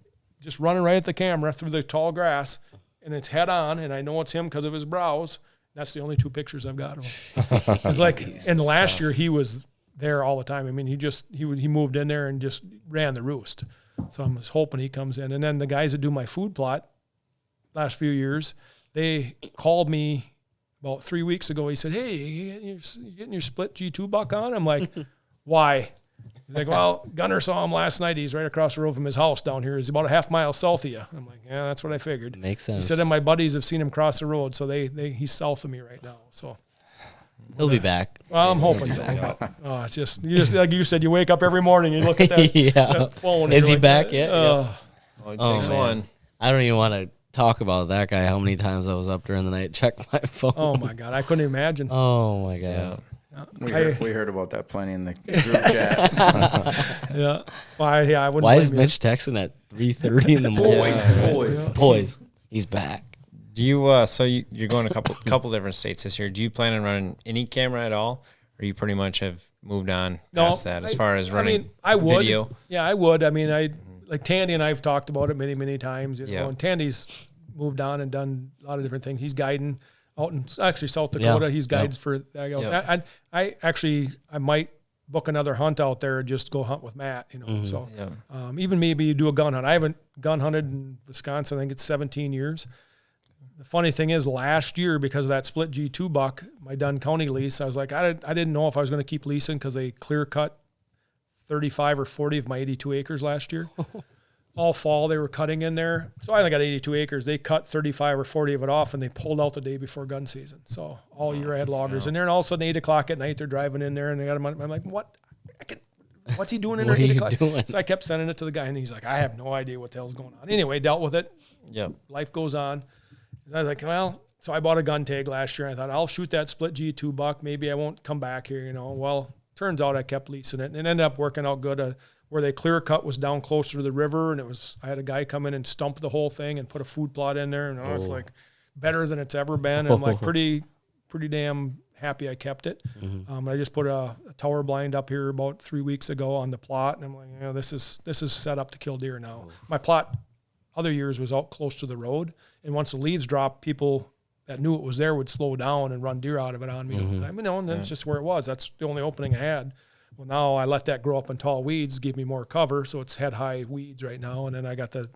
just running right at the camera through the tall grass, and it's head on, and I know it's him because of his brows. That's the only 2 pictures I've got of him. It's like, and last year he was there all the time. I mean, he moved in there and just ran the roost. So I'm just hoping he comes in. And then the guys that do my food plot last few years, they called me about 3 weeks ago. He said, "Hey, you getting your split G2 buck on?" I'm like, "Why?" He's like, "Well, Gunner saw him last night. He's right across the road from his house down here. He's about a half mile south of you." I'm like, "Yeah, that's what I figured." Makes sense. He said, "And my buddies have seen him cross the road, so he's south of me right now." So he'll be back. Well, I'm hoping so. It's just like you said, you wake up every morning, you look at that, that phone. Is he back yet? Well, it takes one. I don't even want to talk about that guy. How many times I was up during the night, checked my phone. Oh my God, I couldn't imagine. Oh my God. Yeah. We heard about that plenty in the group chat. Yeah. Well, I wouldn't. Why is blame Mitch texting at 3:30 in the morning? Boys. He's back. Do you? So you're going a couple different states this year. Do you plan on running any camera at all, or you pretty much have moved on past that as far as running? I would. Video? Yeah, I would. I mean, like Tandy and I've talked about it many times. You know, and Tandy's moved on and done a lot of different things. He's guiding out in actually South Dakota. Yeah. He's guides for that. I might book another hunt out there and just go hunt with Matt, you know. So even maybe you do a gun hunt. I haven't gun hunted in Wisconsin. I think it's 17 years. The funny thing is, last year, because of that split G2 buck, my Dunn County lease, I was like, I didn't know if I was going to keep leasing because they clear cut 35 or 40 of my 82 acres last year. All fall they were cutting in there. So I only got 82 acres. They cut 35 or 40 of it off, and they pulled out the day before gun season. So all year I had loggers in there, and all of a sudden 8 o'clock at night they're driving in there, and they got them. I'm like, what? What's he doing in there at 8 o'clock? So I kept sending it to the guy, and he's like, I have no idea what the hell's going on. Anyway, dealt with it. Yep. Life goes on. And I was like, well, so I bought a gun tag last year. I thought I'll shoot that split G2 buck. Maybe I won't come back here, you know. Well, turns out I kept leasing it, and it ended up working out good. Where they clear cut was down closer to the river, and I had a guy come in and stump the whole thing and put a food plot in there, and I was like better than it's ever been. And I'm like pretty damn happy I kept it. I just put a tower blind up here about 3 weeks ago on the plot, and I'm like, this is set up to kill deer now. My plot other years was out close to the road, and once the leaves dropped, people that knew it was there would slow down and run deer out of it on me all the time. And that's just where it was. That's the only opening I had. Well, now I let that grow up in tall weeds, give me more cover, so it's head-high weeds right now, and then I got the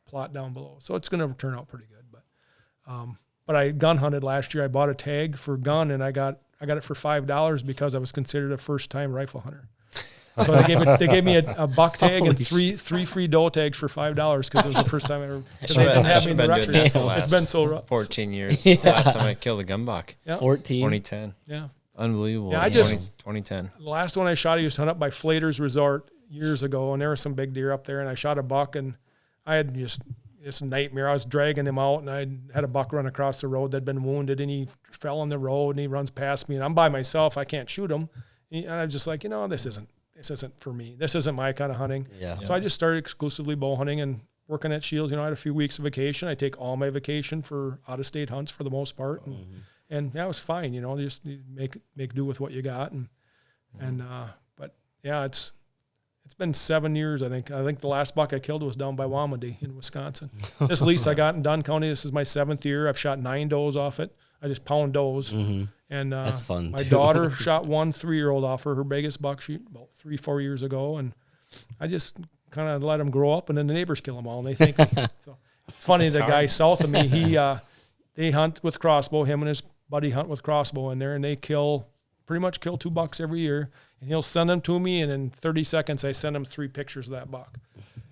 plot down below. So it's going to turn out pretty good. But I gun hunted last year. I bought a tag for gun, and I got it for $5 because I was considered a first-time rifle hunter. So they gave me a buck tag and three free doe tags for $5 because it was the first time I ever. They didn't have me in the record. It's been so rough. 14 years since the last time I killed a gun buck. Yeah. 2010. Yeah. Unbelievable. Yeah, 2010. The last one I shot, I used to hunt up by Flater's Resort years ago, and there were some big deer up there, and I shot a buck, and I had just a nightmare. I was dragging him out, and I had a buck run across the road that'd been wounded, and he fell on the road, and he runs past me, and I'm by myself. I can't shoot him. And I'm just like, this isn't for me. This isn't my kind of hunting. Yeah. So I just started exclusively bow hunting and working at Scheels. I had a few weeks of vacation. I take all my vacation for out-of-state hunts for the most part, and that was fine. Just make do with what you got, but yeah, it's been 7 years. I think the last buck I killed was down by Wamadi in Wisconsin. This lease I got in Dunn County. This is my 7th year. I've shot 9 does off it. I just pound does. And that's fun. My daughter shot one 3-year-old off her biggest buck shoot about 3-4 years ago, and I just kind of let them grow up, and then the neighbors kill them all, and they thank me. So it's funny. The guy south of me, they hunt with Crossbow. Him and his buddy hunt with Crossbow in there, and they pretty much kill 2 bucks every year. And he'll send them to me, and in 30 seconds, I send him 3 pictures of that buck.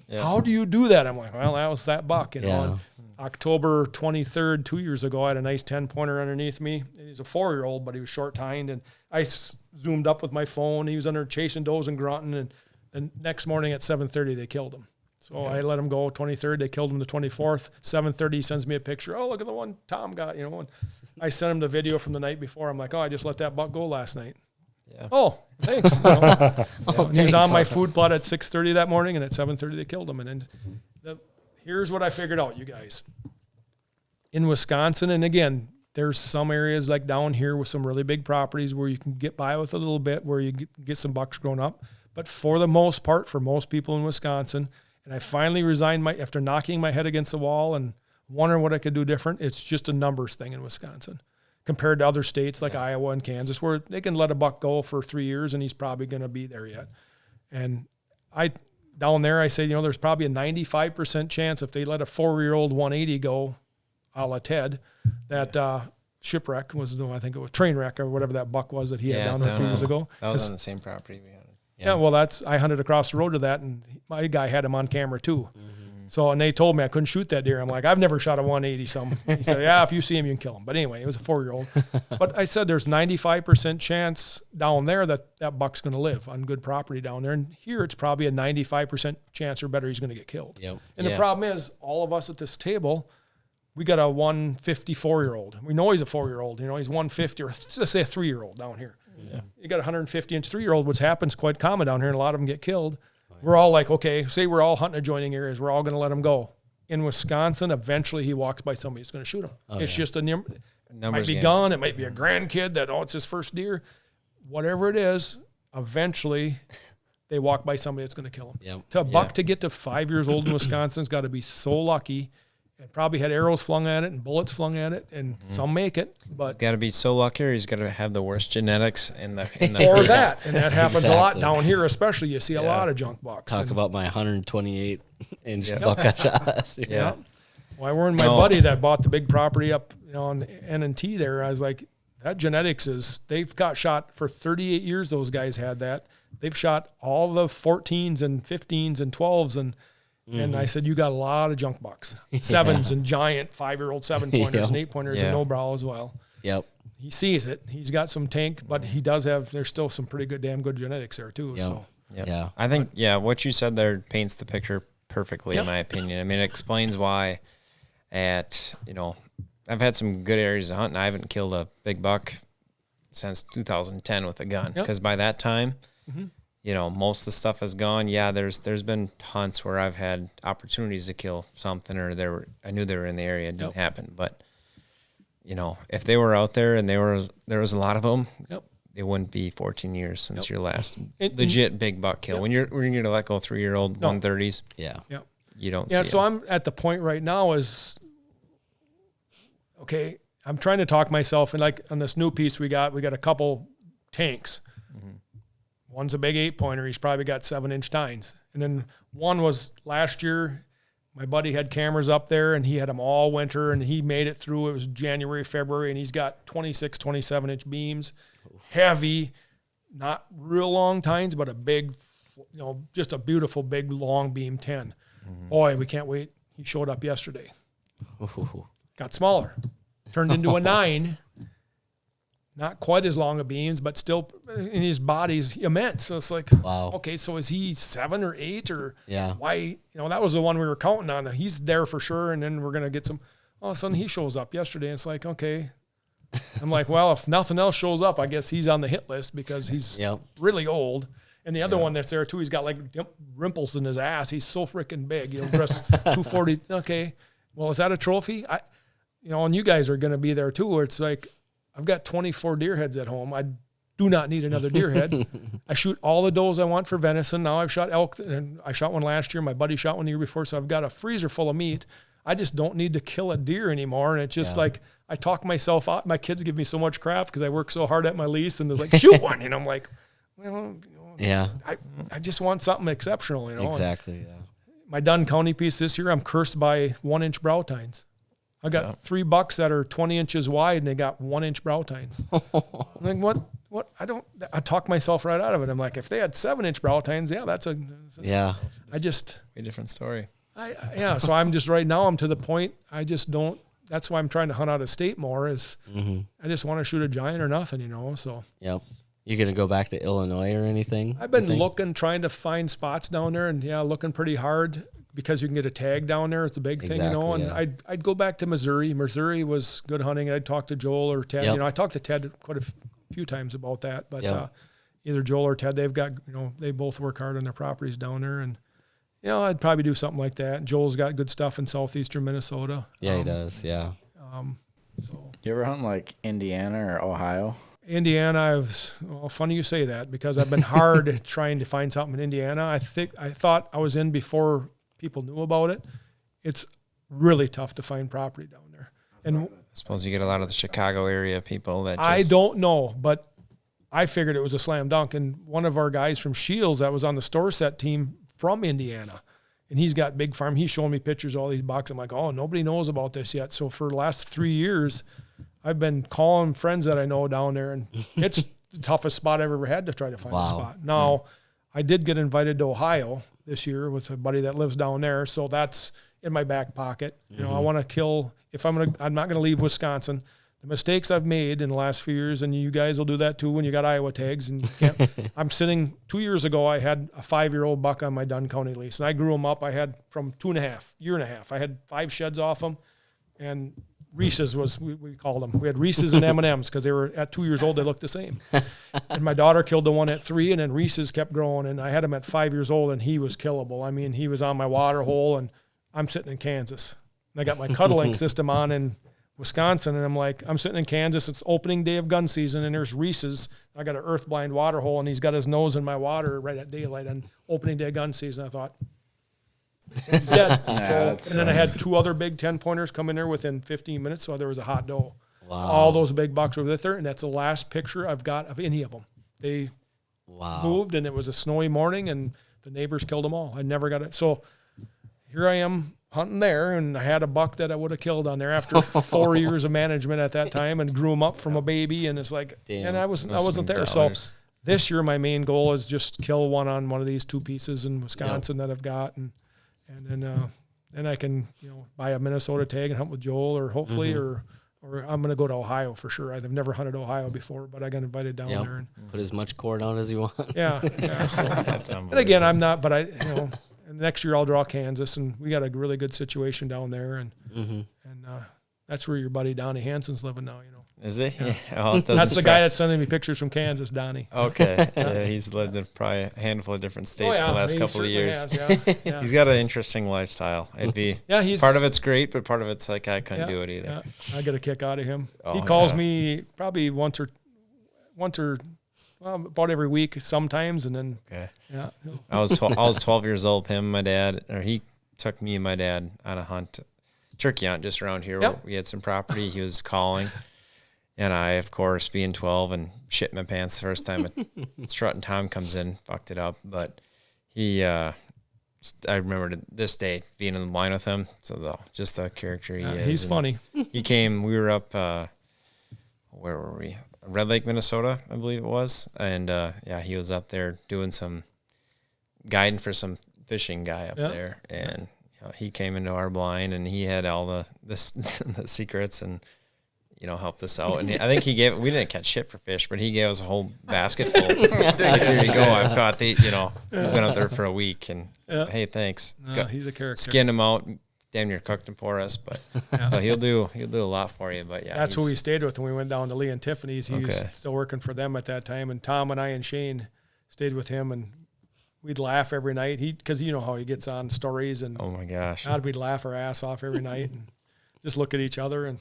Yeah. How do you do that? I'm like, well, that was that buck. On October 23rd, 2 years ago, I had a nice 10-pointer underneath me. He's a 4-year-old, but he was short-tined, and I zoomed up with my phone. He was under chasing does and grunting, and the next morning at 7:30, they killed him. So I let him go 23rd. They killed him the 24th. 7:30, he sends me a picture. Oh, look at the one Tom got, And I sent him the video from the night before. I'm like, I just let that buck go last night. Yeah. Oh, thanks. He was on my food plot at 6:30 that morning, and at 7:30 they killed him. And then here's what I figured out, you guys. In Wisconsin, and again, there's some areas like down here with some really big properties where you can get by with a little bit, where you get some bucks grown up. But for the most part, for most people in Wisconsin, And I finally resigned after knocking my head against the wall and wondering what I could do different. It's just a numbers thing in Wisconsin compared to other states like Iowa and Kansas, where they can let a buck go for 3 years and he's probably going to be there yet. And down there, I say, there's probably a 95% chance if they let a 4-year-old 180 go, a la Ted, that shipwreck was, I think it was train wreck or whatever that buck was that he had down there a few years ago. That was on the same property we had. Yeah, well, I hunted across the road to that, and my guy had him on camera too. So, and they told me I couldn't shoot that deer. I'm like, I've never shot a 180 some. He said, yeah, if you see him, you can kill him. But anyway, it was a 4-year-old. But I said there's 95% chance down there that buck's going to live on good property down there. And here it's probably a 95% chance or better he's going to get killed. Yep. And the problem is all of us at this table, we got a 154-year-old. We know he's a 4-year-old. He's 150, or let's just say a 3-year-old down here. Yeah. You got a 150-inch 3-year-old, which happens quite common down here, and a lot of them get killed. We're all like, okay, say we're all hunting adjoining areas. We're all going to let him go. In Wisconsin, eventually he walks by somebody who's going to shoot him. It's just a number. It might be gone. It might be a grandkid that, it's his first deer. Whatever it is, eventually they walk by somebody that's going to kill him. Yep. To a buck to get to 5 years old in Wisconsin's got to be so lucky. It probably had arrows flung at it and bullets flung at it, and some make it. But he's got to be so lucky, or he's got to have the worst genetics in the or that, and that happens a lot down here, especially. You see a lot of junk bucks. Talk about my 128-inch buck I shot last year. Yeah. Well, I warned my buddy that bought the big property up, on the N&T there. I was like, that genetics they've got shot for 38 years. Those guys had that. They've shot all the 14s and 15s and 12s and I said, you got a lot of junk bucks, 7s and giant 5-year-old 7-pointers and 8-pointers and no brow as well. Yep. He sees it. He's got some tank, but he does there's still some pretty damn good genetics there too. Yep. So yeah, I think, what you said there paints the picture perfectly in my opinion. I mean, it explains why I've had some good areas to hunt, and I haven't killed a big buck since 2010 with a gun, because by that time, most of the stuff has gone. Yeah, there's been hunts where I've had opportunities to kill something, or I knew they were in the area. It didn't happen. But, if they were out there and there was a lot of them, it wouldn't be 14 years since your last legit big buck kill. When you're going to let go 3-year-old 130s, you don't see so it. I'm at the point right now okay, I'm trying to talk myself, and like on this new piece we got a couple tanks. One's a big 8-pointer. He's probably got 7-inch tines. And then one was last year, my buddy had cameras up there, and he had them all winter, and he made it through. It was January, February, and he's got 26, 27-inch beams, heavy, not real long tines, but a big, just a beautiful big long beam 10. Boy, we can't wait. He showed up yesterday. Got smaller. Turned into a 9. Not quite as long of beams, but still in his body's immense. So it's like, wow. Okay, so is he 7 or 8 or why? That was the one we were counting on. He's there for sure, and then we're going to get some. All of a sudden, he shows up yesterday, and it's like, okay. I'm like, well, if nothing else shows up, I guess he's on the hit list because he's really old. And the other one that's there, too, he's got like rimples in his ass. He's so freaking big. Just 240. Okay, well, is that a trophy? And you guys are going to be there, too, where it's like, I've got 24 deer heads at home. I do not need another deer head. I shoot all the does I want for venison. Now I've shot elk, and I shot one last year. My buddy shot one the year before, so I've got a freezer full of meat. I just don't need to kill a deer anymore. And it's just like I talk myself out. My kids give me so much crap because I work so hard at my lease, and they're like, shoot one. And I'm like, well, I just want something exceptional. Exactly, My Dunn County piece this year, I'm cursed by 1-inch brow tines. I got 3 bucks that are 20 inches wide, and they got 1-inch brow tines. I'm like, what? I talk myself right out of it. I'm like, if they had 7-inch brow tines, that's a different story. So I'm just right now, I'm to the point, I just don't, that's why I'm trying to hunt out of state more is I just want to shoot a giant or nothing, so. Yep. You going to go back to Illinois or anything? I've been trying to find spots down there and looking pretty hard. Because you can get a tag down there, it's a big thing, And I'd go back to Missouri. Missouri was good hunting. I'd talk to Joel or Ted. I talked to Ted quite a few times about that. But either Joel or Ted, they've got they both work hard on their properties down there, and I'd probably do something like that. Joel's got good stuff in southeastern Minnesota. Yeah, he does. Yeah. So you ever hunt like Indiana or Ohio? Indiana, funny you say that because I've been hard trying to find something in Indiana. I thought I was in before people knew about it. It's really tough to find property down there. And I suppose you get a lot of the Chicago area people that I don't know, but I figured it was a slam dunk. And one of our guys from Scheels that was on the store set team from Indiana, and he's got big farm. He's showing me pictures of all these bucks. I'm like, oh, nobody knows about this yet. So for the last 3 years, I've been calling friends that I know down there, and it's the toughest spot I've ever had to try to find a spot. Now, I did get invited to Ohio this year with a buddy that lives down there, so that's in my back pocket. You know, I want to kill. I'm not going to leave Wisconsin. The mistakes I've made in the last few years, and you guys will do that too when you got Iowa tags. And you can't. I'm sitting 2 years ago. I had a 5-year-old buck on my Dunn County lease, and I grew them up. I had from 2.5 year and a half. I had 5 sheds off them, and Reese's was we called them. We had Reese's and M&Ms because they were at 2 years old. They looked the same. And my daughter killed the one at 3, and then Reese's kept growing. And I had him at 5 years old, and he was killable. I mean, he was on my water hole, and I'm sitting in Kansas. And I got my cuddling system on in Wisconsin, and I'm like, I'm sitting in Kansas. It's opening day of gun season, and there's Reese's. I got an earth blind water hole, and he's got his nose in my water right at daylight on opening day of gun season. I thought, he's dead. And then I had 2 other big 10-pointers come in there within 15 minutes, so there was a hot doe. Wow. All those big bucks were there, and that's the last picture I've got of any of them. They moved, and it was a snowy morning, and the neighbors killed them all. I never got it. So here I am hunting there, and I had a buck that I would have killed on there after 4 years of management at that time, and grew him up from a baby, and it's like, and I wasn't there. So this year my main goal is just kill one on one of these 2 pieces in Wisconsin that I've got, and then I can buy a Minnesota tag and hunt with Joel, or hopefully or I'm going to go to Ohio for sure. I've never hunted Ohio before, but I got invited down there and put as much cord on as you want. So, and again, I'm not, but and next year I'll draw Kansas, and we got a really good situation down there, and that's where your buddy Donnie Hansen's living now. Is he? Yeah. Oh, that's the guy that's sending me pictures from Kansas, Donnie. Okay, yeah, he's lived in probably a handful of different states the last couple of years. Has, He's got an interesting lifestyle. It'd be part of it's great, but part of it's like I couldn't do it either. I get a kick out of him. He calls me probably once or about every week sometimes, and then I was 12 years old. He took me and my dad on a turkey hunt just around here. Where we had some property. He was calling, and I, of course, being 12 and shit my pants the first time a strutting Tom comes in, fucked it up. But he, I remember to this day being in the line with him. So just the character he is. He's funny. He came. We were up. Where were we? Red Lake, Minnesota, I believe it was. And, he was up there doing some guiding for some fishing guy up there. And he came into our blind, and he had all the secrets and, helped us out. And I think we didn't catch shit for fish, but he gave us a whole basket full. Like, here you go. I've caught he's been up there for a week, and hey, thanks. He's a character. Skinned him out. Damn near cooked him for us, but he'll do a lot for you. But that's who we stayed with when we went down to Lee and Tiffany's. He was still working for them at that time, and Tom and I and Shane stayed with him, and we'd laugh every night. Because you know how he gets on stories, and oh my gosh, we'd laugh our ass off every night and just look at each other, and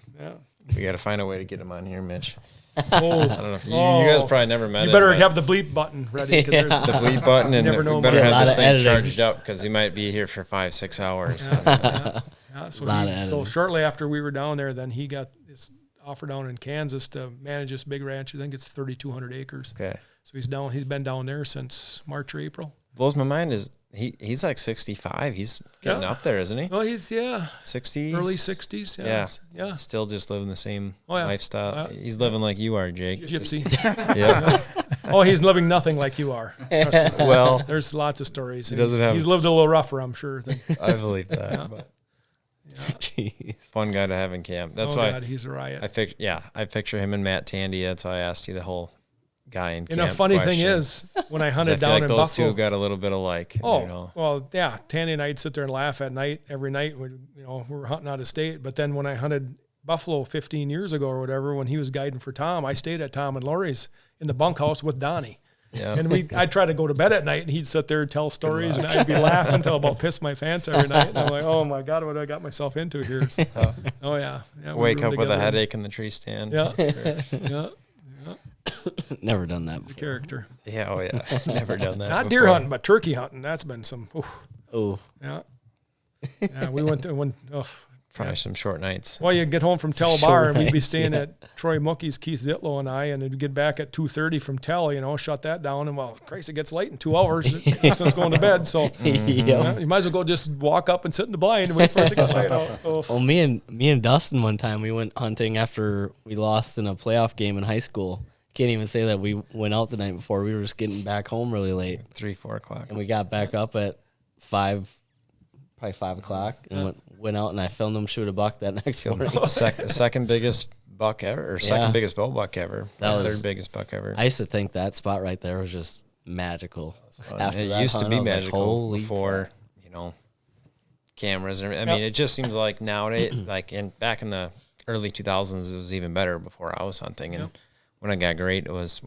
we got to find a way to get him on here, Mitch. I don't know if you guys probably never met him. You better have the bleep button ready. The bleep button, and we better have this thing charged up because he might be here for 5-6 hours. So shortly after we were down there, then he got this offer down in Kansas to manage this big ranch. I think it's 3,200 acres. Okay. So he's been down there since March or April. Blows my mind is he's like 65. He's getting up there, isn't he? Well, he's 60s, early 60s. Yeah. Still just living the same lifestyle. He's living like you are, Jake. Gypsy. Yeah. Oh, he's living nothing like you are. Well, there's lots of stories. He's lived a little rougher, I'm sure. I believe that. But. Fun guy to have in camp. That's why he's a riot. I picture him and Matt Tandy. That's why I asked you the whole guy in camp. And a funny thing is, when I hunted down in Buffalo, those two got a little bit alike. Well, yeah. Tandy and I'd sit there and laugh at night every night when we were hunting out of state. But then when I hunted Buffalo 15 years ago or whatever, when he was guiding for Tom, I stayed at Tom and Lori's in the bunkhouse with Donnie. Yeah. And I'd try to go to bed at night, and he'd sit there and tell stories, and I'd be laughing until about piss my pants every night. And I'm like, oh my God, what I got myself into here? So, wake up with a headache in the tree stand. Yeah. Never done that before. Character. Yeah. Oh yeah. Never done that. Not deer hunting, but turkey hunting. That's been some. Oh. Yeah. Yeah, we went to one. Probably some short nights. Well, you'd get home from Tell Bar, and we'd be staying at Troy Mookie's, Keith Zitlow and I, and we'd get back at 2:30 from Tell, shut that down. And, well, Christ, it gets late in 2 hours. Since going to bed. So you might as well go just walk up and sit in the blind and wait for it to get light out. Oh. Well, me and Dustin one time, we went hunting after we lost in a playoff game in high school. Can't even say that we went out the night before. We were just getting back home really late. 3-4 o'clock. And we got back up at 5 o'clock and went out, and I filmed them shoot a buck that next morning. Second biggest buck ever, or second biggest bow buck ever. That was third biggest buck ever. I used to think that spot right there was just magical. After it used to be magical before, cameras. I mean, it just seems like nowadays, back in the early 2000s, it was even better before I was hunting. And when I got great, it was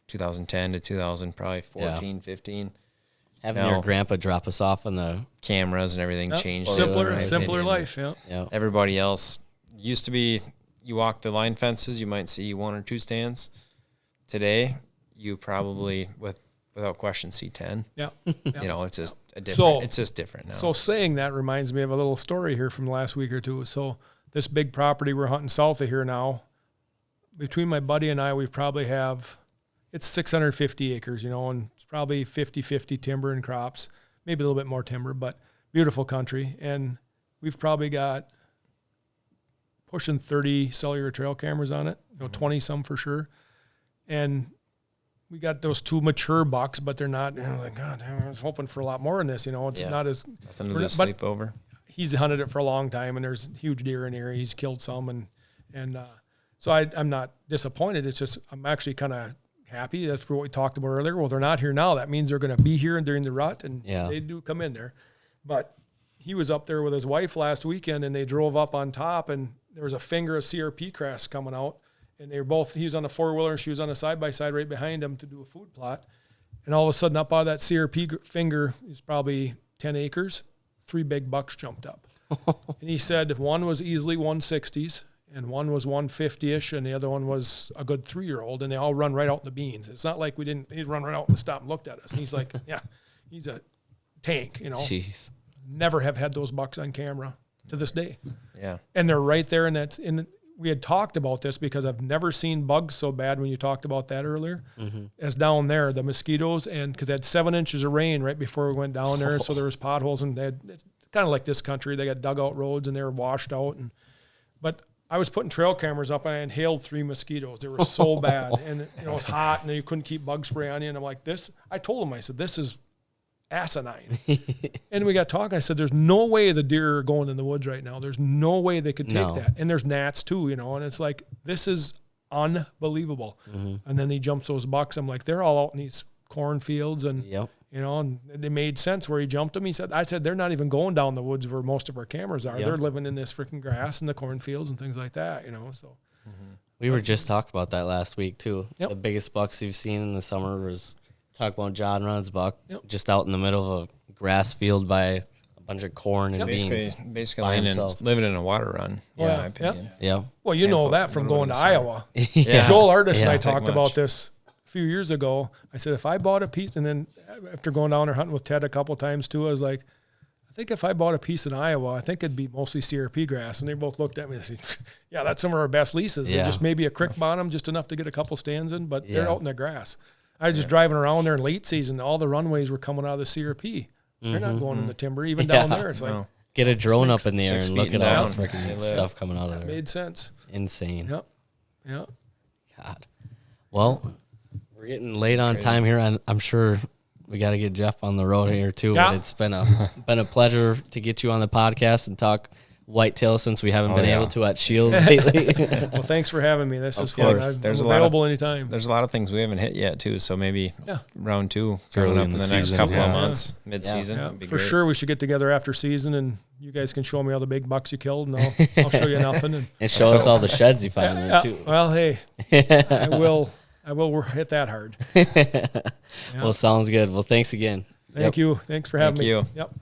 2010 to 2000, probably 14, 15. Having your grandpa drop us off on the cameras and everything changed. Simpler life, Everybody else used to be, you walk the line fences, you might see 1 or 2 stands. Today, you probably, without question, see 10. Yeah. It's just it's just different now. So saying that reminds me of a little story here from the last week or two. So this big property we're hunting south of here now, between my buddy and I, we probably have, it's 650 acres, and it's probably 50-50 timber and crops, maybe a little bit more timber, but beautiful country. And we've probably got pushing 30 cellular trail cameras on it, 20 some for sure. And we got those 2 mature bucks, but they're not, like, God, I was hoping for a lot more in this, it's not as. Nothing to do sleep over. He's hunted it for a long time, and there's huge deer in here. He's killed some, and so I'm not disappointed. It's just, I'm actually kind of happy. That's for what we talked about earlier. Well, they're not here now. That means they're going to be here during the rut, and they do come in there. But he was up there with his wife last weekend, and they drove up on top, and there was a finger of CRP crest coming out, and they were both, he was on a 4-wheeler, and she was on a side-by-side right behind him to do a food plot. And all of a sudden, up out of that CRP finger is probably 10 acres, 3 big bucks jumped up. And he said one was easily 160s, and one was 150-ish, and the other one was a good 3-year-old, and they all run right out in the beans. It's not like he'd run right out and stop and looked at us. And he's like, he's a tank, Jeez. Never have had those bucks on camera to this day. Yeah. And they're right there, and we had talked about this because I've never seen bugs so bad when you talked about that earlier as down there, the mosquitoes, and because they had 7 inches of rain right before we went down there, and so there was potholes, and it's kind of like this country. They got dugout roads, and they were washed out, but I was putting trail cameras up, and I inhaled 3 mosquitoes. They were so bad, and it was hot, and you couldn't keep bug spray on you. And I'm like, I told him, I said, this is asinine. And we got talking. I said, there's no way the deer are going in the woods right now. There's no way they could take that. And there's gnats too, and it's like, this is unbelievable. And then he jumps those bucks. I'm like, they're all out in these cornfields, and and it made sense where he jumped them. I said, they're not even going down the woods where most of our cameras are. They're living in this freaking grass and the cornfields and things like that, so. We were just talking about that last week too. The biggest bucks you've seen in the summer was, talk about John Ron's buck, just out in the middle of a grass field by a bunch of corn and beans. Basically living in a water run, in my opinion. Well, you know that from going to Iowa. Joel Artis and I talked about this a few years ago. I said, if I bought a piece, and then after going down there hunting with Ted a couple times too, I was like, I think if I bought a piece in Iowa, I think it'd be mostly CRP grass. And they both looked at me and said, that's some of our best leases. And just maybe a crick bottom, just enough to get a couple stands in, but they're out in the grass. I was just driving around there in late season. All the runways were coming out of the CRP. They're not going in the timber, even down there. It's like, get a drone up in the air and look at all the freaking stuff coming out of there. Made sense. Insane. Yep. God. Well, we're getting late on time here. I'm sure we got to get Jeff on the road here too. But it's been a pleasure to get you on the podcast and talk whitetail since we haven't been able to at Scheels lately. Well, thanks for having me. This is fun. I'm available anytime. There's a lot of things we haven't hit yet too, so maybe round 2 coming up in the next couple of months, mid-season. For sure, we should get together after season, and you guys can show me all the big bucks you killed, and I'll show you nothing. And show us all the sheds you find in there too. Well, hey, I will hit that hard. Well, sounds good. Well, thanks again. Thank you. Thanks for having me. Thank you. Yep.